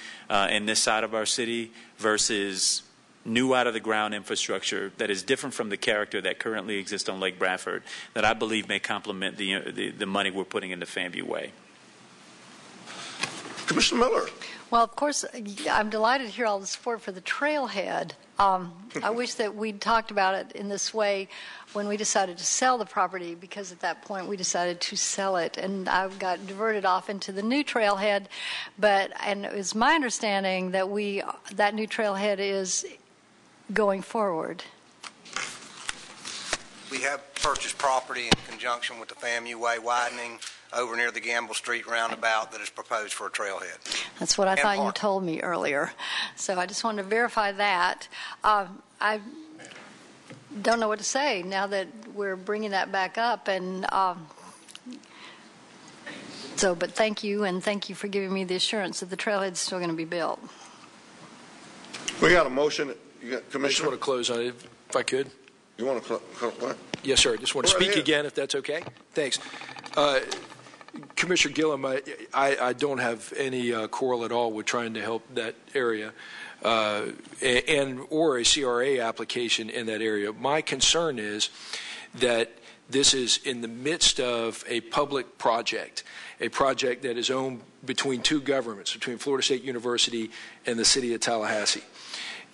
in this side of our city versus new out of the ground infrastructure that is different from the character that currently exists on Lake Bradford that I believe may complement the money we're putting into FAMU Way. Commissioner Miller. Well, of course, I'm delighted to hear all the support for the trailhead. I wish that we'd talked about it in this way when we decided to sell the property, because at that point we decided to sell it, and I got diverted off into the new trailhead. And it was my understanding that that new trailhead is going forward. We have purchased property in conjunction with the FAMU Way widening over near the Gamble Street roundabout that is proposed for a trailhead. That's what I thought you told me earlier. So I just wanted to verify that. I don't know what to say now that we're bringing that back up. And but thank you, and thank you for giving me the assurance that the trailhead is still going to be built. We got a motion. You got, Commissioner? I just want to close on it, if I could. You want to what? Yes, sir. I just want to speak again, if that's okay. Thanks. Commissioner Gillum, I don't have any quarrel at all with trying to help that area or a CRA application in that area. My concern is that this is in the midst of a public project, a project that is owned between two governments, between Florida State University and the city of Tallahassee.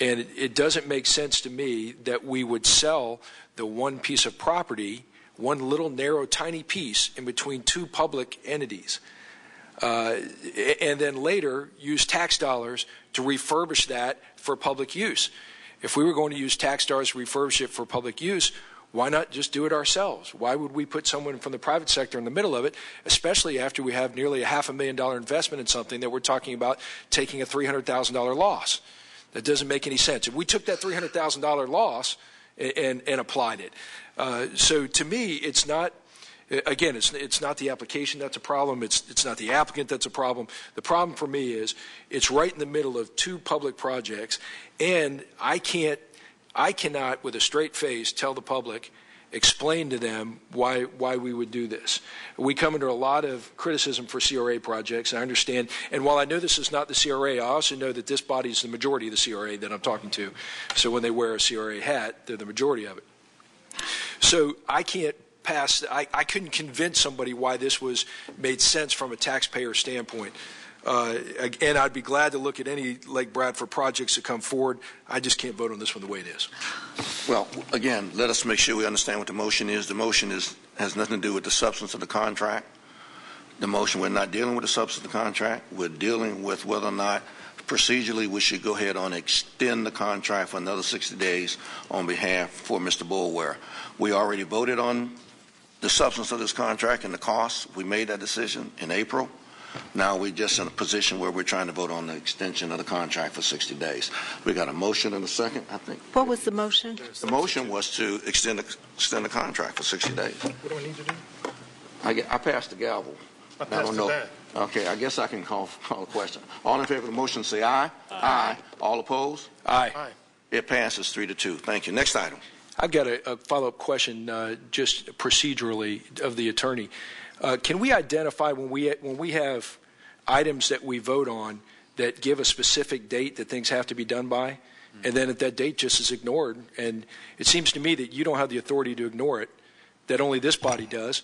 And it doesn't make sense to me that we would sell the one piece of property, one little narrow tiny piece in between two public entities, and then later use tax dollars to refurbish that for public use. If we were going to use tax dollars to refurbish it for public use, why not just do it ourselves? Why would we put someone from the private sector in the middle of it, especially after we have nearly a $500,000 investment in something that we're talking about taking a $300,000 loss? That doesn't make any sense. If we took that $300,000 loss and applied it. So to me, it's not, again, it's not the application that's a problem. It's not the applicant that's a problem. The problem for me is it's right in the middle of two public projects, and I cannot, with a straight face, tell the public, explain to them why we would do this. We come under a lot of criticism for CRA projects, and I understand. And while I know this is not the CRA, I also know that this body is the majority of the CRA that I'm talking to. So when they wear a CRA hat, they're the majority of it. So I can't pass. I couldn't convince somebody why this made sense from a taxpayer standpoint. And I'd be glad to look at any Lake Bradford projects that come forward. I just can't vote on this one the way it is. Well, again, let us make sure we understand what the motion is. The motion has nothing to do with the substance of the contract. The motion, we're not dealing with the substance of the contract. We're dealing with whether or not procedurally we should go ahead and extend the contract for another 60 days on behalf for Mr. Boulware. We already voted on the substance of this contract and the costs. We made that decision in April. Now we're just in a position where we're trying to vote on the extension of the contract for 60 days. We got a motion and a second, I think. What was the motion? The motion was to extend the contract for 60 days. What do I need to do? I passed the gavel. I passed the bat. Okay, I guess I can call a question. All in favor of the motion say aye. Aye. All opposed? Aye. It passes 3-2. Thank you. Next item. I've got a follow-up question just procedurally of the attorney. Can we identify when we have items that we vote on that give a specific date that things have to be done by, and then if that date just is ignored, and it seems to me that you don't have the authority to ignore it, that only this body does,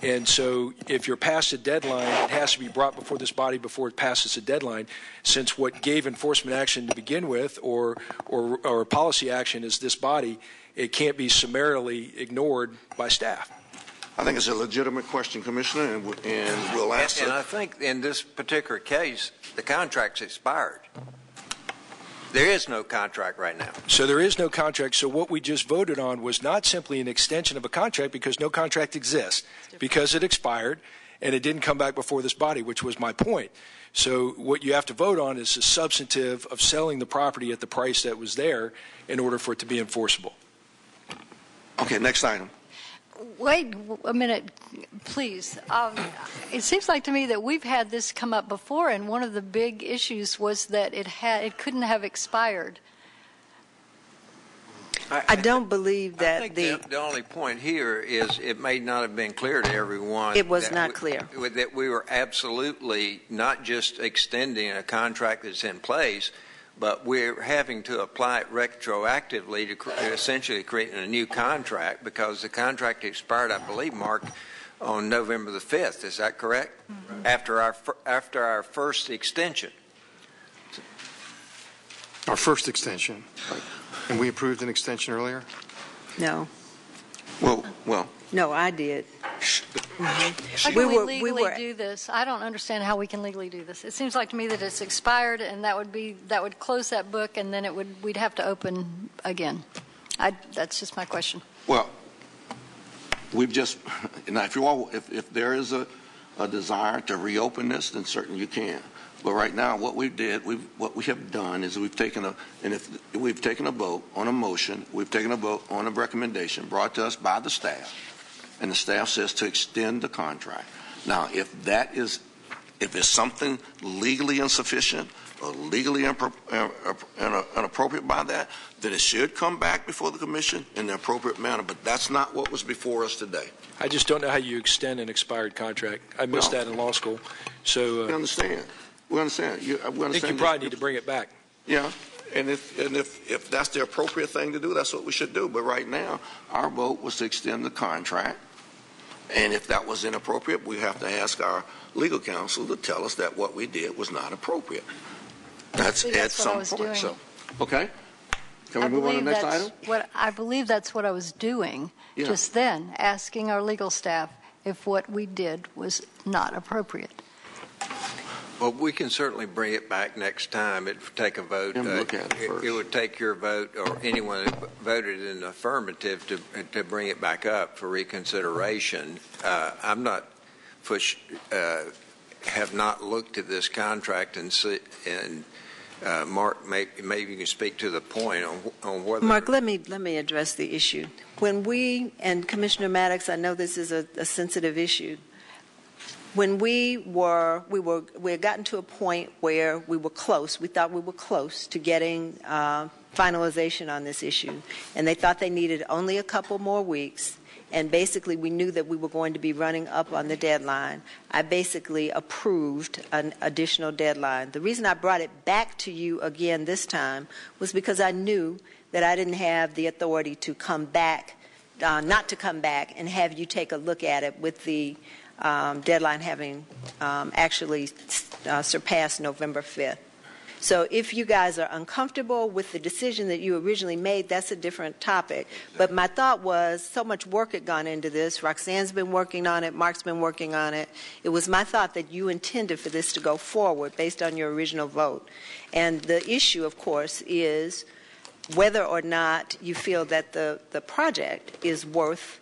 and so if you're past a deadline, it has to be brought before this body before it passes a deadline, since what gave enforcement action to begin with or policy action is this body, it can't be summarily ignored by staff. I think it's a legitimate question, Commissioner, and we'll ask it. And I think in this particular case, the contract's expired. There is no contract right now. So there is no contract. So what we just voted on was not simply an extension of a contract because no contract exists, because it expired and it didn't come back before this body, which was my point. So what you have to vote on is the substantive of selling the property at the price that was there in order for it to be enforceable. Okay, next item. Wait a minute, please. It seems like to me that we've had this come up before, and one of the big issues was that it couldn't have expired. I don't believe that I think the only point here is it may not have been clear to everyone. It was not clear. That we were absolutely not just extending a contract that's in place, but we're having to apply it retroactively to essentially creating a new contract because the contract expired, I believe, Mark, on November the 5th. Is that correct? Mm-hmm. After our first extension. Our first extension. And we approved an extension earlier? No. Well. No, I did. How can we legally do this? I don't understand how we can legally do this. It seems like to me that it's expired, and that would close that book, and then we'd have to open again. That's just my question. Well, we've just now if there is a desire to reopen this, then certainly you can. But right now, what we have done is we've taken a vote on a motion, we've taken a vote on a recommendation brought to us by the staff. And the staff says to extend the contract. Now, if it's something legally insufficient or legally inappropriate appropriate by that, then it should come back before the commission in the appropriate manner. But that's not what was before us today. I just don't know how you extend an expired contract. I missed that in law school. So we understand. We understand. I think you probably need to bring it back. Yeah. And if that's the appropriate thing to do, that's what we should do. But right now, our vote was to extend the contract. And if that was inappropriate, we have to ask our legal counsel to tell us that what we did was not appropriate. That's at some point. So, okay. Can we move on to the next item? I believe that's what I was doing just then, asking our legal staff if what we did was not appropriate. Well, we can certainly bring it back next time. It would take a vote. Look at it first. It would take your vote or anyone who voted in the affirmative to bring it back up for reconsideration. I'm not have not looked at this contract and Mark, maybe you can speak to the point on whether. Mark, let me address the issue. When we, and Commissioner Maddox, I know this is a sensitive issue. When we had gotten to a point where we were close. We thought we were close to getting finalization on this issue, and they thought they needed only a couple more weeks. And basically, we knew that we were going to be running up on the deadline. I basically approved an additional deadline. The reason I brought it back to you again this time was because I knew that I didn't have the authority to come back, not to come back and have you take a look at it with the deadline having actually surpassed November 5th. So if you guys are uncomfortable with the decision that you originally made, that's a different topic. But my thought was so much work had gone into this. Roxanne's been working on it. Mark's been working on it. It was my thought that you intended for this to go forward based on your original vote. And the issue, of course, is whether or not you feel that the project is worth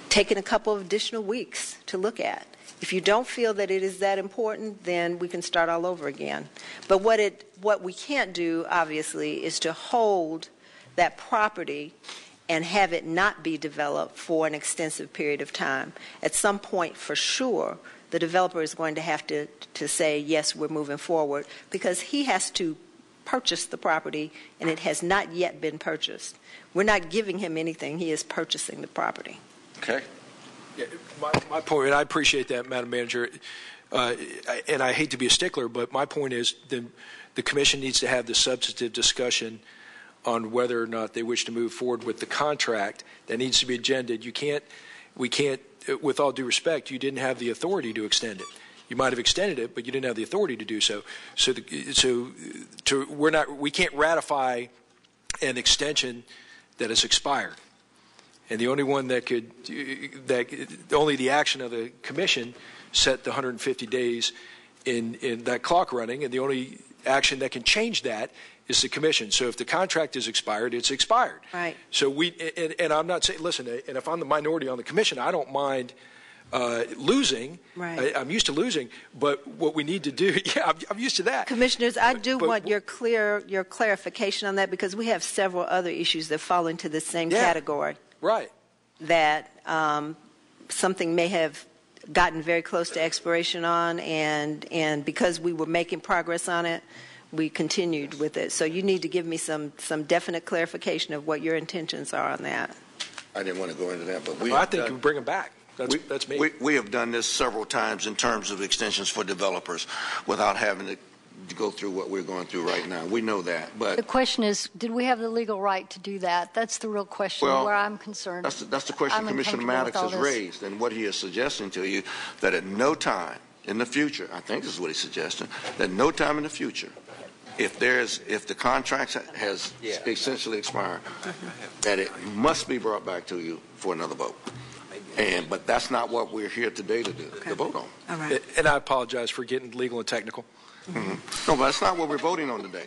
taking a couple of additional weeks to look at. If you don't feel that it is that important, then we can start all over again. But what we can't do, obviously, is to hold that property and have it not be developed for an extensive period of time. At some point, for sure, the developer is going to have to say, yes, we're moving forward, because he has to purchase the property, and it has not yet been purchased. We're not giving him anything. He is purchasing the property. Okay. Yeah, my point, and I appreciate that, Madam Manager, and I hate to be a stickler, but my point is the Commission needs to have the substantive discussion on whether or not they wish to move forward with the contract. That needs to be agendaed. We can't, with all due respect, you didn't have the authority to extend it. You might have extended it, but you didn't have the authority to do so. We can't ratify an extension that has expired. And the only one only the action of the Commission set the 150 days in that clock running, and the only action that can change that is the Commission. So if the contract is expired, it's expired. Right. So and I'm not saying, listen, and if I'm the minority on the Commission, I don't mind losing. Right. I'm used to losing, but what we need to do, I'm used to that. Commissioners, I do want your clarification on that, because we have several other issues that fall into the same category. Right. That something may have gotten very close to expiration on, and because we were making progress on it, we continued with it. So you need to give me some definite clarification of what your intentions are on that. I didn't want to go into that, but I think you bring them back. That's me. We have done this several times in terms of extensions for developers without having to go through what we're going through right now. We know that, but the question is, did we have the legal right to do that? That's the real question where I'm concerned. That's the question Commissioner Maddox has raised, and what he is suggesting to you, that at no time in the future, I think this is what he's suggesting, that no time in the future, if the contract has essentially expired, that it must be brought back to you for another vote. But that's not what we're here today to do, to vote on. All right. And I apologize for getting legal and technical. Mm-hmm. No, but that's not what we're voting on today.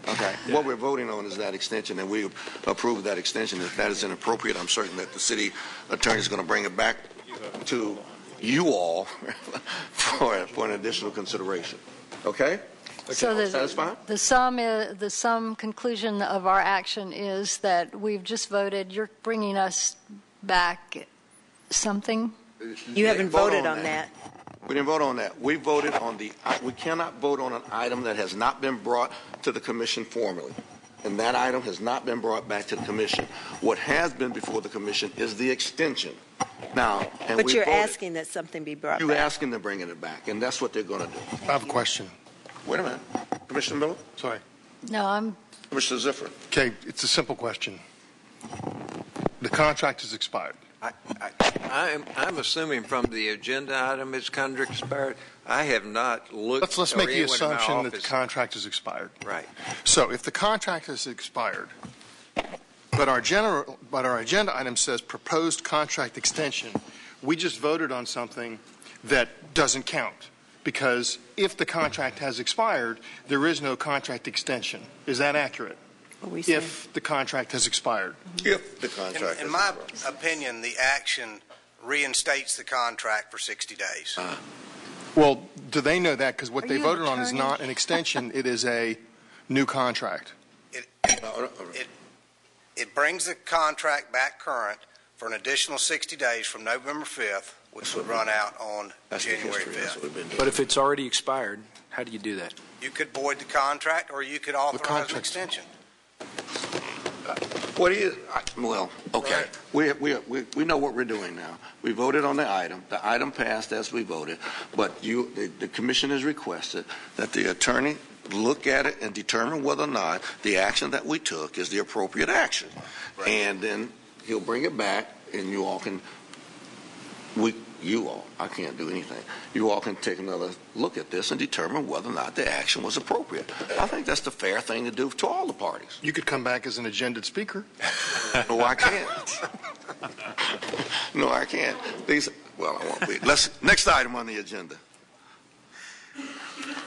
Okay. Yeah. What we're voting on is that extension, and we approve that extension. If that is inappropriate, I'm certain that the city attorney is going to bring it back to you all for an additional consideration. Okay? So the sum conclusion of our action is that we've just voted. You're bringing us back something. You haven't voted on that. We didn't vote on that. We voted on we cannot vote on an item that has not been brought to the commission formally. And that item has not been brought back to the commission. What has been before the commission is the extension. Now, and But you're voted. asking that something be brought You're back. asking them to bring it back, and that's what they're going to do. I have a question. Wait a minute. Commissioner Miller? Sorry. No, I'm. Commissioner Ziffer? Okay, it's a simple question. The contract has expired. I'm assuming from the agenda item it's contract expired. I have not looked. Let's make the assumption that the contract has expired. Right. So if the contract has expired, but our agenda item says proposed contract extension, we just voted on something that doesn't count, because if the contract has expired, there is no contract extension. Is that accurate? If the contract has expired. If the contract in my opinion, the action reinstates the contract for 60 days. Well, do they know that? Because what they voted on is not an extension. It is a new contract. It brings the contract back current for an additional 60 days from November 5th, which would run out on January 5th. But if it's already expired, how do you do that? You could void the contract, or you could authorize an extension. What do you? Well, okay. Right. We know what we're doing now. We voted on the item. The item passed as we voted, but the commission has requested that the attorney look at it and determine whether or not the action that we took is the appropriate action, right. And then he'll bring it back, and you all can. I can't do anything. You all can take another look at this and determine whether or not the action was appropriate. I think that's the fair thing to do to all the parties. You could come back as an agendaed speaker. No, I can't. No, I can't. I won't be. Next item on the agenda.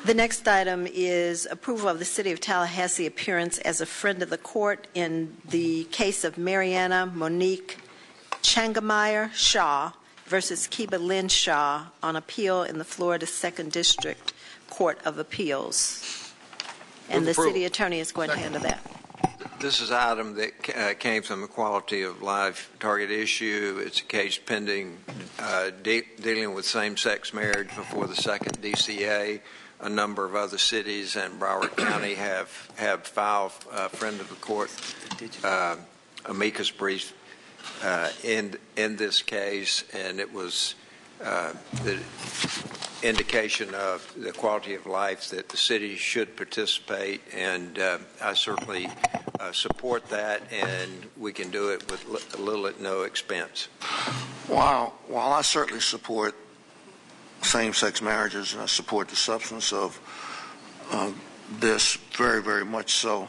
The next item is approval of the City of Tallahassee appearance as a friend of the court in the case of Mariana Monique Changameyer Shaw versus Kiba Lynn Shaw on appeal in the Florida 2nd District Court of Appeals. And the city attorney is going to handle that. This is an item that came from the quality of life target issue. It's a case pending dealing with same-sex marriage before the 2nd DCA. A number of other cities and Broward County have filed friend of the court amicus brief in this case, and it was the indication of the quality of life that the city should participate, and I certainly support that, and we can do it with little at no expense. While I certainly support same-sex marriages, and I support the substance of this very, very much so,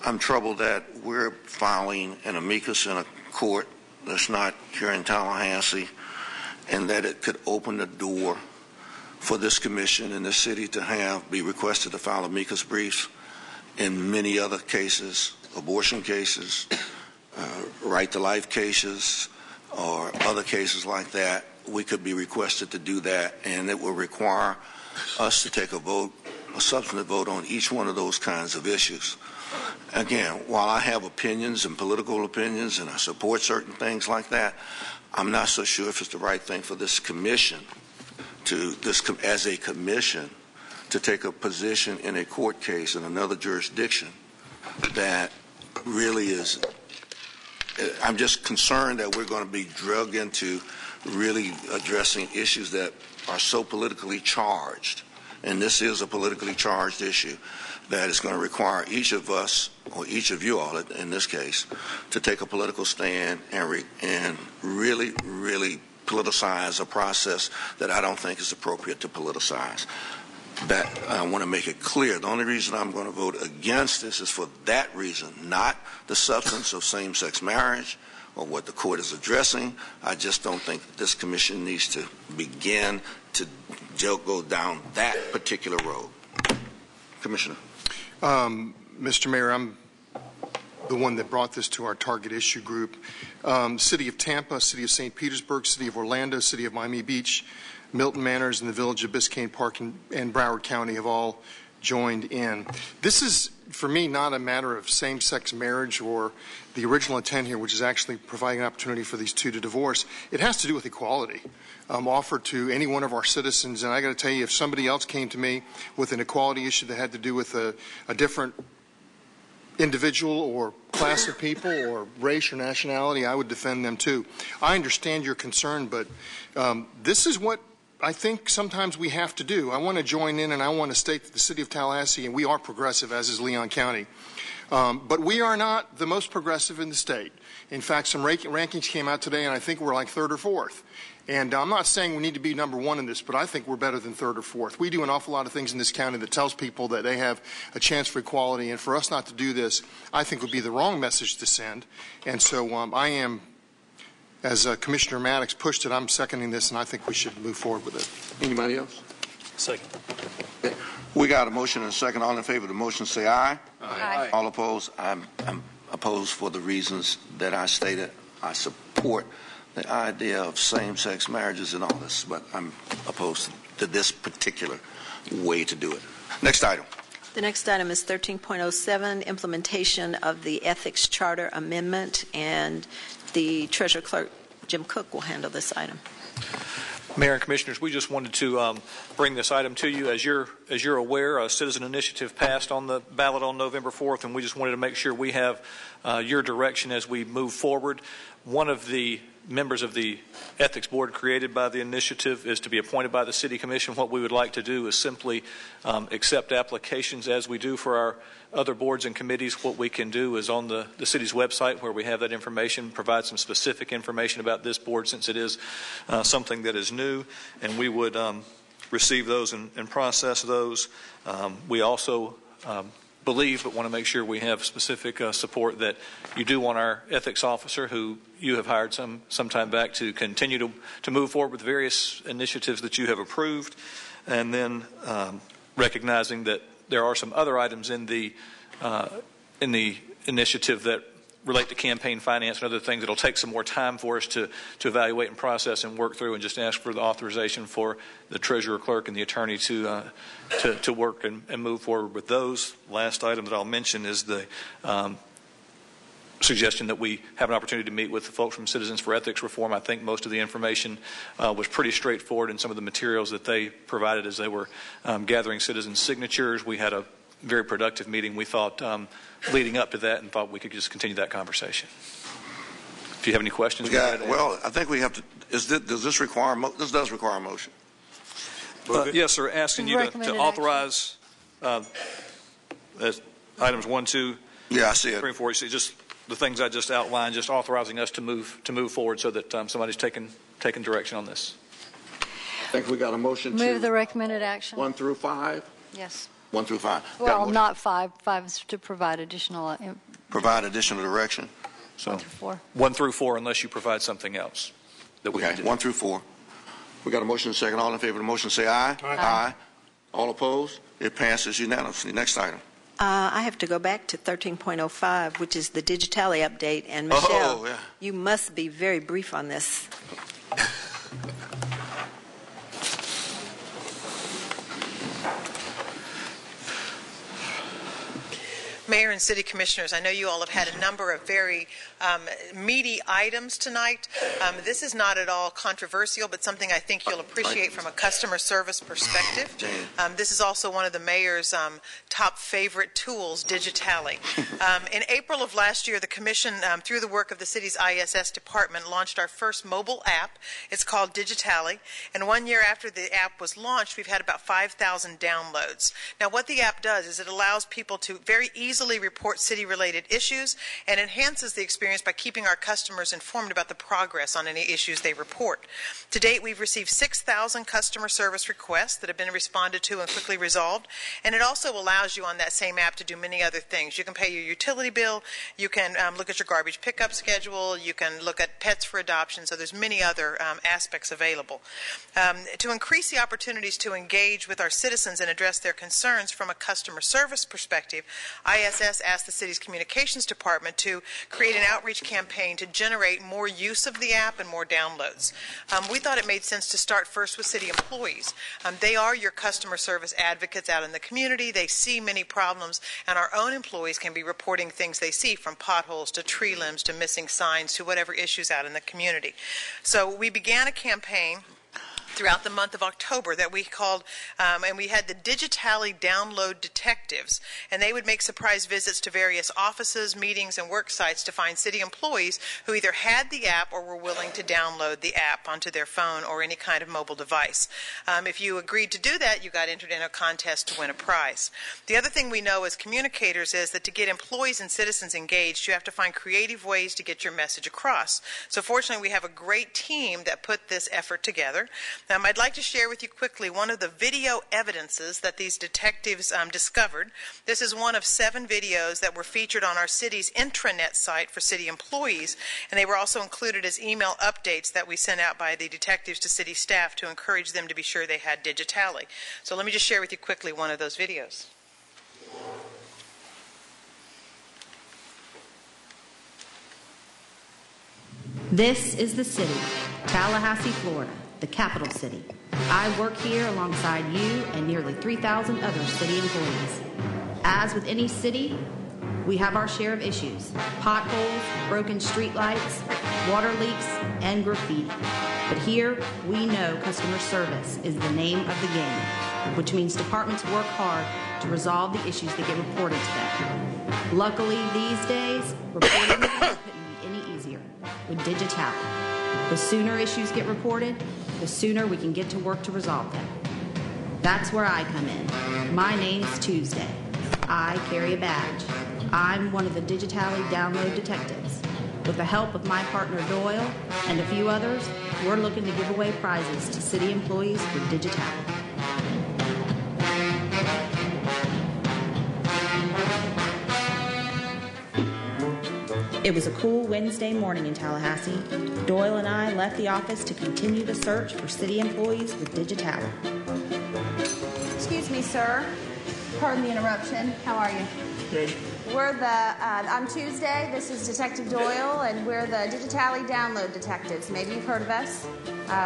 I'm troubled that we're filing an amicus in a court that's not here in Tallahassee, and that it could open the door for this commission and this city to be requested to file amicus briefs in many other cases, abortion cases, right-to-life cases, or other cases like that. We could be requested to do that, and it will require us to take a substantive vote on each one of those kinds of issues. Again, while I have opinions and political opinions, and I support certain things like that, I'm not so sure if it's the right thing for this commission as a commission to take a position in a court case in another jurisdiction that really is. I'm just concerned that we're going to be drugged into really addressing issues that are so politically charged, and this is a politically charged issue that is going to require each of us, or each of you all in this case, to take a political stand and really, really politicize a process that I don't think is appropriate to politicize. That I want to make it clear. The only reason I'm going to vote against this is for that reason, not the substance of same-sex marriage or what the court is addressing. I just don't think that this commission needs to begin to go down that particular road. Commissioner. Mr. Mayor, I'm the one that brought this to our target issue group. City of Tampa, City of St. Petersburg, City of Orlando, City of Miami Beach, Milton Manors, and the Village of Biscayne Park and Broward County have all joined in. This is for me, not a matter of same-sex marriage or the original intent here, which is actually providing an opportunity for these two to divorce. It has to do with equality offered to any one of our citizens. And I got to tell you, if somebody else came to me with an equality issue that had to do with a different individual or class of people or race or nationality, I would defend them too. I understand your concern, but this is what I think sometimes we have to do. I want to join in, and I want to state that the city of Tallahassee, and we are progressive, as is Leon County, but we are not the most progressive in the state. In fact, some rankings came out today, and I think we're like third or fourth. And I'm not saying we need to be number one in this, but I think we're better than third or fourth. We do an awful lot of things in this county that tells people that they have a chance for equality, and for us not to do this, I think would be the wrong message to send. And so I am, as Commissioner Maddox pushed it, I'm seconding this, and I think we should move forward with it. Anybody else? Second. Okay. We got a motion and a second. All in favor of the motion say aye. Aye. All opposed? I'm opposed for the reasons that I stated. I support the idea of same-sex marriages and all this, but I'm opposed to this particular way to do it. Next item. The next item is 13.07, implementation of the Ethics Charter Amendment, and the Treasurer Clerk, Jim Cook, will handle this item. Mayor and Commissioners, we just wanted to bring this item to you. As you're aware, a citizen initiative passed on the ballot on November 4th, and we just wanted to make sure we have your direction as we move forward. One of the members of the Ethics Board created by the initiative is to be appointed by the City Commission. What we would like to do is simply accept applications as we do for our other boards and committees. What we can do is on the city's website, where we have that information, provide some specific information about this board, since it is something that is new, and we would receive those and process those. We also believe, but want to make sure we have specific support, that you do want our ethics officer, who you have hired some time back, to continue to move forward with various initiatives that you have approved, and then recognizing that there are some other items in the initiative that relate to campaign finance and other things that'll take some more time for us to evaluate and process and work through, and just ask for the authorization for the treasurer, clerk, and the attorney to work and move forward with those. Last item that I'll mention is the suggestion that we have an opportunity to meet with the folks from Citizens for Ethics Reform. I think most of the information was pretty straightforward in some of the materials that they provided as they were gathering citizens' signatures. We had a very productive meeting, we thought, leading up to that, and thought we could just continue that conversation. If you have any questions. Well, I think we have to, does this require, this does require a motion. Yes, sir. Asking you to authorize items 1, 2, yeah, I see it. 3, and 4. You see just the things I just outlined, just authorizing us to move forward, so that somebody's taking direction on this. I think we got a motion to move the recommended action. 1 through 5. Yes. 1 through 5. Well, not 5. 5 is to provide additional. Provide additional direction. So 1 through 4. 1 through 4, unless you provide something else. That we okay. 1 through 4. We got a motion and a second. All in favor of the motion say aye. Aye. Aye. All opposed? It passes unanimously. Next item. I have to go back to 13.05, which is the digitally update. And Michelle, you must be very brief on this. Mayor and City Commissioners, I know you all have had a number of very meaty items tonight. This is not at all controversial, but something I think you'll appreciate from a customer service perspective. This is also one of the Mayor's top favorite tools, Digitally. In April of last year, the Commission, through the work of the city's ISS department, launched our first mobile app. It's called Digitally, and 1 year after the app was launched, we've had about 5,000 downloads. Now, what the app does is it allows people to very easily report city-related issues and enhances the experience by keeping our customers informed about the progress on any issues they report. To date, we've received 6,000 customer service requests that have been responded to and quickly resolved, and it also allows you on that same app to do many other things. You can pay your utility bill, you can look at your garbage pickup schedule, you can look at pets for adoption, so there's many other aspects available. To increase the opportunities to engage with our citizens and address their concerns from a customer service perspective, ISS process, asked the city's communications department to create an outreach campaign to generate more use of the app and more downloads. We thought it made sense to start first with city employees. They are your customer service advocates out in the community. They see many problems, and our own employees can be reporting things they see, from potholes to tree limbs to missing signs to whatever issues out in the community. So we began a campaign throughout the month of October that we called, and we had the Digitally Download Detectives, and they would make surprise visits to various offices, meetings, and work sites to find city employees who either had the app or were willing to download the app onto their phone or any kind of mobile device. If you agreed to do that, you got entered in a contest to win a prize. The other thing we know as communicators is that to get employees and citizens engaged, you have to find creative ways to get your message across. So fortunately, we have a great team that put this effort together. I'd like to share with you quickly one of the video evidences that these detectives discovered. This is one of 7 videos that were featured on our city's intranet site for city employees, and they were also included as email updates that we sent out by the detectives to city staff to encourage them to be sure they had Digitally. So let me just share with you quickly one of those videos. This is the city, Tallahassee, Florida, the capital city. I work here alongside you and nearly 3,000 other city employees. As with any city, we have our share of issues: potholes, broken streetlights, water leaks, and graffiti. But here, we know customer service is the name of the game, which means departments work hard to resolve the issues that get reported to them. Luckily, these days, reporting couldn't be any easier with Digitally. The sooner issues get reported, the sooner we can get to work to resolve them. That's where I come in. My name's Tuesday. I carry a badge. I'm one of the Digitally Download Detectives. With the help of my partner Doyle and a few others, we're looking to give away prizes to city employees with Digitally. It was a cool Wednesday morning in Tallahassee. Doyle and I left the office to continue the search for city employees with Digitally. Excuse me, sir. Pardon the interruption. How are you? Good. I'm Tuesday. This is Detective Doyle, and we're the Digitally Download Detectives. Maybe you've heard of us.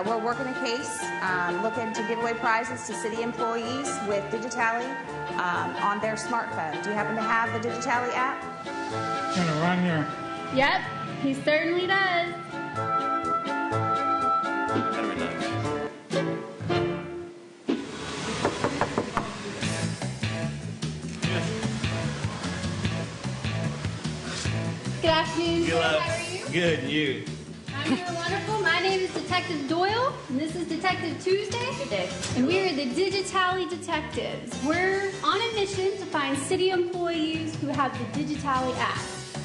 We're working a case, looking to give away prizes to city employees with Digitally on their smartphone. Do you happen to have the Digitally app? Gonna run your... Yep, he certainly does. Good afternoon, sir. How are you? Good, and you? I'm doing wonderful. My name is Detective Doyle, and this is Detective Tuesday. Good day. And we are the Digitally Detectives. We're on a mission to find city employees who have the Digitally app.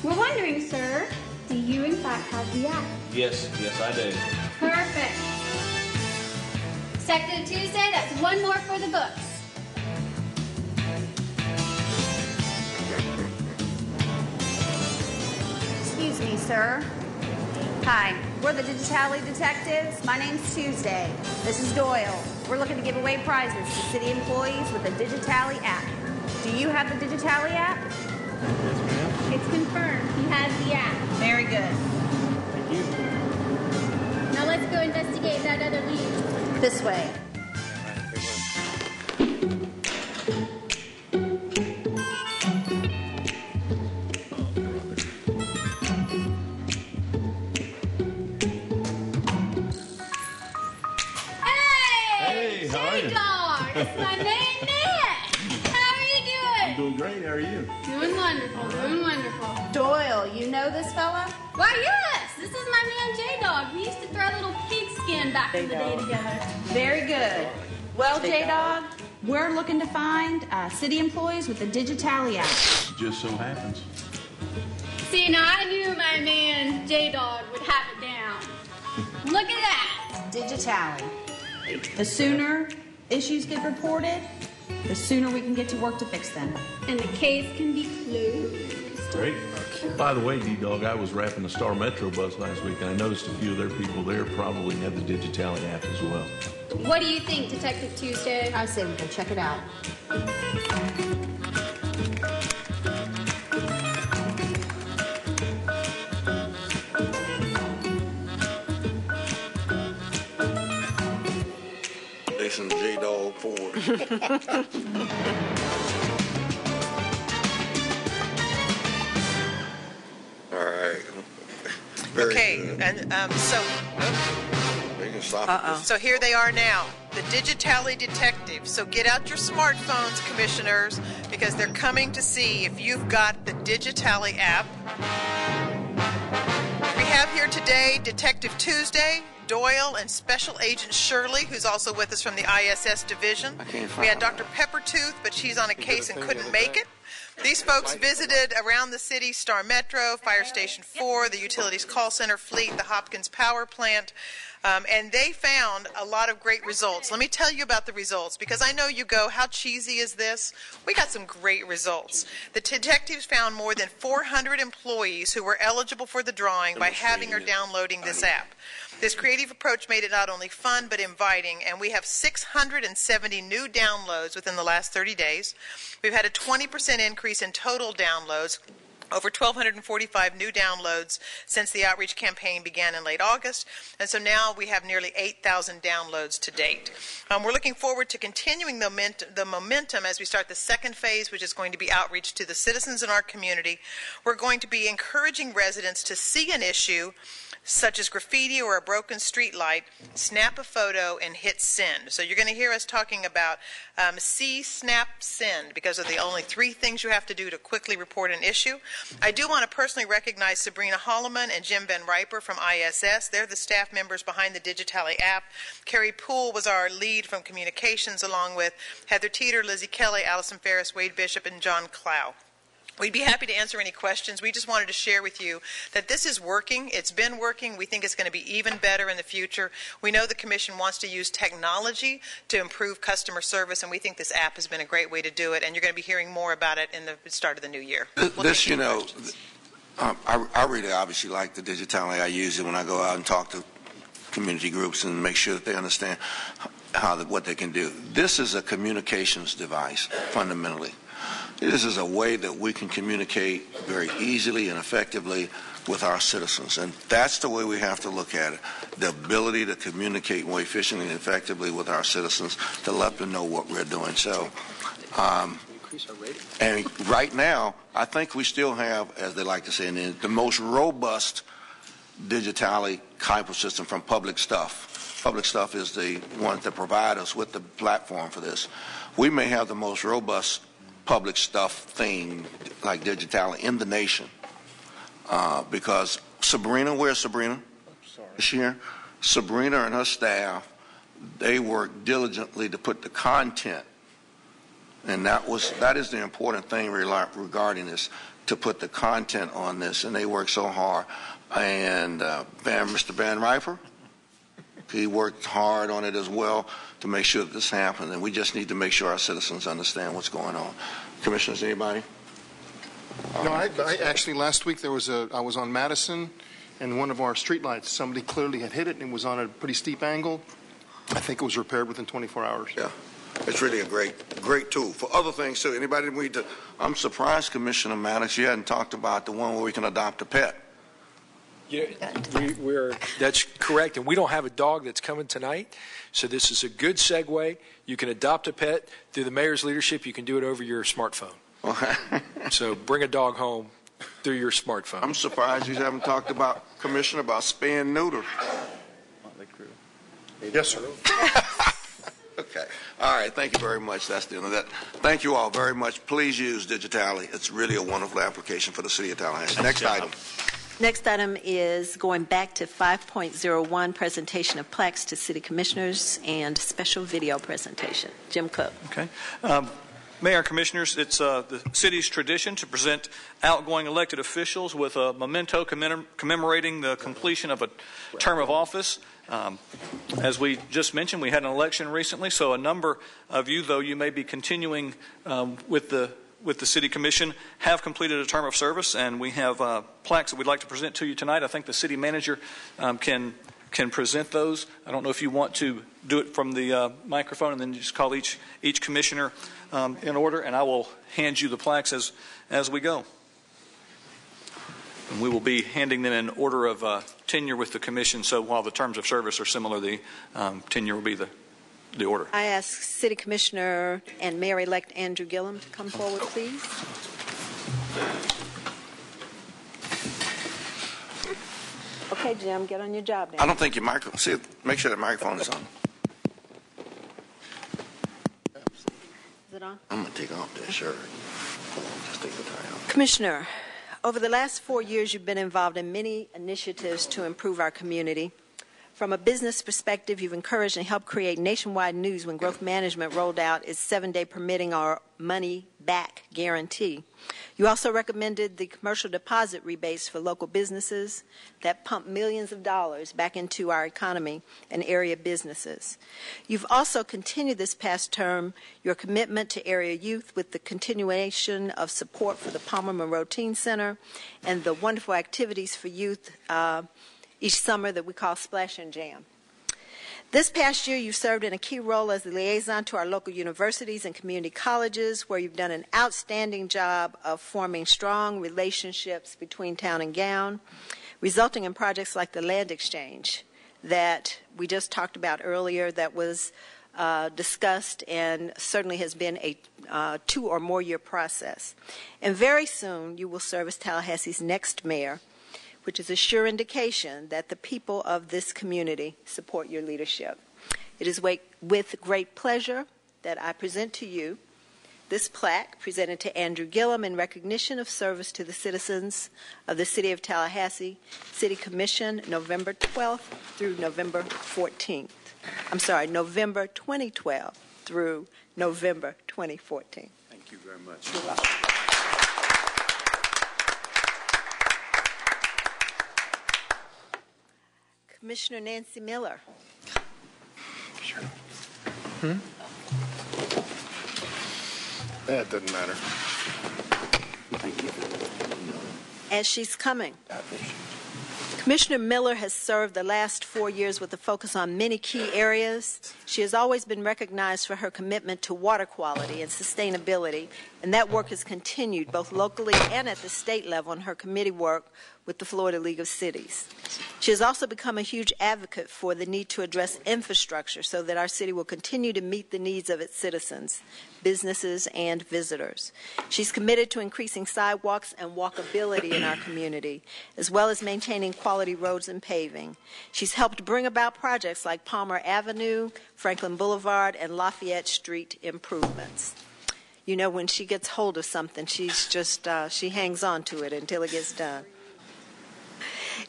We're wondering, sir, do you in fact have the app? Yes, I do. Perfect. Detective Tuesday, that's one more for the books. Excuse me, sir. Hi, we're the Digitally Detectives. My name's Tuesday. This is Doyle. We're looking to give away prizes to city employees with the Digitally app. Do you have the Digitally app? Yes, ma'am. It's confirmed. He has the app. Very good. Thank you. Now let's go investigate that other lead. This way. It's my main man. How are you doing? I'm doing great. How are you? Doing wonderful. Doing wonderful. Doyle, you know this fella? Why, yes. This is my man J-Dog. We used to throw a little pigskin back in the day together. Very good. Well, J-Dog, we're looking to find city employees with the Digitally app. It just so happens. See, now I knew my man J-Dog would have it down. Look at that. Digitally. The sooner issues get reported, the sooner we can get to work to fix them. And the case can be closed. Great. By the way, D-Dog, I was wrapping a Star Metro bus last week, and I noticed a few of their people there probably have the Digitally app as well. What do you think, Detective Tuesday? I say we can check it out. pushing J-Dog forward. All right. Very Okay, good. and so. They can stop So here they are now, the Digitally Detectives. So get out your smartphones, commissioners, because they're coming to see if you've got the Digitally app. We have here today Detective Tuesday, Doyle, and Special Agent Shirley, who's also with us from the ISS division. We had Dr. Peppertooth, but she's on a case and couldn't make it. These folks visited around the city, Star Metro, Fire Station 4, the Utilities Call Center Fleet, the Hopkins Power Plant, and they found a lot of great results. Let me tell you about the results, because I know you go, how cheesy is this? We got some great results. The detectives found more than 400 employees who were eligible for the drawing by having or downloading this app. This creative approach made it not only fun but inviting, and we have 670 new downloads within the last 30 days. We've had a 20% increase in total downloads, over 1,245 new downloads since the outreach campaign began in late August, and so now we have nearly 8,000 downloads to date. We're looking forward to continuing the momentum as we start the second phase, which is going to be outreach to the citizens in our community. We're going to be encouraging residents to see an issue such as graffiti or a broken street light, snap a photo, and hit send. So you're going to hear us talking about see, snap, send, because of the only 3 things you have to do to quickly report an issue. I do want to personally recognize Sabrina Holloman and Jim Van Riper from ISS. They're the staff members behind the Digitally app. Carrie Poole was our lead from communications, along with Heather Teeter, Lizzie Kelly, Allison Ferris, Wade Bishop, and John Clow. We'd be happy to answer any questions. We just wanted to share with you that this is working. It's been working. We think it's going to be even better in the future. We know the Commission wants to use technology to improve customer service, and we think this app has been a great way to do it, and you're going to be hearing more about it in the start of the new year. I really obviously like the Digitally. I use it when I go out and talk to community groups and make sure that they understand what they can do. This is a communications device, fundamentally. This is a way that we can communicate very easily and effectively with our citizens, and that's the way we have to look at it, the ability to communicate more efficiently and effectively with our citizens to let them know what we're doing. So, and right now, I think we still have, as they like to say, the most robust Digitally type of system from Public Stuff. Public Stuff is the one that provide us with the platform for this. We may have the most robust public stuff thing like Digitally in the nation because Sabrina, where's Sabrina? Is she here? Sabrina and her staff, they work diligently to put the content, and that is the important thing regarding this, to put the content on this, and they work so hard. And Mr. Van Riper, he worked hard on it as well to make sure that this happens, and we just need to make sure our citizens understand what's going on. Commissioners, anybody? No, I actually, last week I was on Madison, and one of our streetlights, somebody clearly had hit it, and it was on a pretty steep angle. I think it was repaired within 24 hours. Yeah, it's really a great tool. For other things, too, anybody need to, I'm surprised, Commissioner Maddox, you hadn't talked about the one where we can adopt a pet. Yeah, that's correct, and we don't have a dog that's coming tonight, so this is a good segue. You can adopt a pet through the mayor's leadership. You can do it over your smartphone. So bring a dog home through your smartphone. I'm surprised you haven't talked about, Commissioner, about spay and neuter. Yes, sir. Okay. All right. Thank you very much. That's the end of that. Thank you all very much. Please use Digitally. It's really a wonderful application for the city of Tallahassee. Next item. Next item is going back to 5.01, presentation of plaques to city commissioners and special video presentation. Jim Cook. Okay. Mayor and Commissioners, it's the city's tradition to present outgoing elected officials with a memento commemorating the completion of a term of office. As we just mentioned, we had an election recently, so a number of you, though you may be continuing with the City Commission, have completed a term of service, and we have plaques that we'd like to present to you tonight. I think the city manager can present those. I don't know if you want to do it from the microphone and then just call each commissioner in order, and I will hand you the plaques as we go. And we will be handing them in order of tenure with the commission, so while the terms of service are similar, the tenure will be the order. I ask City Commissioner and Mayor-elect Andrew Gillum to come forward, please. Okay, Jim, get on your job now. I don't think your microphone. See, make sure the microphone is on. Is it on? I'm going to take off that shirt. Just take the tie off. Commissioner, over the last 4 years, you've been involved in many initiatives to improve our community. From a business perspective, you've encouraged and helped create nationwide news when Growth Management rolled out its 7-day permitting or money-back guarantee. You also recommended the commercial deposit rebates for local businesses that pump millions of dollars back into our economy and area businesses. You've also continued this past term your commitment to area youth with the continuation of support for the Palmer Monroe Teen Center and the wonderful activities for youth each summer that we call Splash and Jam. This past year, you served in a key role as the liaison to our local universities and community colleges, where you've done an outstanding job of forming strong relationships between town and gown, resulting in projects like the land exchange that we just talked about earlier that was discussed and certainly has been a 2 or more year process. And very soon, you will serve as Tallahassee's next mayor, which is a sure indication that the people of this community support your leadership. It is with great pleasure that I present to you this plaque presented to Andrew Gillum in recognition of service to the citizens of the City of Tallahassee, City Commission, November 12th through November 14th. I'm sorry, November 2012 through November 2014. Thank you very much. You're welcome. Commissioner Nancy Miller. Sure. That doesn't matter. Thank you. As she's coming. Commissioner Miller has served the last 4 years with a focus on many key areas. She has always been recognized for her commitment to water quality and sustainability, and that work has continued both locally and at the state level in her committee work with the Florida League of Cities. She has also become a huge advocate for the need to address infrastructure so that our city will continue to meet the needs of its citizens, businesses, and visitors. She's committed to increasing sidewalks and walkability in our community, as well as maintaining quality roads and paving. She's helped bring about projects like Palmer Avenue, Franklin Boulevard, and Lafayette Street improvements. You know, when she gets hold of something, she's just, she hangs on to it until it gets done.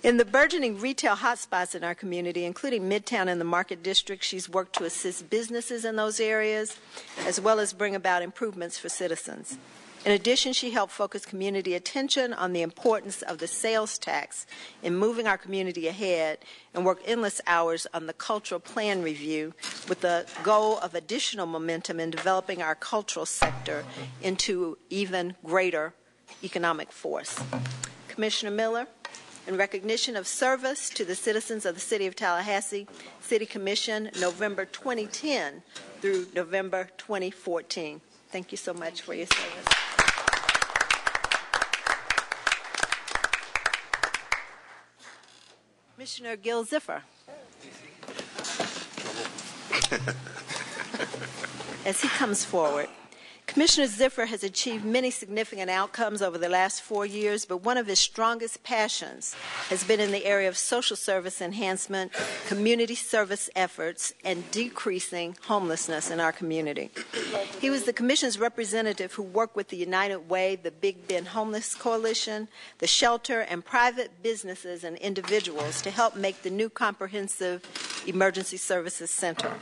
In the burgeoning retail hotspots in our community, including Midtown and the Market District, she's worked to assist businesses in those areas, as well as bring about improvements for citizens. In addition, she helped focus community attention on the importance of the sales tax in moving our community ahead and worked endless hours on the cultural plan review with the goal of additional momentum in developing our cultural sector into even greater economic force. Commissioner Miller, in recognition of service to the citizens of the City of Tallahassee, City Commission, November 2010 through November 2014. Thank you so much for your service. Commissioner Gil Ziffer. As he comes forward. Commissioner Ziffer has achieved many significant outcomes over the last 4 years, but one of his strongest passions has been in the area of social service enhancement, community service efforts, and decreasing homelessness in our community. He was the Commission's representative who worked with the United Way, the Big Bend Homeless Coalition, the shelter, and private businesses and individuals to help make the new Comprehensive Emergency Services Center.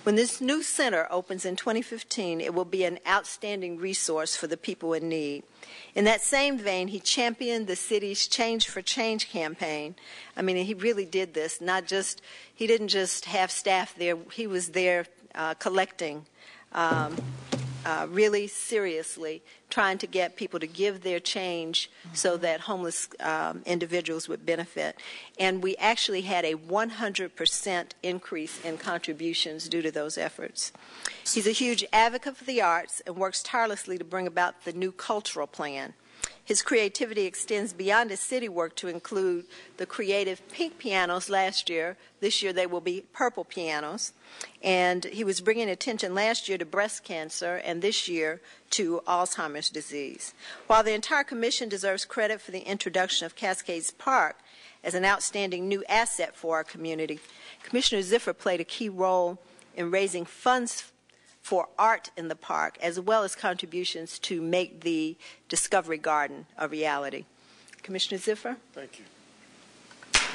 When this new center opens in 2015, it will be an outstanding resource for the people in need. In that same vein, he championed the city's Change for Change campaign. I mean, he really did this. He didn't just have staff there. He was there collecting really seriously, trying to get people to give their change so that homeless individuals would benefit. And we actually had a 100% increase in contributions due to those efforts. He's a huge advocate for the arts and works tirelessly to bring about the new cultural plan. His creativity extends beyond his city work to include the creative pink pianos last year. This year they will be purple pianos. And he was bringing attention last year to breast cancer and this year to Alzheimer's disease. While the entire commission deserves credit for the introduction of Cascades Park as an outstanding new asset for our community, Commissioner Ziffer played a key role in raising funds for art in the park, as well as contributions to make the Discovery Garden a reality. Commissioner Ziffer? Thank you.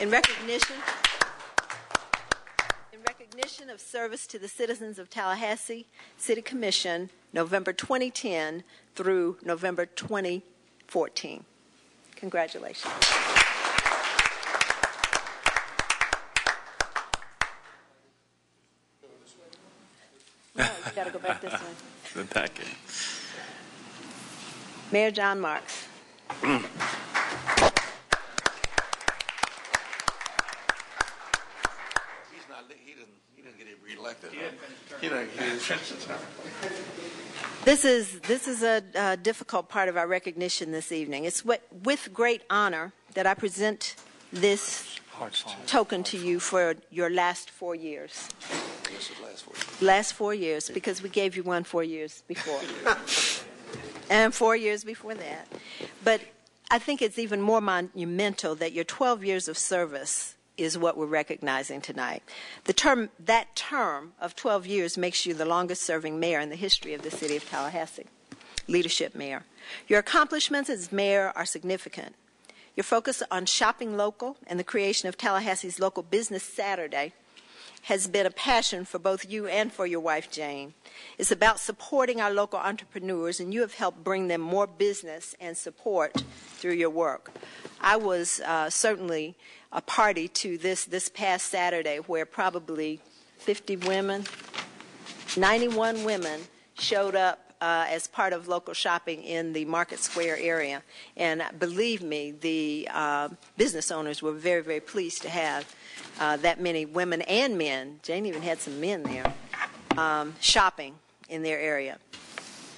In recognition of service to the citizens of Tallahassee, City Commission, November 2010 through November 2014. Congratulations. No, you got to go back this way. The packet. Mayor John Marks. He didn't get reelected. He didn't get This is a difficult part of our recognition this evening. It's with great honor that I present this token to you for your last 4 years. Last 4 years, because we gave you one 4 years before. And 4 years before that. But I think it's even more monumental that your 12 years of service is what we're recognizing tonight. That term of 12 years makes you the longest serving mayor in the history of the city of Tallahassee, leadership mayor. Your accomplishments as mayor are significant. Your focus on shopping local and the creation of Tallahassee's Local Business Saturday has been a passion for both you and for your wife, Jane. It's about supporting our local entrepreneurs, and you have helped bring them more business and support through your work. I was certainly a party to this past Saturday where probably 50 women, 91 women showed up as part of local shopping in the Market Square area. And believe me, the business owners were very, very pleased to have that many women and men, Jane even had some men there, shopping in their area.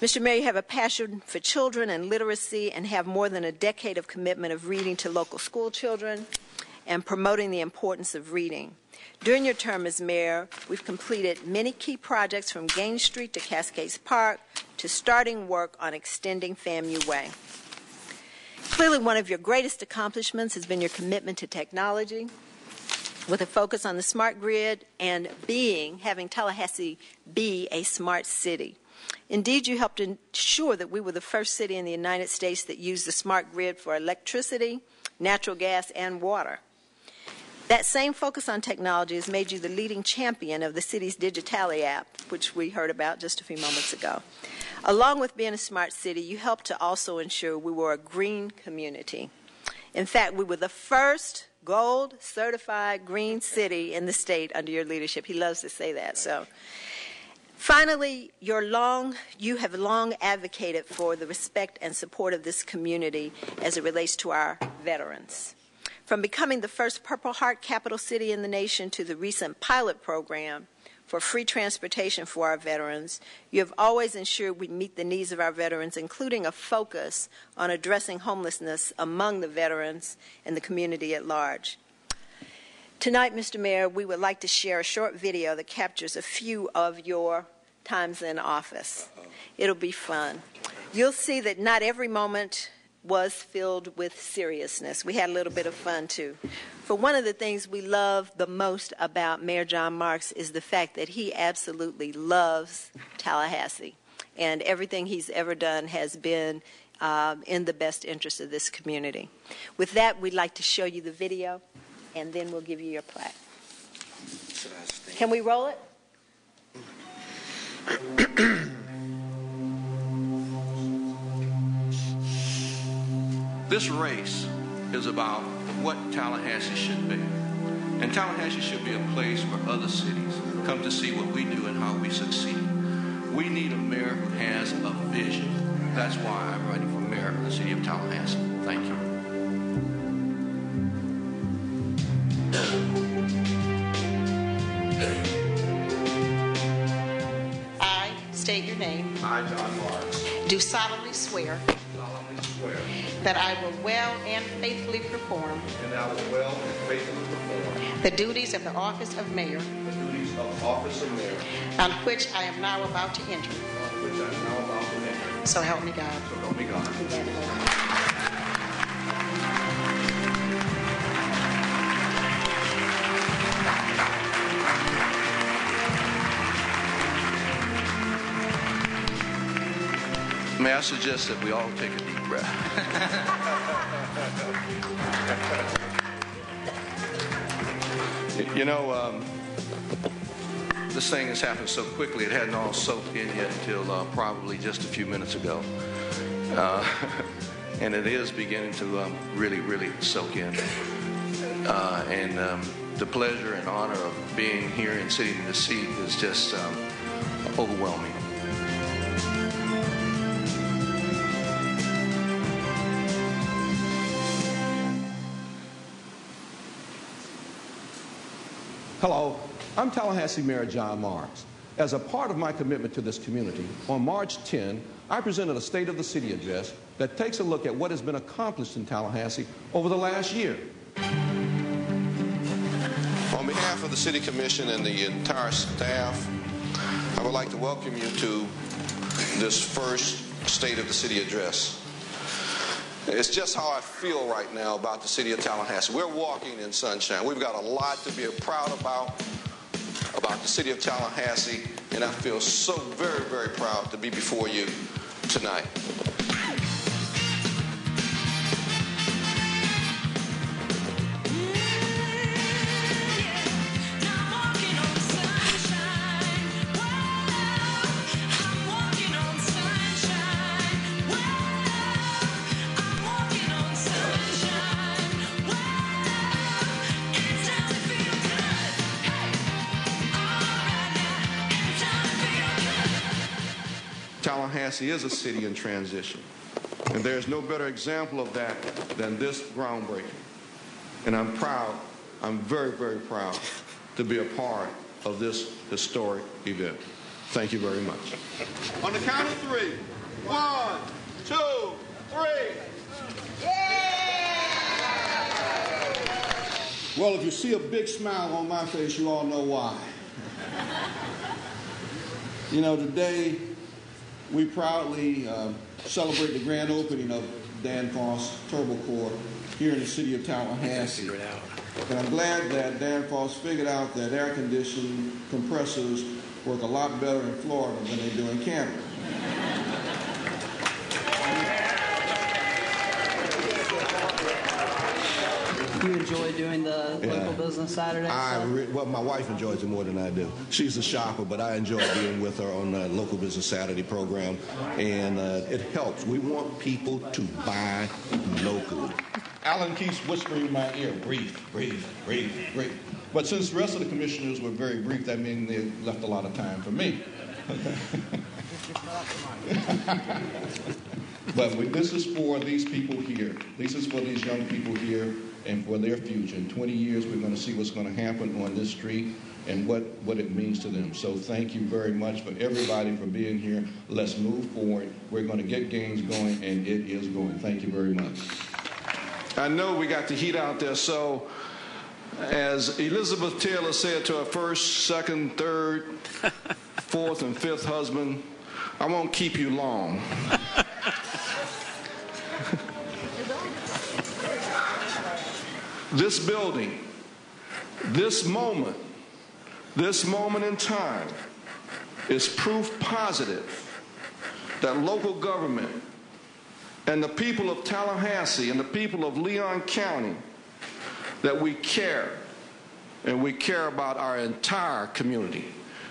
Mr. Mayor, you have a passion for children and literacy and have more than a decade of commitment of reading to local school children and promoting the importance of reading. During your term as mayor, we've completed many key projects from Gain Street to Cascades Park to starting work on extending FAMU Way. Clearly, one of your greatest accomplishments has been your commitment to technology, with a focus on the smart grid and having Tallahassee be a smart city. Indeed, you helped ensure that we were the first city in the United States that used the smart grid for electricity, natural gas, and water. That same focus on technology has made you the leading champion of the city's Digitally app, which we heard about just a few moments ago. Along with being a smart city, you helped to also ensure we were a green community. In fact, we were the first gold certified green city in the state under your leadership. He loves to say that. So, finally, you have long advocated for the respect and support of this community as it relates to our veterans. From becoming the first Purple Heart capital city in the nation to the recent pilot program for free transportation for our veterans, you have always ensured we meet the needs of our veterans, including a focus on addressing homelessness among the veterans and the community at large. Tonight, Mr. Mayor, we would like to share a short video that captures a few of your times in office. It'll be fun. You'll see that not every moment was filled with seriousness. We had a little bit of fun, too. For one of the things we love the most about Mayor John Marks is the fact that he absolutely loves Tallahassee. And everything he's ever done has been in the best interest of this community. With that, we'd like to show you the video, and then we'll give you your plaque. Can we roll it? This race is about what Tallahassee should be. And Tallahassee should be a place where other cities come to see what we do and how we succeed. We need a mayor who has a vision. That's why I'm running for mayor of the city of Tallahassee. Thank you. I state your name. I, John Marks, do solemnly swear that I will well and faithfully perform and I will well and faithfully perform the duties of the office of mayor the duties of office of mayor on which I am now about to enter. on which I am now about to enter. So help me God. So help me God. May I suggest that we all take a deep breath? You know, this thing has happened so quickly, it hadn't all soaked in yet until probably just a few minutes ago. And it is beginning to really, really soak in. And the pleasure and honor of being here and sitting in the seat is just overwhelming. Hello, I'm Tallahassee Mayor John Marks. As a part of my commitment to this community, on March 10, I presented a State of the City address that takes a look at what has been accomplished in Tallahassee over the last year. On behalf of the City Commission and the entire staff, I would like to welcome you to this first State of the City address. It's just how I feel right now about the city of Tallahassee. We're walking in sunshine. We've got a lot to be proud about the city of Tallahassee, and I feel so very, very proud to be before you tonight. Tallahassee is a city in transition, and there's no better example of that than this groundbreaking. And I'm proud, I'm very, very proud to be a part of this historic event. Thank you very much. On the count of three. 1, 2, 3. Well, if you see a big smile on my face, you all know why. You know, today we proudly celebrate the grand opening of Danfoss Turbo Corps here in the city of Tallahassee. And I'm glad that Danfoss figured out that air-conditioned compressors work a lot better in Florida than they do in Canada. You enjoy doing the local business Saturday? Well, my wife enjoys it more than I do. She's a shopper, but I enjoy being with her on the local business Saturday program, and it helps. We want people to buy locally. Alan keeps whispering in my ear, breathe, breathe, breathe, breathe. But since the rest of the commissioners were very brief, that means they left a lot of time for me. But this is for these people here. This is for these young people here and for their future. In 20 years, we're going to see what's going to happen on this street and what it means to them. So thank you very much for everybody for being here. Let's move forward. We're going to get gains going, and it is going. Thank you very much. I know we got the heat out there, so as Elizabeth Taylor said to her first, second, third, fourth, and fifth husband, I won't keep you long. This building, this moment in time is proof positive that local government and the people of Tallahassee and the people of Leon County, that we care, and we care about our entire community.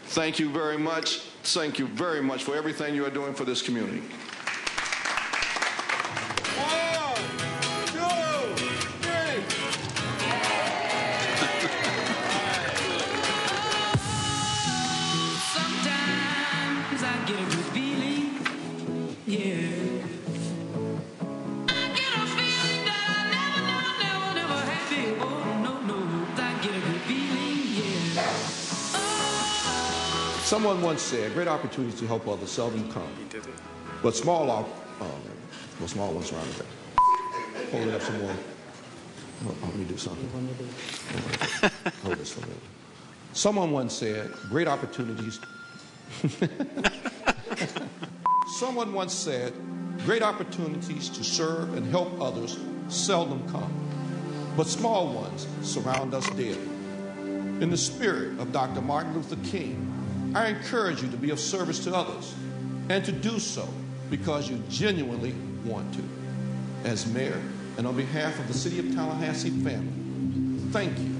Thank you very much. Thank you very much for everything you are doing for this community. Someone once said, great opportunities to help others seldom come, but small ones surround us. Hold it up some more. Oh, let me do something. Hold this for a minute. Someone once said, great opportunities. Someone once said, great opportunities to serve and help others seldom come, but small ones surround us daily. In the spirit of Dr. Martin Luther King, I encourage you to be of service to others and to do so because you genuinely want to. As mayor and on behalf of the City of Tallahassee family, thank you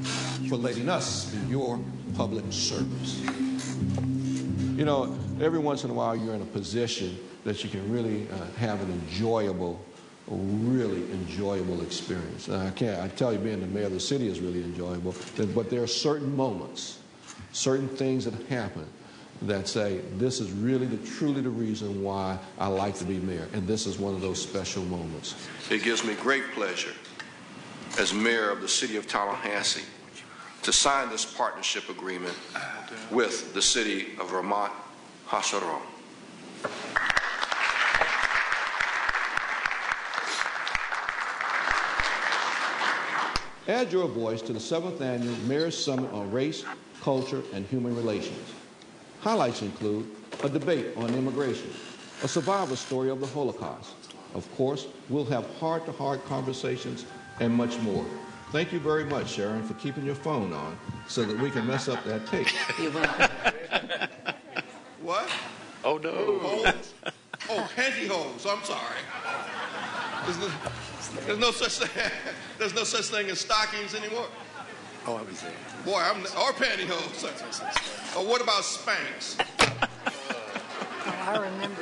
for letting us be your public service. You know, every once in a while you're in a position that you can really have an enjoyable, a really enjoyable experience. I tell you, being the mayor of the city is really enjoyable, but there are certain moments, certain things that happen that say, this is really truly the reason why I like to be mayor, and this is one of those special moments. It gives me great pleasure as mayor of the city of Tallahassee to sign this partnership agreement with the city of Ramat HaSharon. Add your voice to the 7th Annual Mayor's Summit on Race, Culture, and Human Relations. Highlights include a debate on immigration, a survivor story of the Holocaust. Of course, we'll have heart-to-heart conversations and much more. Thank you very much, Sharon, for keeping your phone on so that we can mess up that tape. You're welcome. What? Oh, no. Holes? Oh, pantyhose. I'm sorry. There's no such thing. There's no such thing as stockings anymore. Oh, I was there. Boy, or pantyhose. Or what about Spanx? Oh, I remember.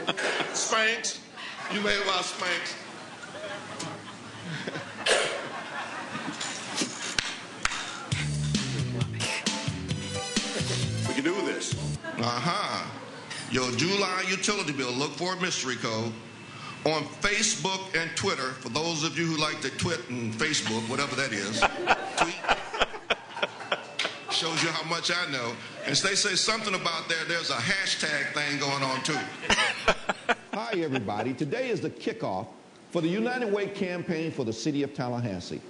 Spanx? You made about Spanx? We can do this. Your July utility bill, look for a mystery code. On Facebook and Twitter, for those of you who like to twit and Facebook, whatever that is, tweet. Shows you how much I know. And they say something about there's a hashtag thing going on too. Hi everybody, today is the kickoff for the United Way campaign for the city of Tallahassee.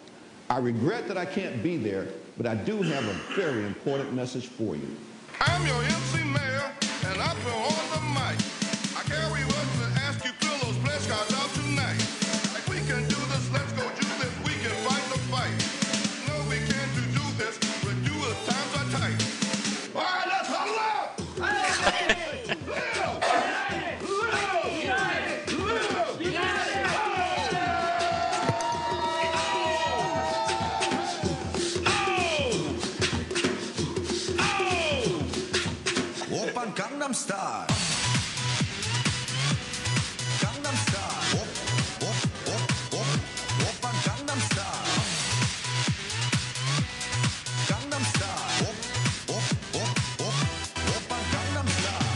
I regret that I can't be there, but I do have a very important message for you. I'm your MC Mayor, and I feel on the mic. I carry words to ask you fill those pledge cards out tonight. Like we can do this, let's go do this, we can fight the fight. No, we can't do this, but do it, times are tight. All right, let's huddle up! Open Gangnam Style. Gangnam Style. Open Gangnam Style. Gangnam Style. Open Gangnam Style.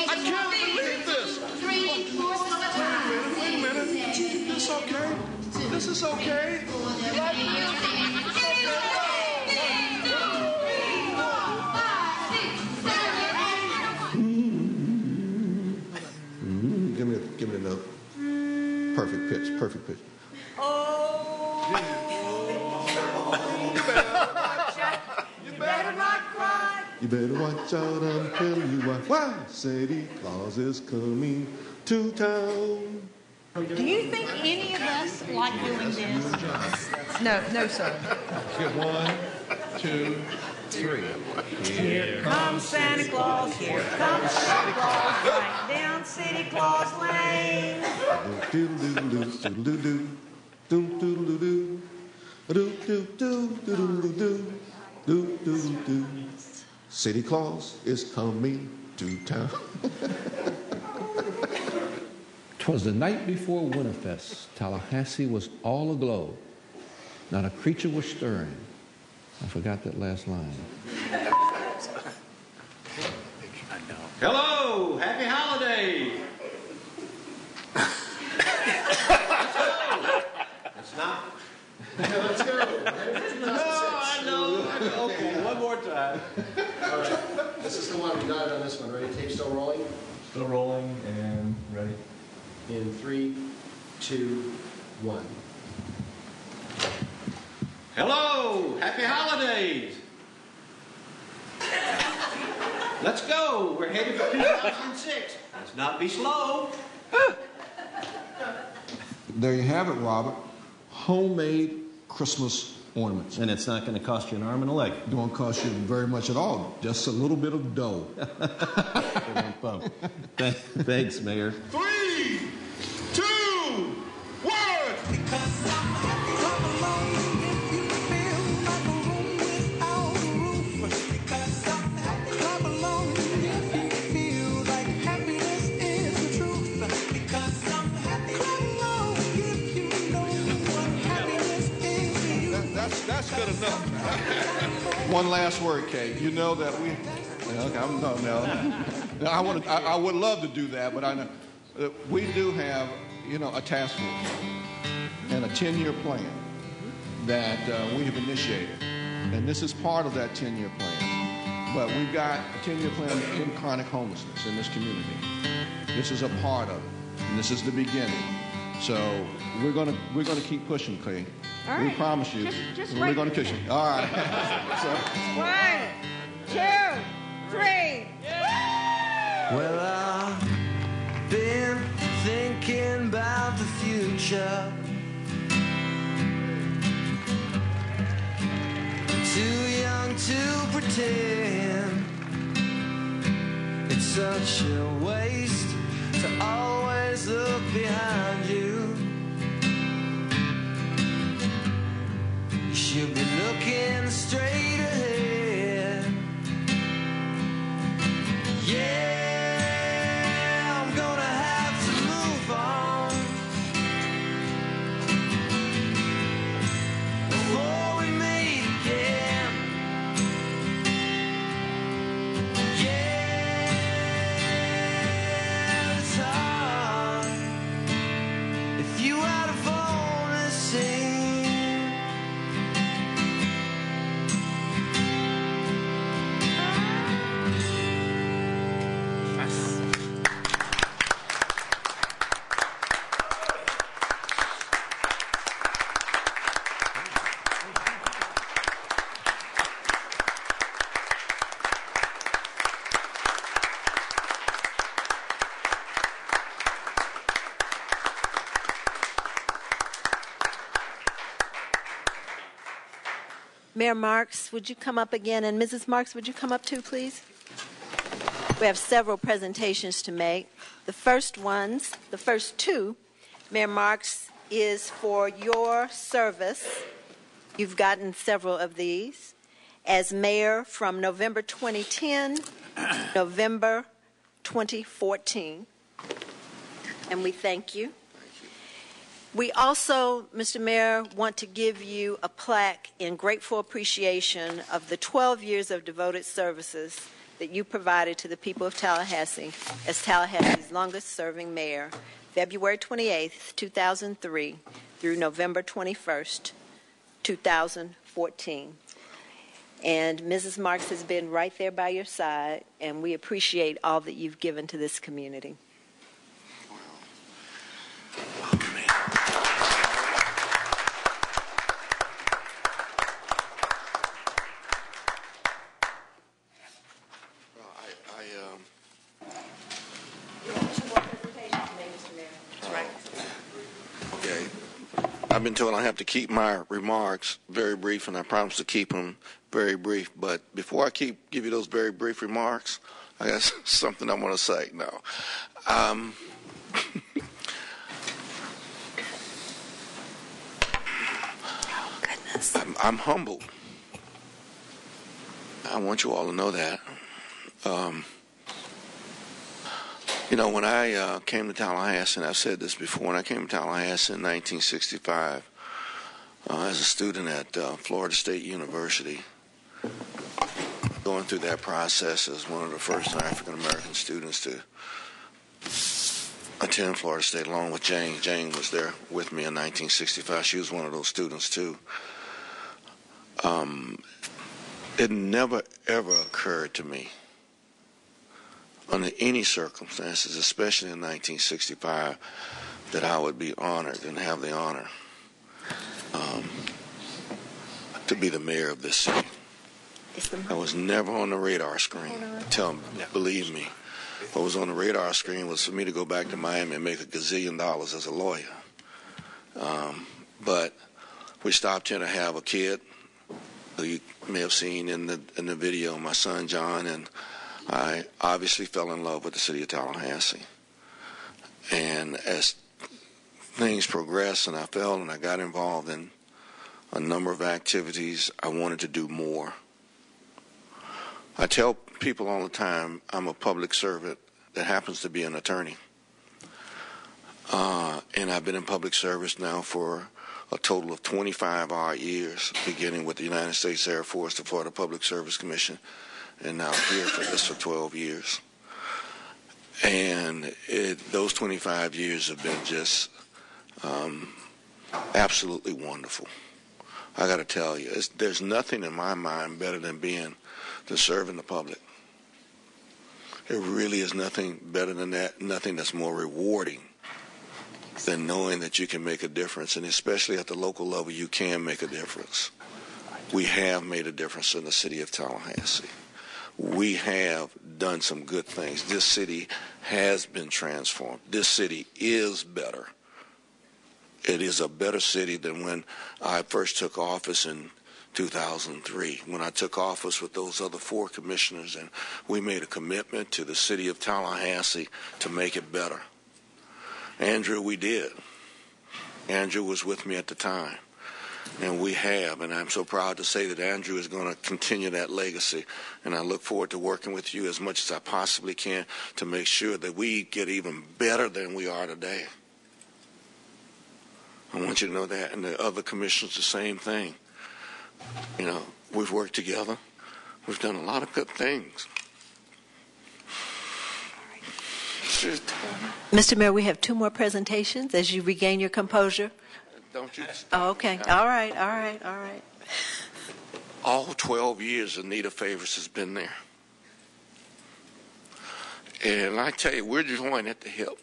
I can't believe this. Wait a minute. This okay? This is okay. You like it? Give me a note. Perfect pitch. Oh. You better not cry. You better watch out, I'm telling you why. Why? Santa Claus is coming to town. Do you think any of us like doing this? No, sir. Get 1, 2, 3. Here comes Santa Claus, here comes Santa Claus, right down City Claus Lane. City Claus is coming to town. 'Twas the night before Winterfest. Tallahassee was all aglow. Not a creature was stirring. I forgot that last line. Hello, happy holiday. It's not. Let's go. No, I know. Okay, one more time. All right. This is the one we got on this one, right? Tape still rolling? Still rolling, and Ready? In 3, 2, 1. Hello! Happy holidays! Let's go! We're headed for 2006. Let's not be slow. There you have it, Robert. Homemade Christmas ornaments. And it's not going to cost you an arm and a leg. It won't cost you very much at all. Just a little bit of dough. Thanks, Mayor. 3, 2, 1. Because I'm happy. Come along if you feel like a room without a roof. Because I'm happy. Come along if you feel like happiness is the truth. Because I'm happy. Come along if you know what happiness is to you. That's good enough. One last word, Kate. You know that we. Okay, I'm done now. I would love to do that, but I know we do have, a task force and a 10-year plan that we have initiated, and this is part of that 10-year plan. But we've got a 10-year plan in chronic homelessness in this community. This is a part of it, and this is the beginning. So we're gonna keep pushing, Kate. All right. We promise you. Just we're going to push it. All right. 1, 2, 3. Well, I've been thinking about the future. Too young to pretend. It's such a waste to always look behind you. You should be looking straight ahead. Yeah. Mayor Marks, would you come up again? And Mrs. Marks, would you come up too, please? We have several presentations to make. The first two, Mayor Marks, is for your service. You've gotten several of these. As mayor from November 2010, November 2014. And we thank you. We also, Mr. Mayor, want to give you a plaque in grateful appreciation of the 12 years of devoted services that you provided to the people of Tallahassee as Tallahassee's longest-serving mayor, February 28, 2003 through November 21, 2014. And Mrs. Marks has been right there by your side, and we appreciate all that you've given to this community. I've been told I have to keep my remarks very brief, and I promise to keep them very brief. But before I give you those very brief remarks, I got something I want to say. No. Oh, goodness. I'm humbled. I want you all to know that. When I came to Tallahassee, and I've said this before, when I came to Tallahassee in 1965 as a student at Florida State University, going through that process as one of the first African-American students to attend Florida State, along with Jane. Jane was there with me in 1965. She was one of those students, too. It never, ever occurred to me under any circumstances, especially in 1965, that I would be honored and have the honor to be the mayor of this city. I was never on the radar screen. Believe me, what was on the radar screen was for me to go back to Miami and make $1 gazillion as a lawyer. But we stopped here to have a kid who you may have seen in the video, my son John, and I obviously fell in love with the city of Tallahassee. And as things progressed and I fell and I got involved in a number of activities, I wanted to do more. I tell people all the time I'm a public servant that happens to be an attorney. And I've been in public service now for a total of 25 odd years, beginning with the United States Air Force, the Florida Public Service Commission, and now here for this for 12 years. And those 25 years have been just absolutely wonderful. I got to tell you, there's nothing in my mind better than serving the public. There really is nothing better than that, nothing that's more rewarding than knowing that you can make a difference, and especially at the local level, you can make a difference. We have made a difference in the city of Tallahassee. We have done some good things. This city has been transformed. This city is better. It is a better city than when I first took office in 2003, when I took office with those other 4 commissioners, and we made a commitment to the city of Tallahassee to make it better. Andrew, we did. Andrew was with me at the time, and we have, and I'm so proud to say that Andrew is going to continue that legacy, and I look forward to working with you as much as I possibly can to make sure that we get even better than we are today. I want you to know that, and the other commissioners, the same thing. You know, we've worked together. We've done a lot of good things. Mr. Mayor, we have 2 more presentations as you regain your composure. Don't you? Oh, okay. All right. All 12 years, Anita Favors has been there. And I tell you, we're joined at the hip.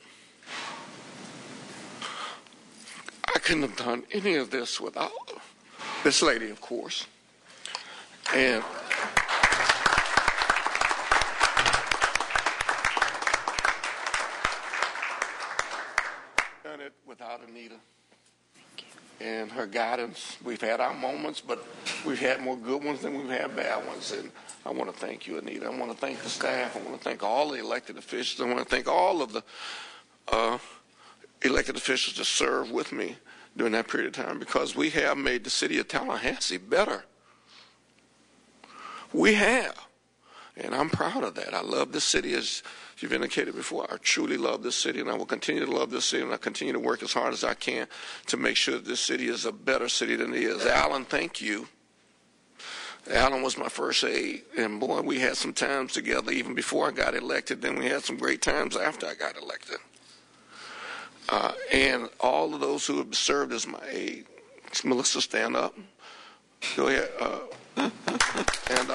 I couldn't have done any of this without this lady, of course. And done it without Anita. And her guidance. We've had our moments, but we've had more good ones than we've had bad ones. And I want to thank you, Anita. I want to thank the staff. I want to thank all the elected officials. I want to thank all of the elected officials that served with me during that period of time, because we have made the city of Tallahassee better. We have. And I'm proud of that. I love this city, as you've indicated before. I truly love this city, and I will continue to love this city, and I continue to work as hard as I can to make sure that this city is a better city than it is. Alan, thank you. Alan was my first aide, and boy, we had some times together even before I got elected. Then we had some great times after I got elected. And all of those who have served as my aide. Melissa, stand up. Go ahead. And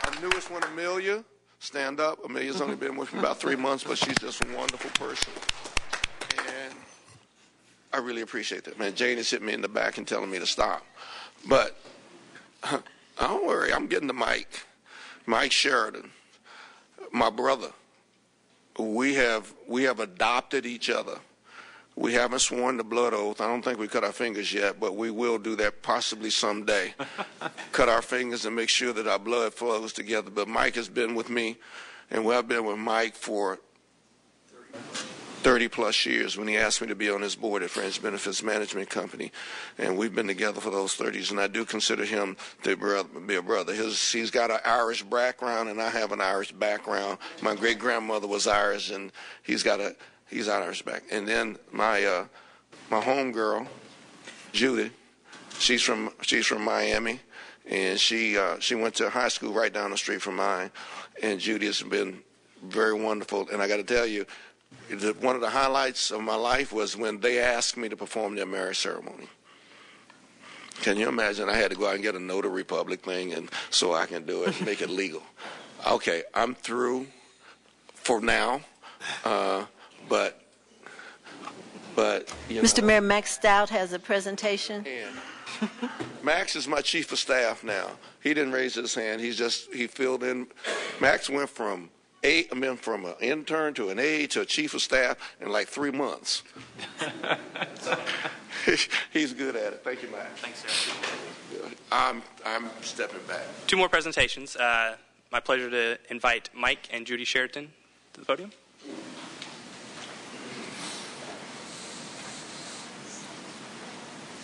our newest one, Amelia, stand up. Amelia's only been with me about 3 months, but she's just a wonderful person. And I really appreciate that, man. Jane is hitting me in the back and telling me to stop. But don't worry, I'm getting the mic. Mike Sheridan, my brother. We have adopted each other. We haven't sworn the blood oath. I don't think we cut our fingers yet, but we will do that possibly someday. Cut our fingers and make sure that our blood flows together. But Mike has been with me, and I've been with Mike for 30 plus years when he asked me to be on his board at Friends Benefits Management Company. And we've been together for those 30s, and I do consider him to be a brother. He's got an Irish background, and I have an Irish background. My great-grandmother was Irish, and he's Irish back. And then my home girl, Judy, she's from Miami, and she went to high school right down the street from mine. And Judy has been very wonderful. And I got to tell you, one of the highlights of my life was when they asked me to perform their marriage ceremony. Can you imagine? I had to go out and get a notary public thing, and so I can do it and make it legal. Okay, I'm through for now, but you Mr. know, Mayor, Max Stout has a presentation. Max is my chief of staff now. He didn't raise his hand. He filled in. Max went from from an intern to an aide to a chief of staff in like 3 months. He's good at it. Thank you, Max. Thanks, sir. I'm stepping back. 2 more presentations. My pleasure to invite Mike and Judy Sheraton to the podium.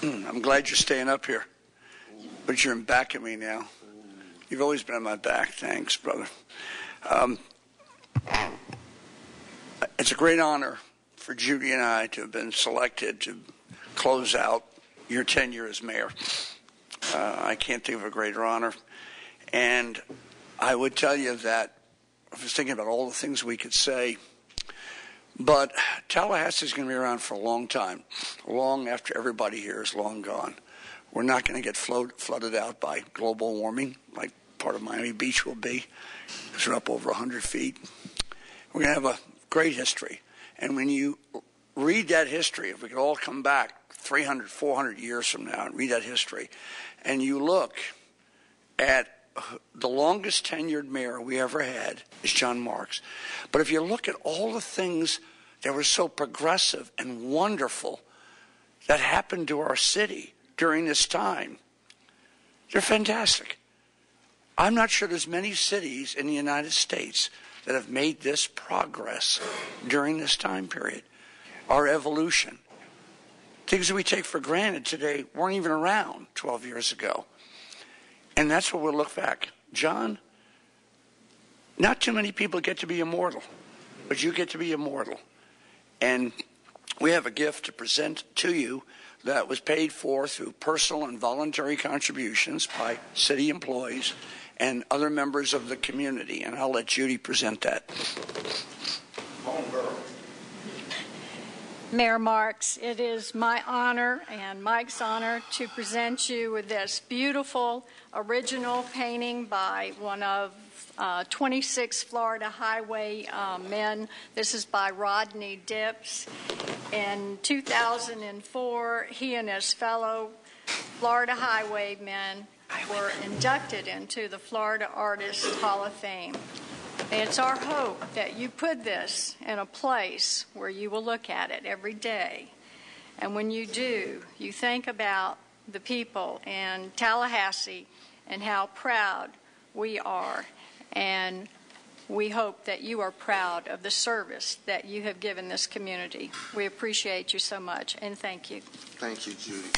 I'm glad you're staying up here, but you're in back of me now. You've always been on my back. Thanks, brother. It's a great honor for Judy and I to have been selected to close out your tenure as mayor. I can't think of a greater honor. And I would tell you that I was thinking about all the things we could say, but Tallahassee is going to be around for a long time, long after everybody here is long gone. We're not going to get flooded out by global warming like part of Miami Beach will be, because we're up over 100 feet. We're going to have a great history. And when you read that history, if we could all come back 300, 400 years from now and read that history, and you look at the longest tenured mayor we ever had is John Marks. But if you look at all the things that were so progressive and wonderful that happened to our city during this time, they're fantastic. I'm not sure there's many cities in the United States that have made this progress during this time period. Our evolution. Things that we take for granted today weren't even around 12 years ago. And that's where we'll look back. John, not too many people get to be immortal, but you get to be immortal. And we have a gift to present to you that was paid for through personal and voluntary contributions by city employees and other members of the community. And I'll let Judy present that. Home girl. Mayor Marks, it is my honor and Mike's honor to present you with this beautiful original painting by one of 26 Florida highway men. This is by Rodney Dips. In 2004, he and his fellow Florida highwaymen were inducted into the Florida Artists Hall of Fame. And it's our hope that you put this in a place where you will look at it every day. And when you do, you think about the people in Tallahassee and how proud we are. And we hope that you are proud of the service that you have given this community. We appreciate you so much, and thank you. Thank you, Judy.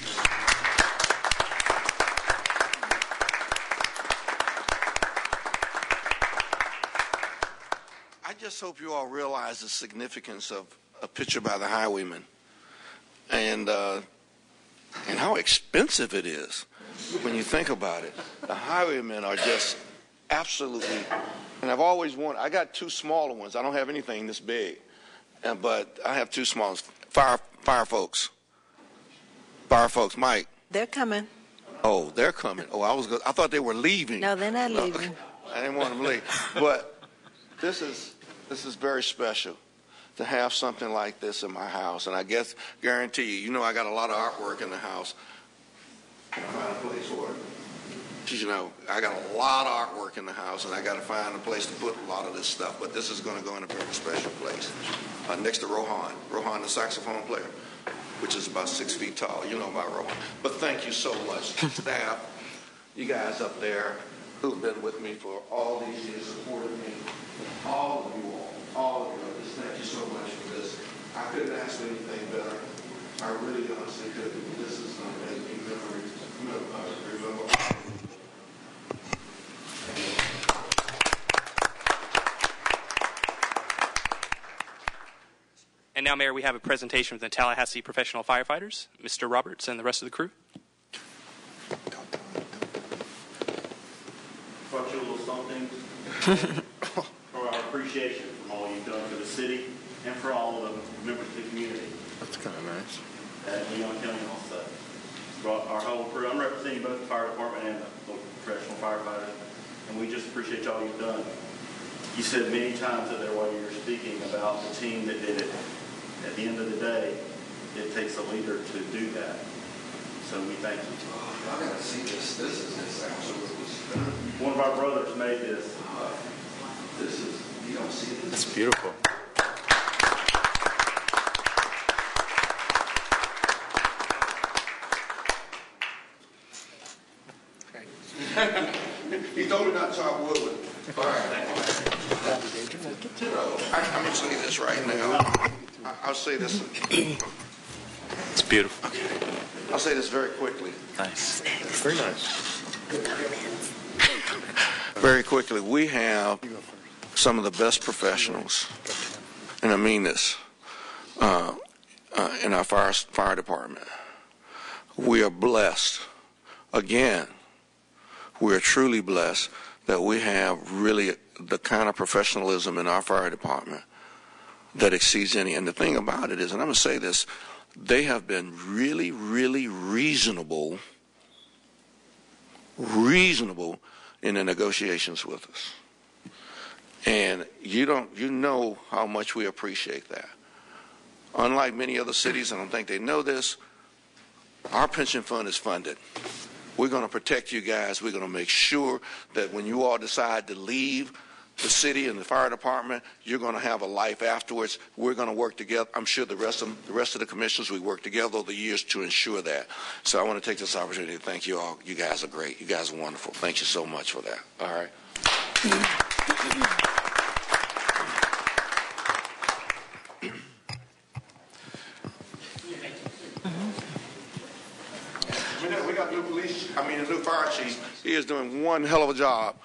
I just hope you all realize the significance of a picture by the highwaymen and how expensive it is when you think about it. The highwaymen are just absolutely, and I've always wanted, I got 2 smaller ones. I don't have anything this big, but I have 2 small ones. Fire folks. Mike. They're coming. Oh, they're coming. Oh, I thought they were leaving. No, they're not leaving. Okay. I didn't want them to leave. But this is very special to have something like this in my house. And I guarantee you, I got a lot of artwork in the house. Can I find a place for it? I got a lot of artwork in the house, and I got to find a place to put a lot of this stuff. But this is going to go in a very special place next to Rohan, the saxophone player, which is about 6 feet tall. You know about Rohan. But thank you so much, staff, you guys up there who've been with me for all these years, supported me, all of you all of you. Just thank you so much for this. I couldn't ask for anything better. I really honestly couldn't. This is going to make me remember. And now, Mayor, we have a presentation from the Tallahassee Professional Firefighters, Mr. Roberts and the rest of the crew. Brought you a little something for our appreciation for all you've done for the city and for all of the members of the community. That's kind of nice. At Leon County also. Brought our whole crew. I'm representing both the fire department and the local professional firefighters, and we just appreciate all you've done you said many times that there while you were speaking about the team that did it. At the end of the day, it takes a leader to do that. So we thank you. I gotta see this. This is absolutely stunning. One of our brothers made this. This is, you don't see this. That's beautiful. He told me not to chop wood with it. All right. I'm going to say this right now. I'll say this. It's beautiful. Okay. I'll say this very quickly. Nice. Very nice. Very quickly, we have some of the best professionals, and I mean this, in our fire department. We are blessed. Again, we are truly blessed that we have really the kind of professionalism in our fire department that exceeds any. And the thing about it is, and I'm going to say this, they have been really, really reasonable in the negotiations with us. And you know how much we appreciate that. Unlike many other cities, I don't think they know this, our pension fund is funded. We're going to protect you guys. We're going to make sure that when you all decide to leave the city and the fire department, you're going to have a life afterwards. We're going to work together. I'm sure the rest of the commissioners, we work together over the years to ensure that. So I want to take this opportunity to thank you all. You guys are great. You guys are wonderful. Thank you so much for that. All right. We got a new fire chief. He is doing one hell of a job.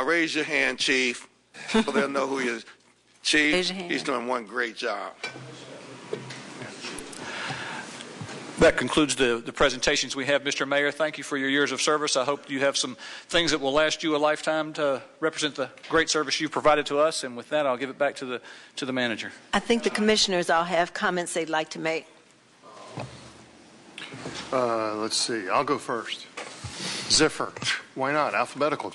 Raise your hand, Chief, so they'll know who he is. Chief, he's doing one great job. That concludes the presentations we have. Mr. Mayor, thank you for your years of service. I hope you have some things that will last you a lifetime to represent the great service you've provided to us. And with that, I'll give it back to the manager. I think the commissioners all have comments they'd like to make. Let's see. I'll go first. Ziffer. Why not? Alphabetical.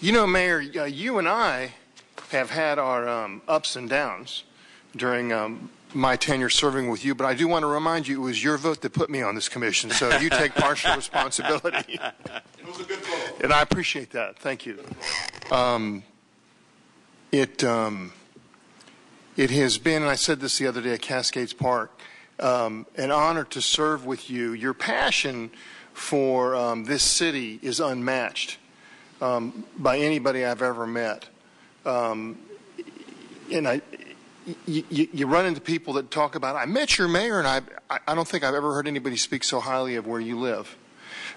You know, Mayor, you and I have had our ups and downs during my tenure serving with you, but I do want to remind you it was your vote that put me on this commission, so you take partial responsibility. It was a good vote. And I appreciate that. Thank you. It has been, and I said this the other day at Cascades Park, an honor to serve with you. Your passion for this city is unmatched by anybody I've ever met. And you run into people that talk about, I met your mayor, and I don't think I've ever heard anybody speak so highly of where you live.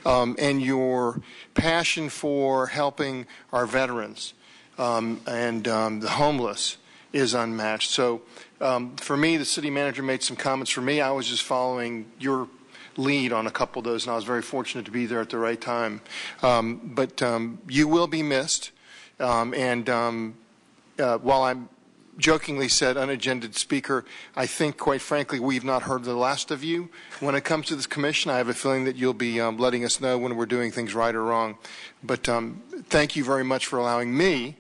And your passion for helping our veterans and the homeless is unmatched. So for me, the city manager made some comments for me. I was just following your lead on a couple of those, and I was very fortunate to be there at the right time. But you will be missed. While I'm jokingly said unagended speaker, I think, quite frankly, we've not heard the last of you. When it comes to this commission, I have a feeling that you'll be letting us know when we're doing things right or wrong. But thank you very much for allowing me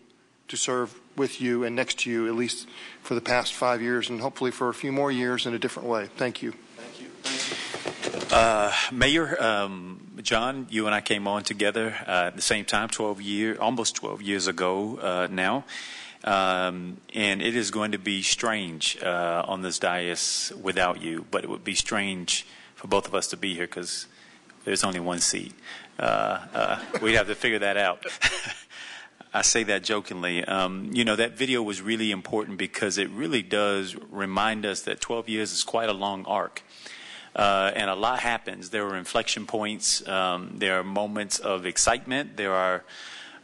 to serve with you and next to you, at least for the past 5 years, and hopefully for a few more years in a different way. Thank you. Thank you. Mayor, John, you and I came on together at the same time, almost 12 years ago now. And it is going to be strange on this dais without you, but it would be strange for both of us to be here because there's only one seat. We'd have to figure that out. I say that jokingly. You know, that video was really important because it really does remind us that 12 years is quite a long arc. And a lot happens. There are inflection points. There are moments of excitement. There are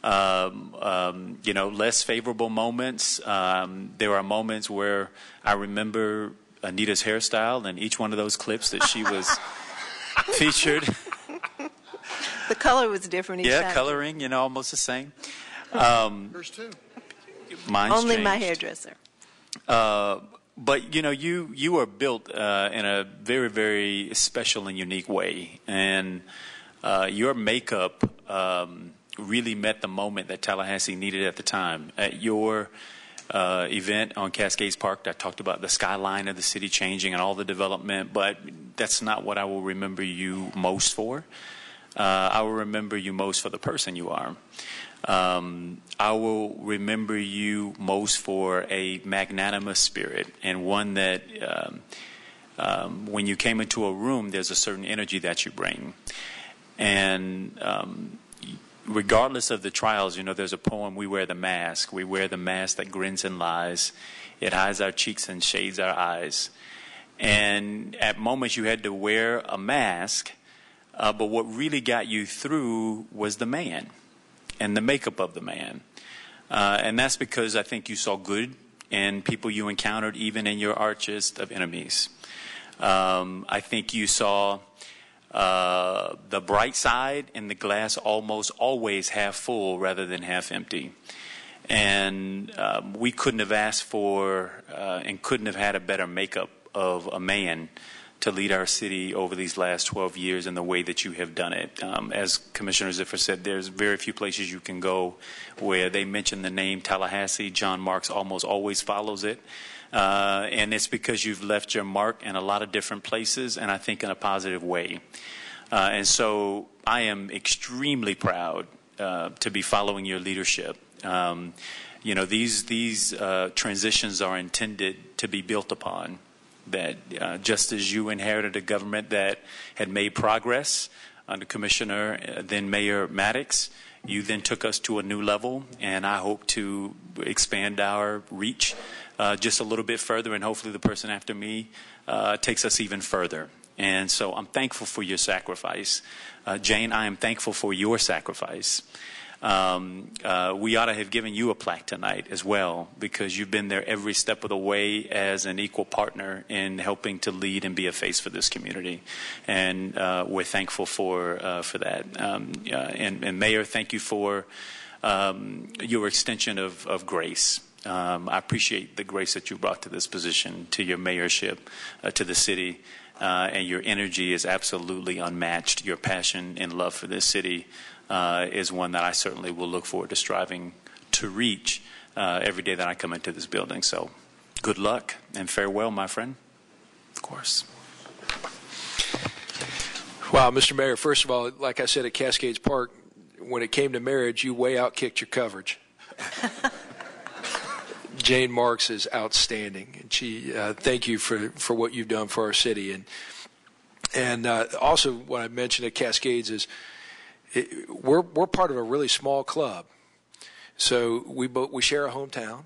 less favorable moments. There are moments where I remember Anita's hairstyle in each one of those clips that she was featured. The color was different each time. Yeah, coloring, almost the same. Yours too. Mine's Only changed. my hairdresser. But you are built in a very, very special and unique way, and your makeup really met the moment that Tallahassee needed at the time. At your event on Cascades Park, I talked about the skyline of the city changing and all the development, but that's not what I will remember you most for. I will remember you most for the person you are. I will remember you most for a magnanimous spirit, and one that when you came into a room, there's a certain energy that you bring. And regardless of the trials, there's a poem, "We wear the mask. We wear the mask that grins and lies. It hides our cheeks and shades our eyes." And at moments you had to wear a mask, but what really got you through was the man and the makeup of the man. And that's because I think you saw good in people you encountered, even in your archest of enemies. I think you saw the bright side and the glass almost always half full rather than half empty. And we couldn't have asked for and couldn't have had a better makeup of a man to lead our city over these last 12 years in the way that you have done it. As Commissioner Ziffer said, there's very few places you can go where they mention the name Tallahassee. John Marks almost always follows it. And it's because you've left your mark in a lot of different places, and I think in a positive way. And so I am extremely proud to be following your leadership. These transitions are intended to be built upon. That just as you inherited a government that had made progress under Commissioner, then Mayor Maddox, you then took us to a new level, and I hope to expand our reach just a little bit further, and hopefully the person after me takes us even further. And so I'm thankful for your sacrifice. Jane, I am thankful for your sacrifice. We ought to have given you a plaque tonight as well, because you've been there every step of the way as an equal partner in helping to lead and be a face for this community. And we're thankful for that. And Mayor, thank you for your extension of grace. I appreciate the grace that you brought to this position, to your mayorship, to the city. And your energy is absolutely unmatched. Your passion and love for this city is one that I certainly will look forward to striving to reach every day that I come into this building. So good luck and farewell, my friend. Of course. Wow, Mr. Mayor, first of all, like I said at Cascades Park, when it came to marriage, you way outkicked your coverage. Jane Marks is outstanding, and she thank you for what you've done for our city. And also what I mentioned at Cascades is we're part of a really small club. So we share a hometown.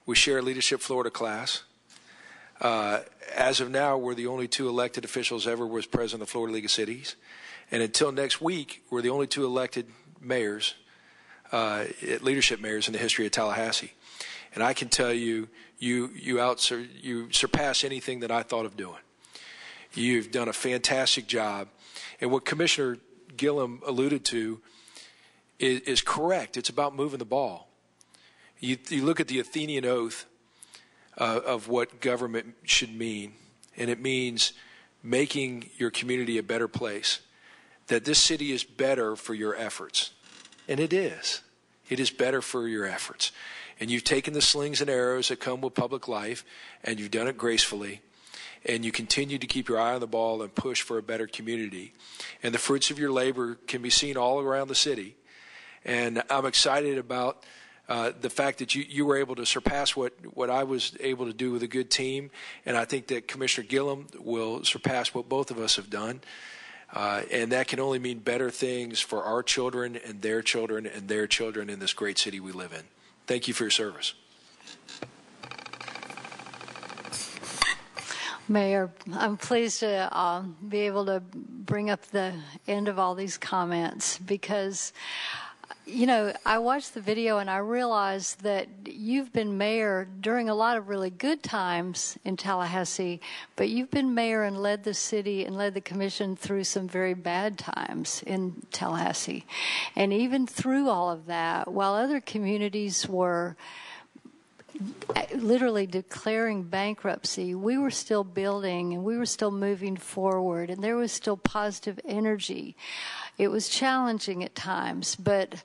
We share a Leadership Florida class. As of now, we're the only two elected officials ever was president of the Florida League of Cities. And until next week, we're the only two elected mayors, leadership mayors in the history of Tallahassee. And I can tell you, you surpass anything that I thought of doing. You've done a fantastic job. And what Commissioner Gillum alluded to is correct. It's about moving the ball. You look at the Athenian oath of what government should mean, and it means making your community a better place, that this city is better for your efforts. And it is. It is better for your efforts. And you've taken the slings and arrows that come with public life, and you've done it gracefully. And you continue to keep your eye on the ball and push for a better community. And the fruits of your labor can be seen all around the city. And I'm excited about the fact that you were able to surpass what I was able to do with a good team. And I think that Commissioner Gillum will surpass what both of us have done. And that can only mean better things for our children and their children and their children in this great city we live in. Thank you for your service. Mayor, I'm pleased to be able to bring up the end of all these comments because, I watched the video and I realized that you've been mayor during a lot of really good times in Tallahassee, but you've been mayor and led the city and led the commission through some very bad times in Tallahassee. And even through all of that, while other communities were literally declaring bankruptcy, we were still building and we were still moving forward, and there was still positive energy. It was challenging at times, but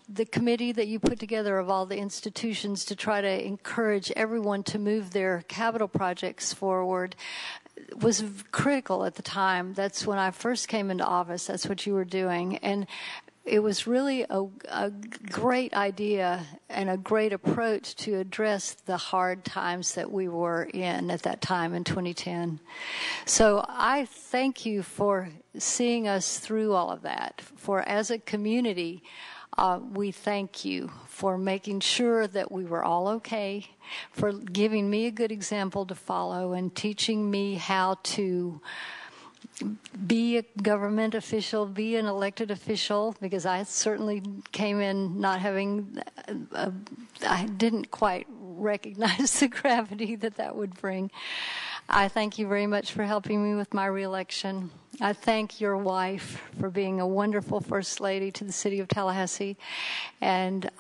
the committee that you put together of all the institutions to try to encourage everyone to move their capital projects forward was critical at the time. That's when I first came into office. That's what you were doing. And it was really a great idea and a great approach to address the hard times that we were in at that time in 2010. So I thank you for seeing us through all of that. For as a community, we thank you for making sure that we were all okay, for giving me a good example to follow and teaching me how to be a government official, be an elected official, because I certainly came in not having, I didn't quite recognize the gravity that would bring. I thank you very much for helping me with my reelection. I thank your wife for being a wonderful First Lady to the City of Tallahassee. And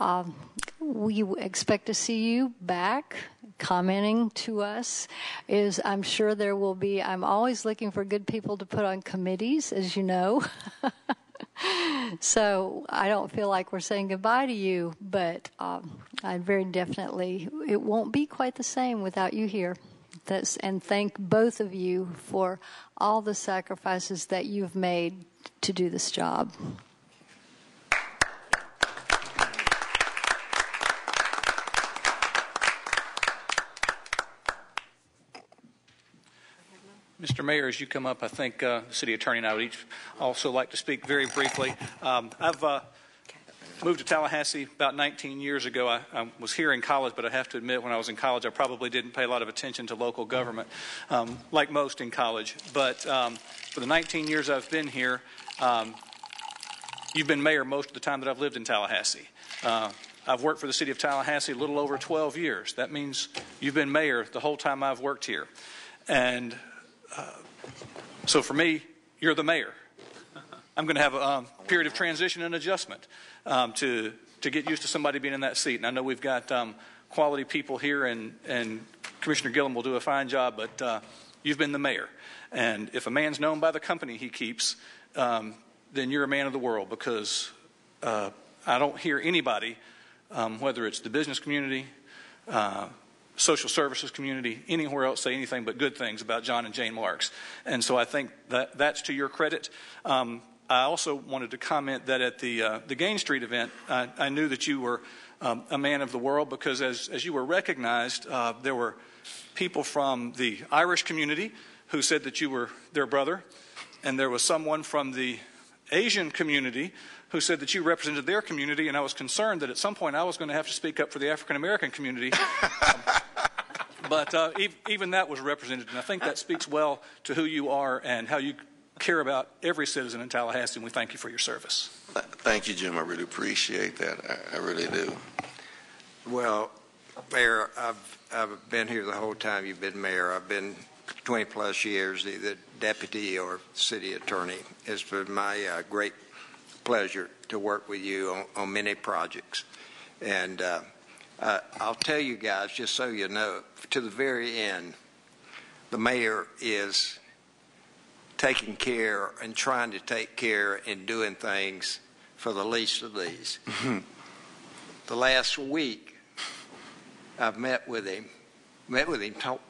we expect to see you back commenting to us. I'm sure there will be, I'm always looking for good people to put on committees, as you know. So I don't feel like we're saying goodbye to you, but I very definitely, it won't be quite the same without you here. And thank both of you for all the sacrifices that you've made to do this job. Mr. Mayor, as you come up, I think the City Attorney and I would each also like to speak very briefly. I've moved to Tallahassee about 19 years ago. I was here in college, but I have to admit when I was in college I probably didn't pay a lot of attention to local government, like most in college. But for the 19 years I've been here, you've been mayor most of the time that I've lived in Tallahassee. I've worked for the City of Tallahassee a little over 12 years. That means you've been mayor the whole time I've worked here. And so for me, you're the mayor. I'm going to have a period of transition and adjustment to get used to somebody being in that seat. And I know we've got quality people here, and Commissioner Gillum will do a fine job, but you've been the mayor. And if a man's known by the company he keeps, then you're a man of the world, because I don't hear anybody, whether it's the business community, social services community, anywhere else say anything but good things about John and Jane Marks. And so I think that's to your credit. I also wanted to comment that at the Gain Street event, I knew that you were a man of the world, because as you were recognized, there were people from the Irish community who said that you were their brother, and there was someone from the Asian community who said that you represented their community, and I was concerned that at some point I was going to have to speak up for the African American community. But even that was represented, and I think that speaks well to who you are and how you care about every citizen in Tallahassee, and we thank you for your service. Thank you, Jim. I really appreciate that. I really do. Well, Mayor, I've been here the whole time you've been mayor. I've been 20-plus years either deputy or city attorney. It's been my great pleasure to work with you on many projects. And I'll tell you guys, just so you know, to the very end, the mayor is taking care and trying to take care and doing things for the least of these. The last week, I've met with him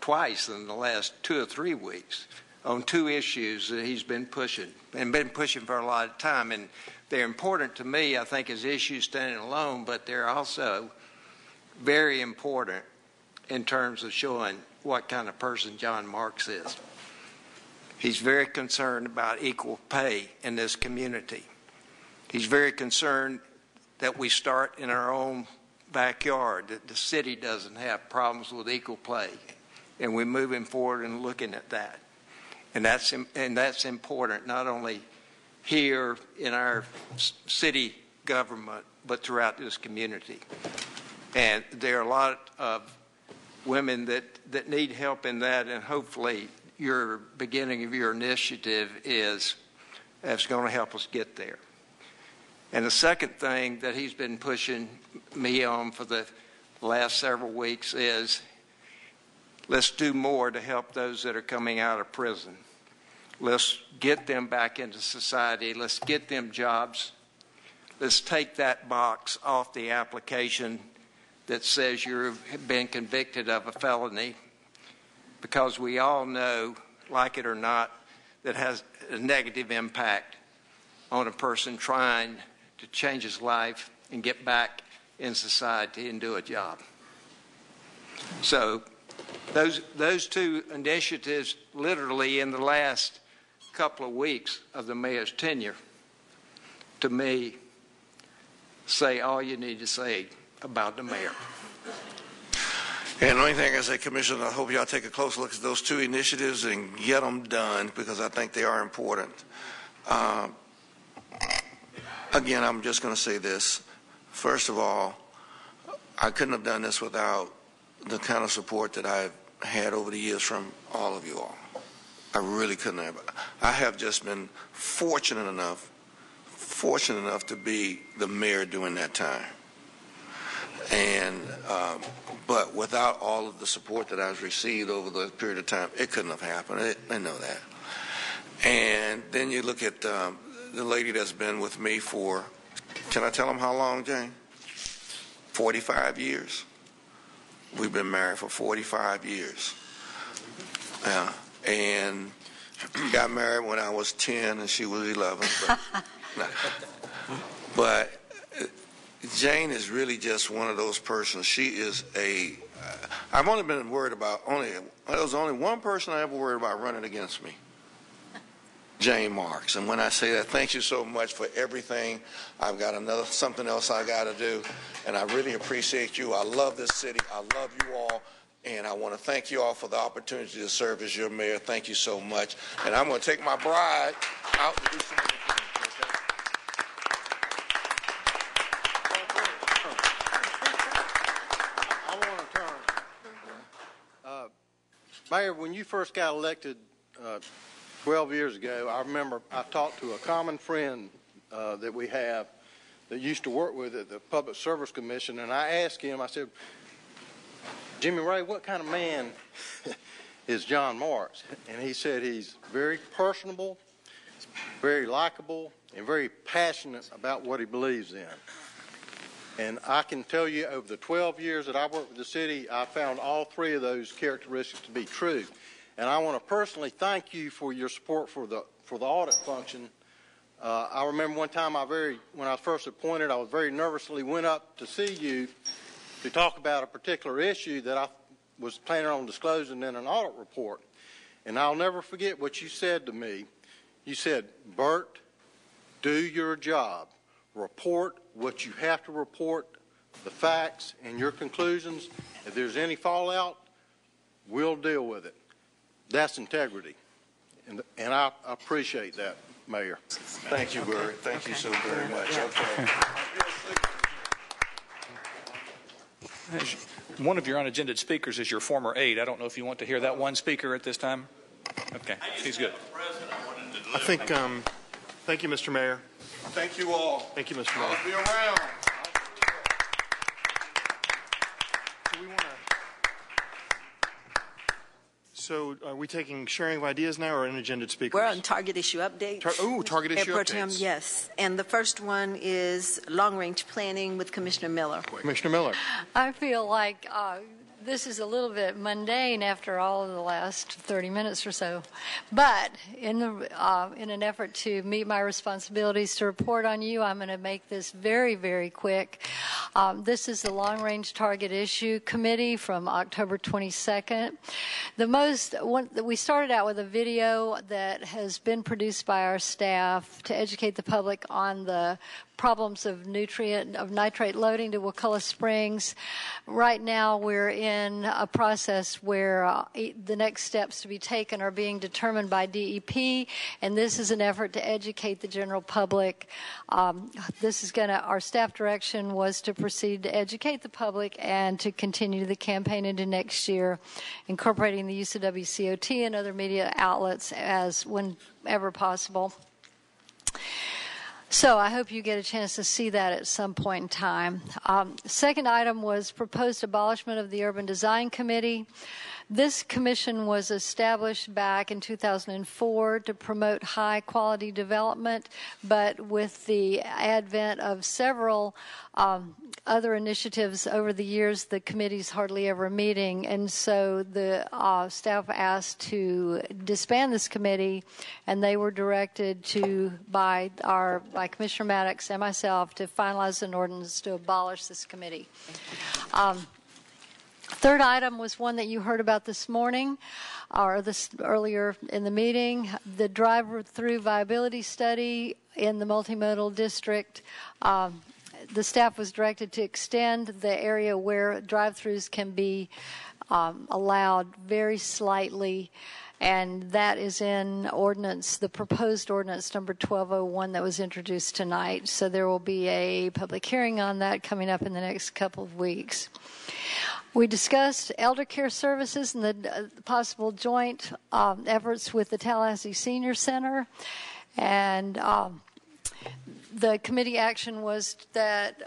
twice in the last 2 or 3 weeks on 2 issues that he's been pushing for a lot of time. And they're important to me, I think, as issues standing alone, but they're also very important in terms of showing what kind of person John Marks is. He's very concerned about equal pay in this community. He's very concerned that we start in our own backyard, that the city doesn't have problems with equal pay, and we're moving forward and looking at that. And that's important not only here in our city government, but throughout this community. And there are a lot of women that need help in that, and hopefully your beginning of your initiative is going to help us get there. And the second thing that he's been pushing me on for the the last several weeks is let's do more to help those that are coming out of prison. Let's get them back into society. Let's get them jobs. Let's take that box off the application that says you've been convicted of a felony, because we all know, like it or not, that has a negative impact on a person trying to change his life and get back in society and do a job. So those two initiatives, literally in the last couple of weeks of the mayor's tenure, to me, say all you need to say about the mayor. And the only thing I say, Commissioner, I hope y'all take a close look at those two initiatives and get them done, because I think they are important. Again, I'm just going to say this. First of all, I couldn't have done this without the kind of support that I've had over the years from all of you all. I really couldn't have. I have just been fortunate enough to be the mayor during that time. And but without all of the support that I've received over the period of time, it couldn't have happened. I know that. And then you look at the lady that's been with me for, can I tell them how long, Jane? 45 years. We've been married for 45 years. And got married when I was 10 and she was 11. But Jane is really just one of those persons. She is I've only been worried about, there was only one person I ever worried about running against me. Jane Marks. And when I say that, thank you so much for everything. I've got something else I got to do, and I really appreciate you. I love this city. I love you all, and I want to thank you all for the opportunity to serve as your mayor. Thank you so much. And I'm going to take my bride out to do some. Mayor, when you first got elected 12 years ago, I remember I talked to a common friend that we have that used to work with at the Public Service Commission, and I asked him, I said, Jimmy Ray, what kind of man is John Marks? And he said he's very personable, very likable, and very passionate about what he believes in. And I can tell you, over the 12 years that I worked with the city, I found all three of those characteristics to be true. And I want to personally thank you for your support for the audit function. I remember one time when I was first appointed, I was very nervously went up to see you to talk about a particular issue that I was planning on disclosing in an audit report. And I'll never forget what you said to me. You said, Bert, do your job. Report what you have to report, the facts and your conclusions. If there's any fallout, we'll deal with it. That's integrity. And I appreciate that, Mayor. Thank you, Bert. Thank you so very much. Okay. One of your unagendaed speakers is your former aide. I don't know if you want to hear that one speaker at this time. Okay, he's good. I think, thank you, Mr. Mayor. Thank you all. Thank you, Mr. Mayor. I'll be around. So are we taking sharing of ideas now or unagendaed speakers? We're on target issue updates. Target issue Pro Tem, updates. yes. And the first one is long-range planning with Commissioner Miller. Commissioner Miller. I feel like this is a little bit mundane after all of the last 30 minutes or so. But in an effort to meet my responsibilities to report on you, I'm going to make this very, very quick. This is the Long Range Target Issue Committee from October 22nd. We started out with a video that has been produced by our staff to educate the public on the problems of nitrate loading to Wakulla Springs. Right now we're in a process where the next steps to be taken are being determined by DEP, and this is an effort to educate the general public. Our staff direction was to proceed to educate the public and to continue the campaign into next year, incorporating the use of WCOT and other media outlets as whenever possible. So I hope you get a chance to see that at some point in time. Second item was proposed abolishment of the Urban Design Committee. This commission was established back in 2004 to promote high-quality development, but with the advent of several other initiatives over the years, the committee's hardly ever meeting, and so the staff asked to disband this committee, and they were directed to by Commissioner Maddox and myself to finalize an ordinance to abolish this committee. Third item was one that you heard about this morning, or this earlier in the meeting, the drive-through viability study in the multimodal district. The staff was directed to extend the area where drive-throughs can be allowed very slightly, and that is in ordinance, the proposed ordinance number 1201 that was introduced tonight. So there will be a public hearing on that coming up in the next couple of weeks. We discussed elder care services and the possible joint efforts with the Tallahassee Senior Center, and the committee action was that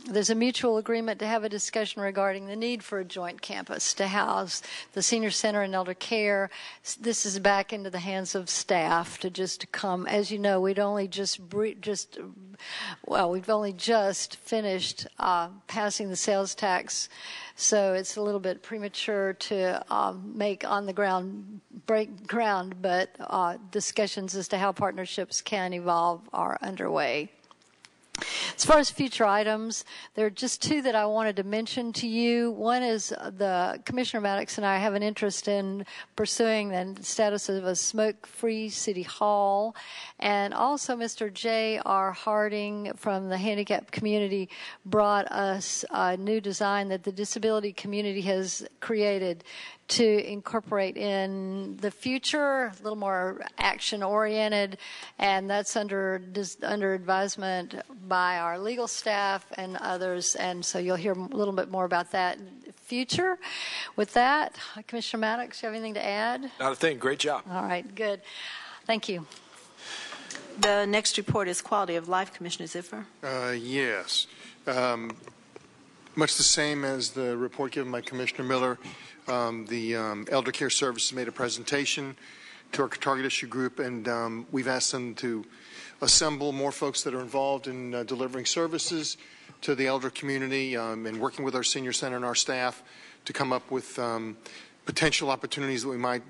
there's a mutual agreement to have a discussion regarding the need for a joint campus to house the senior center and elder care. This is back into the hands of staff to just come. As you know, we've only just finished passing the sales tax, so it's a little bit premature to break ground, but discussions as to how partnerships can evolve are underway. As far as future items, there are just two that I wanted to mention to you. One is the Commissioner Maddox and I have an interest in pursuing the status of a smoke-free city hall. And also Mr. J.R. Harding from the handicapped community brought us a new design that the disability community has created to incorporate in the future, a little more action-oriented, and that's under advisement by our legal staff and others, and so you'll hear a little bit more about that in the future. With that, Commissioner Maddox, do you have anything to add? Not a thing. Great job. All right, good. Thank you. The next report is quality of life, Commissioner Ziffer. Yes. Much the same as the report given by Commissioner Miller. The Elder Care Services made a presentation to our target issue group, and we've asked them to assemble more folks that are involved in delivering services to the elder community and working with our senior center and our staff to come up with potential opportunities that we might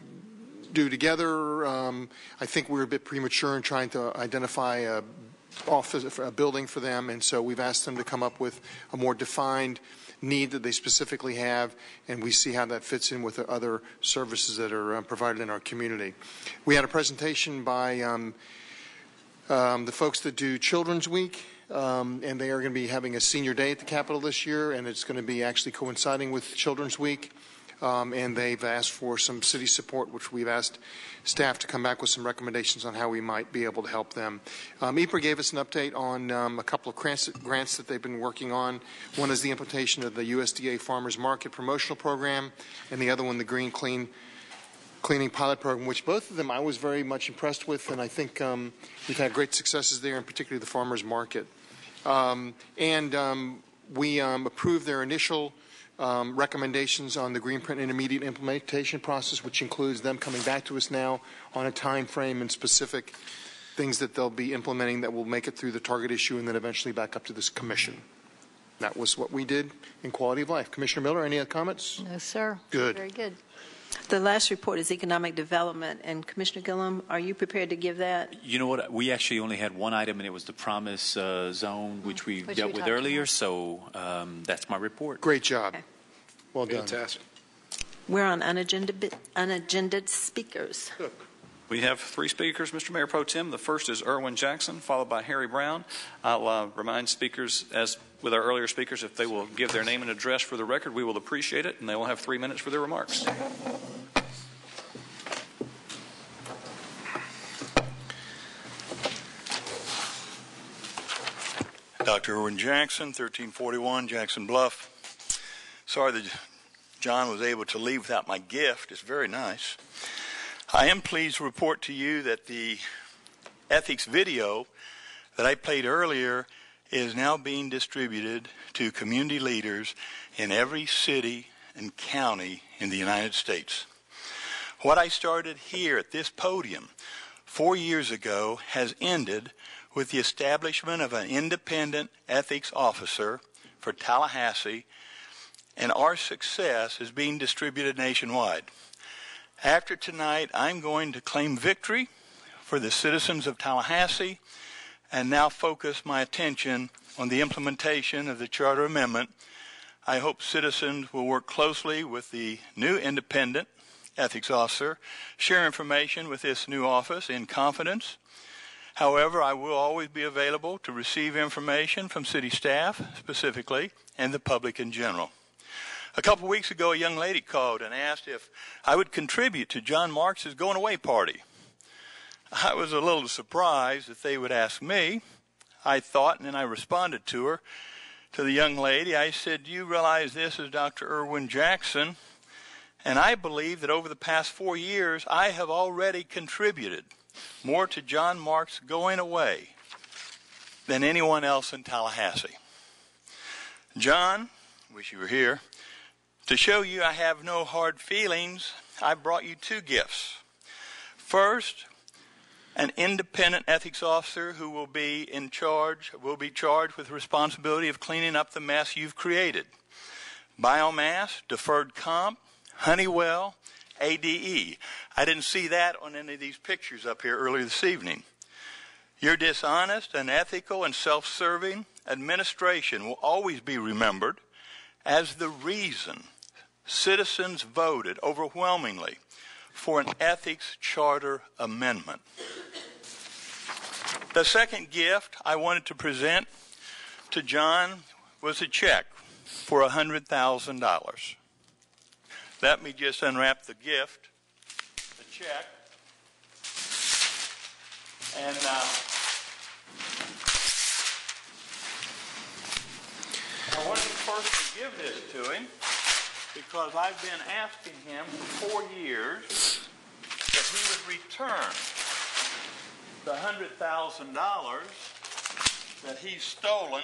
do together. I think we're a bit premature in trying to identify a building for them, and so we've asked them to come up with a more defined need that they specifically have, and we see how that fits in with the other services that are provided in our community. We had a presentation by the folks that do Children's Week, and they are going to be having a senior day at the Capitol this year, and it's going to be actually coinciding with Children's Week. And they've asked for some city support, which we've asked staff to come back with some recommendations on how we might be able to help them. EPR gave us an update on a couple of grants that they've been working on. One is the implementation of the USDA Farmers Market Promotional Program, and the other one, the Green Cleaning Pilot Program, which both of them I was very much impressed with, and I think we've had great successes there, and particularly the farmers market. We approved their initial recommendations on the Green Print Intermediate implementation process, which includes them coming back to us now on a time frame and specific things that they'll be implementing that will make it through the target issue and then eventually back up to this commission. That was what we did in quality of life. Commissioner Miller, any other comments? No, sir. Good. Very good. The last report is economic development, and Commissioner Gillum, are you prepared to give that? You know what? We actually only had one item, and it was the promise zone, which we dealt with earlier. So that's my report. Great job. Okay. Well done. Fantastic. We're on unagended speakers. Good. We have three speakers, Mr. Mayor Pro Tem. The first is Erwin Jackson, followed by Harry Brown. I'll remind speakers, as with our earlier speakers, if they will give their name and address for the record, we will appreciate it, and they will have 3 minutes for their remarks. Dr. Erwin Jackson, 1341 Jackson Bluff. Sorry that John was able to leave without my gift. It's very nice. I am pleased to report to you that the ethics video that I played earlier is now being distributed to community leaders in every city and county in the United States. What I started here at this podium 4 years ago has ended with the establishment of an independent ethics officer for Tallahassee, and our success is being distributed nationwide. After tonight, I'm going to claim victory for the citizens of Tallahassee and now focus my attention on the implementation of the Charter Amendment. I hope citizens will work closely with the new independent ethics officer, share information with this new office in confidence. However, I will always be available to receive information from city staff specifically and the public in general. A couple weeks ago, a young lady called and asked if I would contribute to John Marks' going away party. I was a little surprised that they would ask me. I thought, and then I responded to her, to the young lady. I said, "Do you realize this is Dr. Irwin Jackson? And I believe that over the past 4 years, I have already contributed more to John Marks' going away than anyone else in Tallahassee." John, wish you were here, to show you I have no hard feelings, I brought you 2 gifts. First, an independent ethics officer who will be charged with the responsibility of cleaning up the mess you've created. Biomass, deferred comp, Honeywell, ADE. I didn't see that on any of these pictures up here earlier this evening. Your dishonest, unethical, and self-serving administration will always be remembered as the reason citizens voted overwhelmingly for an ethics charter amendment. The second gift I wanted to present to John was a check for $100,000. Let me just unwrap the gift, the check, and I wanted to personally give this to him because I've been asking him for 4 years that he would return the $100,000 that he's stolen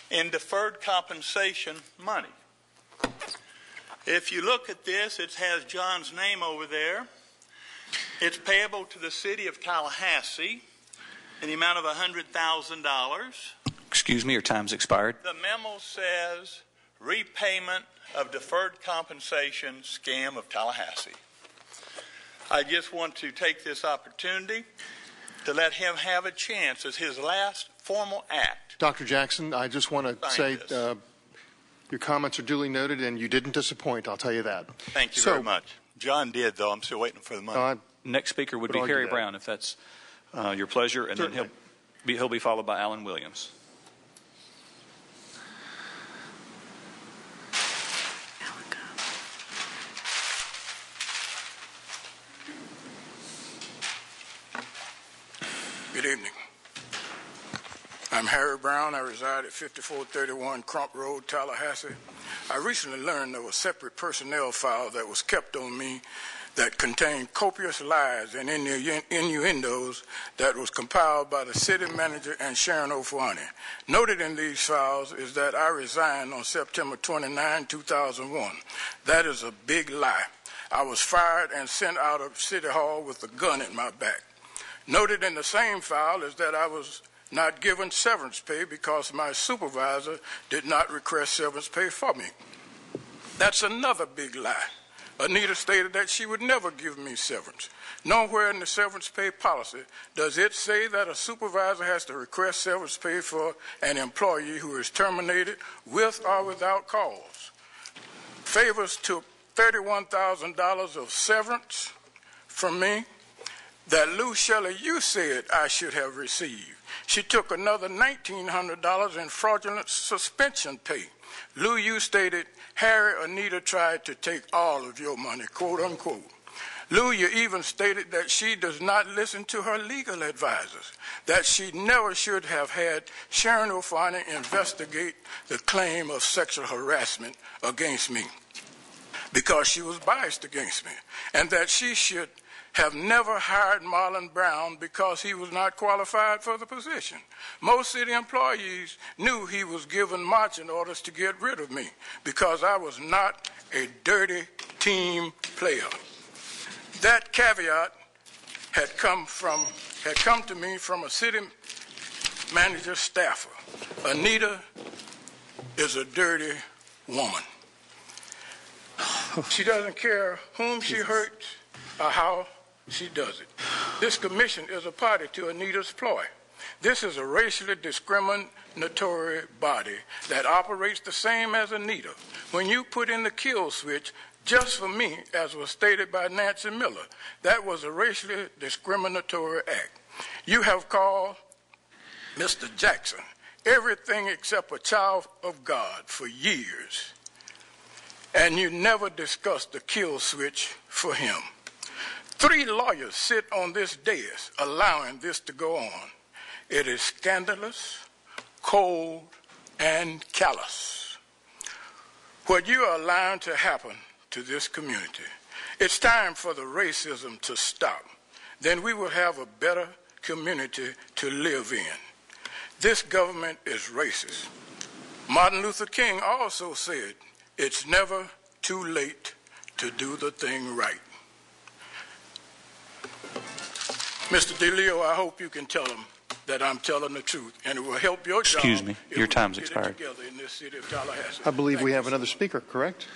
in deferred compensation money. If you look at this, it has John's name over there. It's payable to the city of Tallahassee in the amount of $100,000. Excuse me, your time's expired. The memo says repayment of deferred compensation scam of Tallahassee. I just want to take this opportunity to let him have a chance as his last formal act. Dr. Jackson, I just want to say your comments are duly noted, and you didn't disappoint, I'll tell you that. Thank you very much. John did, though. I'm still waiting for the money. Next speaker would be Harry Brown, if that's your pleasure, and Certainly. then he'll be followed by Alan Williams. Good evening. I'm Harry Brown. I reside at 5431 Crump Road, Tallahassee. I recently learned of a separate personnel file that was kept on me that contained copious lies and innuendos that was compiled by the city manager and Sharon O'Fahony. Noted in these files is that I resigned on September 29, 2001. That is a big lie. I was fired and sent out of City Hall with a gun in my back. Noted in the same file is that I was not given severance pay because my supervisor did not request severance pay for me. That's another big lie. Anita stated that she would never give me severance. Nowhere in the severance pay policy does it say that a supervisor has to request severance pay for an employee who is terminated with or without cause. Favors took $31,000 of severance from me that Lou Shelley, you said I should have received. She took another $1,900 in fraudulent suspension pay. Lou, you stated, Harry, Anita tried to take all of your money, quote unquote. Lou, you even stated that she does not listen to her legal advisors, that she never should have had Sharon O'Fahony investigate the claim of sexual harassment against me because she was biased against me, and that she should have never hired Marlon Brown because he was not qualified for the position. Most city employees knew he was given marching orders to get rid of me because I was not a dirty team player. That caveat had come to me from a city manager staffer. Anita is a dirty woman. She doesn't care whom she hurts or how she does it. This commission is a party to Anita's ploy. This is a racially discriminatory body that operates the same as Anita. When you put in the kill switch just for me, as was stated by Nancy Miller, that was a racially discriminatory act. You have called Mr. Jackson everything except a child of God for years, and you never discussed the kill switch for him. 3 lawyers sit on this dais allowing this to go on. It is scandalous, cold, and callous. What you are allowing to happen to this community, it's time for the racism to stop. Then we will have a better community to live in. This government is racist. Martin Luther King also said, it's never too late to do the thing right. Mr. DeLeo, I hope you can tell them that I'm telling the truth, and it will help your job. Excuse me, your time's expired. In this city of Tallahassee. I believe we have another speaker, correct?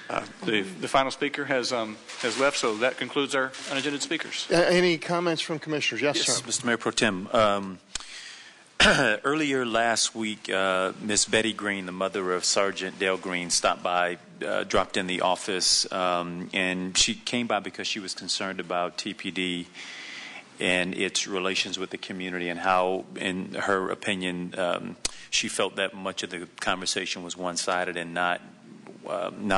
The final speaker has left, so that concludes our unagended speakers. Any comments from commissioners? Yes, sir. Mr. Mayor Pro Tem. Earlier last week, Miss Betty Green, the mother of Sergeant Dale Green, stopped by, dropped in the office, and she came by because she was concerned about TPD and its relations with the community, and how, in her opinion, she felt that much of the conversation was one-sided and not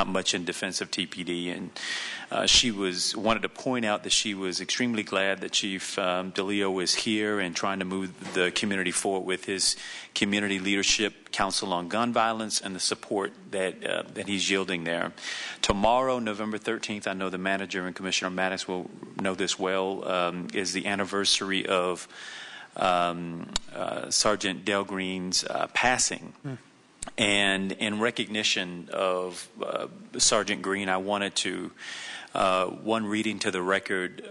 much in defense of TPD. And she wanted to point out that she was extremely glad that Chief DeLeo is here and trying to move the community forward with his Community Leadership Council on Gun Violence and the support that he's yielding there. Tomorrow, November 13th, I know the manager and Commissioner Maddox will know this well, is the anniversary of Sergeant Dale Green's passing. And in recognition of Sergeant Green, I wanted to, one, reading to the record,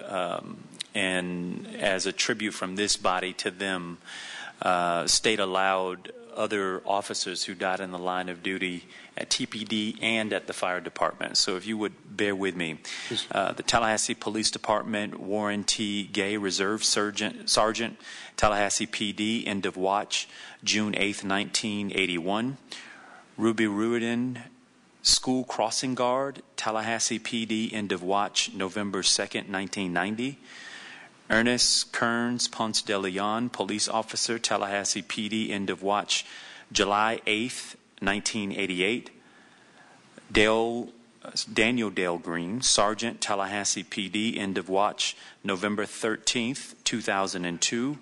and as a tribute from this body to them, state aloud other officers who died in the line of duty at TPD and at the fire department. So if you would bear with me. The Tallahassee Police Department, Warren T. Gay, Reserve Sergeant, Tallahassee PD, end of watch, June 8th, 1981. Ruby Ruiden, School Crossing Guard, Tallahassee PD, end of watch, November 2nd, 1990. Ernest Kearns Ponce de Leon, Police Officer, Tallahassee PD, end of watch, July 8th, 1988. Daniel Dale Green, Sergeant, Tallahassee PD, end of watch, November 13th, 2002.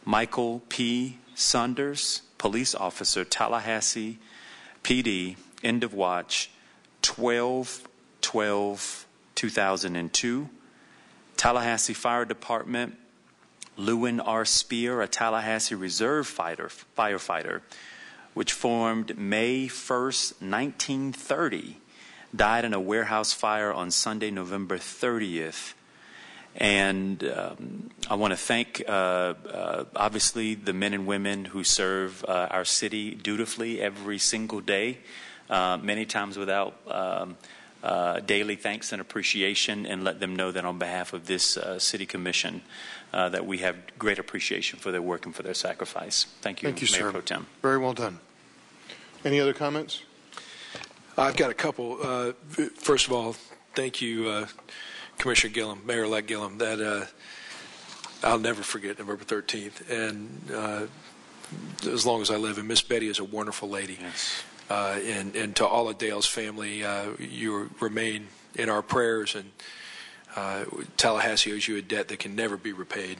Michael P. Saunders, Police Officer, Tallahassee PD, end of watch, 12/12/2002. Tallahassee Fire Department, Lewin R. Spear, a Tallahassee Reserve firefighter, which formed May 1st, 1930, died in a warehouse fire on Sunday, November 30th. And I want to thank, obviously, the men and women who serve our city dutifully every single day, many times without daily thanks and appreciation, and let them know that on behalf of this City Commission that we have great appreciation for their work and for their sacrifice. Thank you, Mayor Pro Tem. Very well done. Any other comments? I've got a couple. First of all, thank you, Commissioner Gillum, Mayor-elect Gillum, that I'll never forget November 13th. And as long as I live, and Miss Betty is a wonderful lady. Yes. And to all of Dale's family, you remain in our prayers, and Tallahassee owes you a debt that can never be repaid.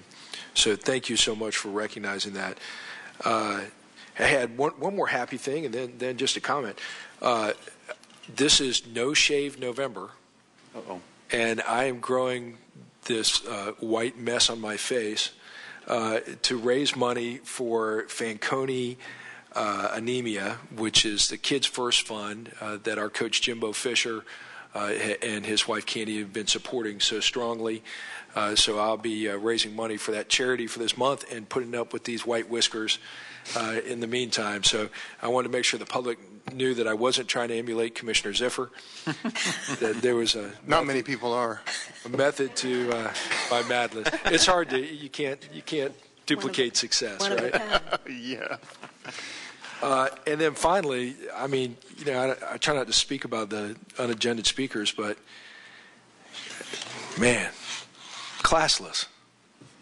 So thank you so much for recognizing that. I had one more happy thing, and then just a comment. This is No Shave November. Uh-oh. and I am growing this white mess on my face to raise money for Fanconi anemia, which is the Kids First Fund that our coach Jimbo Fisher and his wife Candy have been supporting so strongly. So I'll be raising money for that charity for this month and putting up with these white whiskers in the meantime. So I wanted to make sure the public knew that I wasn't trying to emulate Commissioner Ziffer. That there was a not many people are a method to my madness. It's hard to you can't duplicate success, right? Yeah. And then finally, I mean, I try not to speak about the unagended speakers, but man, classless.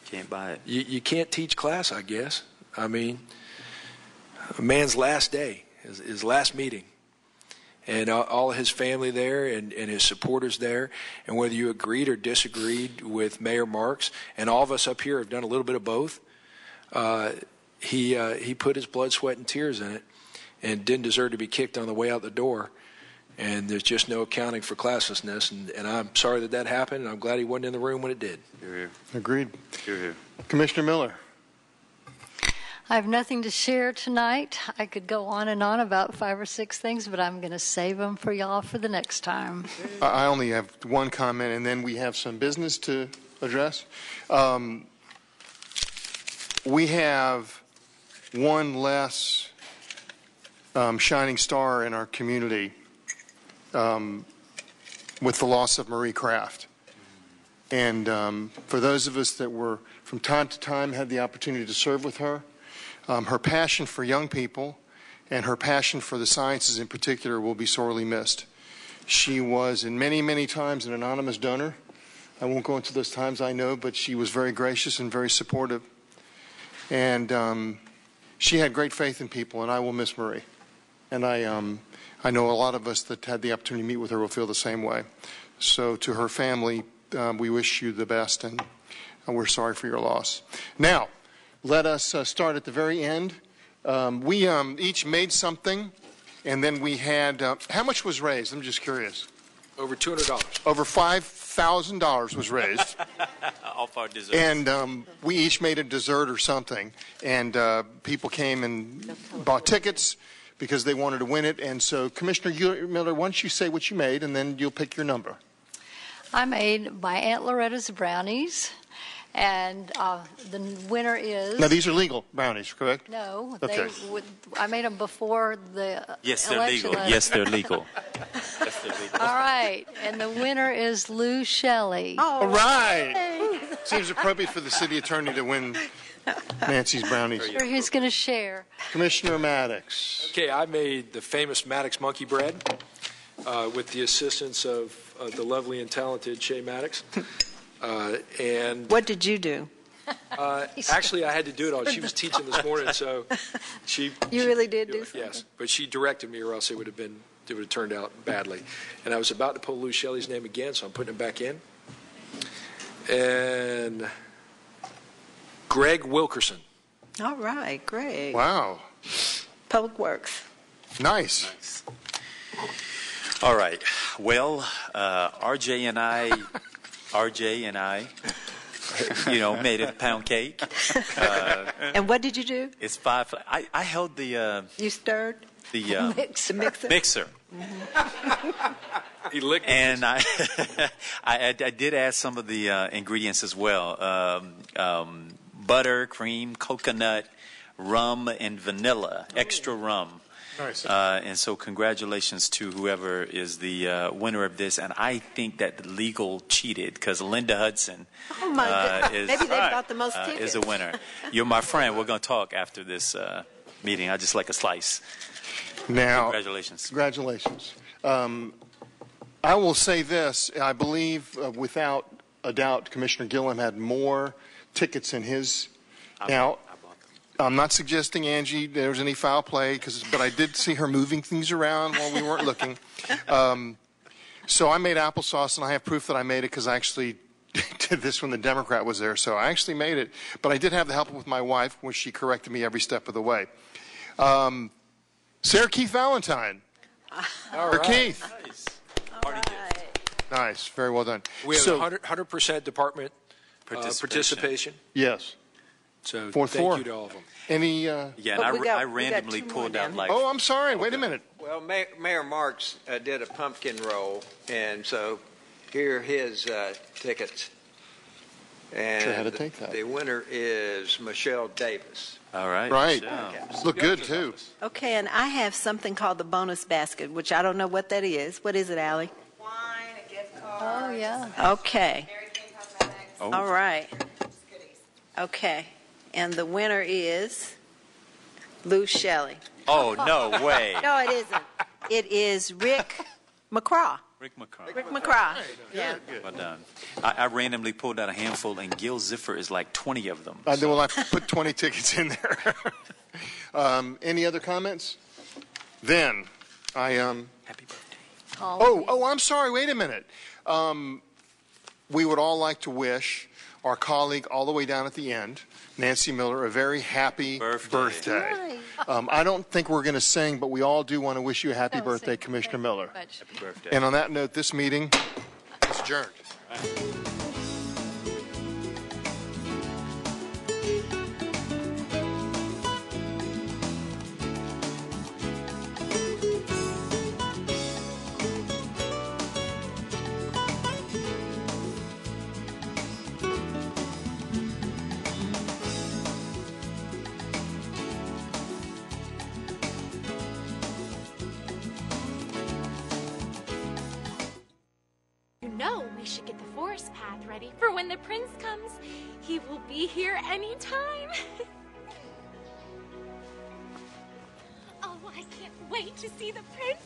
Can't buy it. You can't teach class, I guess. I mean, a man's last day, his last meeting, and all of his family there and his supporters there, and whether you agreed or disagreed with Mayor Marks, and all of us up here have done a little bit of both, he put his blood, sweat, and tears in it and didn't deserve to be kicked on the way out the door. And there's just no accounting for classlessness, and I'm sorry that happened, and I'm glad he wasn't in the room when it did. Agreed. Here. Commissioner Miller. I have nothing to share tonight. I could go on and on about 5 or 6 things, but I'm going to save them for y'all for the next time. I only have one comment, and then we have some business to address. We have one less shining star in our community with the loss of Marie Kraft. And for those of us that were, from time to time, had the opportunity to serve with her, her passion for young people and her passion for the sciences in particular will be sorely missed. She was, in many, many times, an anonymous donor. I won't go into those times, I know, but she was very gracious and very supportive. And she had great faith in people, and I will miss Marie. And I know a lot of us that had the opportunity to meet with her will feel the same way. So to her family, we wish you the best, and we're sorry for your loss. Now, let us start at the very end. We each made something, and then we had, how much was raised? I'm just curious. Over $200. Over $5,000 was raised. All for our desserts. And we each made a dessert or something, and people came and bought tickets because they wanted to win it. And so, Commissioner Miller, why don't you say what you made, and then you'll pick your number. I made my Aunt Loretta's brownies, and the winner is... Now, these are legal brownies, correct? No. Okay. I made them before the Yes, they're election. legal. Yes, they're legal. Yes, they're legal. All right. And the winner is Lou Shelley. All right. Seems appropriate for the city attorney to win Nancy's brownies. Sure, who's going to share? Commissioner Maddox. Okay, I made the famous Maddox monkey bread with the assistance of the lovely and talented Shay Maddox. And what did you do? Actually, I had to do it all. She was teaching this morning, so she. You really did do something? Yes, but she directed me, or else it would have turned out badly. And I was about to pull Lou Shelley's name again, so I'm putting it back in. And Greg Wilkerson. All right, Greg. Wow. Public Works. Nice. All right. Well, RJ and I, made a pound cake. And what did you do? It's 5. I held the. You stirred? The mixer. Mixer. He licked it. And I did add some of the ingredients as well. Butter, cream, coconut, rum, and vanilla. Extra rum. Nice. And so congratulations to whoever is the winner of this. And I think that the legal cheated because Linda Hudson Oh, my goodness. Maybe they got the most tickets. is a winner. You're my friend. We're going to talk after this meeting. I just like a slice. Now, congratulations. Congratulations. I will say this. I believe, without a doubt, Commissioner Gillum had more tickets in his. Now, I'm not suggesting, Angie, there was any foul play, but I did see her moving things around while we weren't looking. So I made applesauce, and I have proof that I made it because I actually did this when the Democrat was there. So I actually made it. But I did have the help with my wife, when she corrected me every step of the way. Sarah Keith Valentine. All Or right. Keith. Nice. Party gift. Nice. Very well done. We have So- 100% department participation. Yes. So Fourth thank floor. you to all of them. Any? Yeah, and I randomly pulled out like. Oh, I'm sorry. Wait a minute. Well, Mayor Marks did a pumpkin roll, and so here are his tickets. And Sure how to take that. the winner is Michelle Davis. All right. Right. Okay. Look good, too. Okay, and I have something called the bonus basket, which I don't know what that is. What is it, Allie? Wine, a gift card. Oh, yeah. Okay. Mary Kay Cosmetics. Oh. All right. Goodies. Okay. And the winner is Lou Shelley. Oh, no way. No, it isn't. It is Rick McCraw. Rick McCraw. Rick McCraw. Yeah. Well done. I randomly pulled out a handful, and Gil Ziffer is like 20 of them. Well, I put 20 tickets in there. Any other comments? Then, I Happy birthday. Oh, I'm sorry. Wait a minute. We would all like to wish our colleague all the way down at the end, Nancy Miller, a very happy birthday. I don't think we're going to sing, but we all do want to wish you a happy birthday, Commissioner Miller. Happy birthday. And on that note, this meeting is adjourned. You know we should get the forest path ready for when the prince comes. He will be here anytime. Oh, I can't wait to see the prince.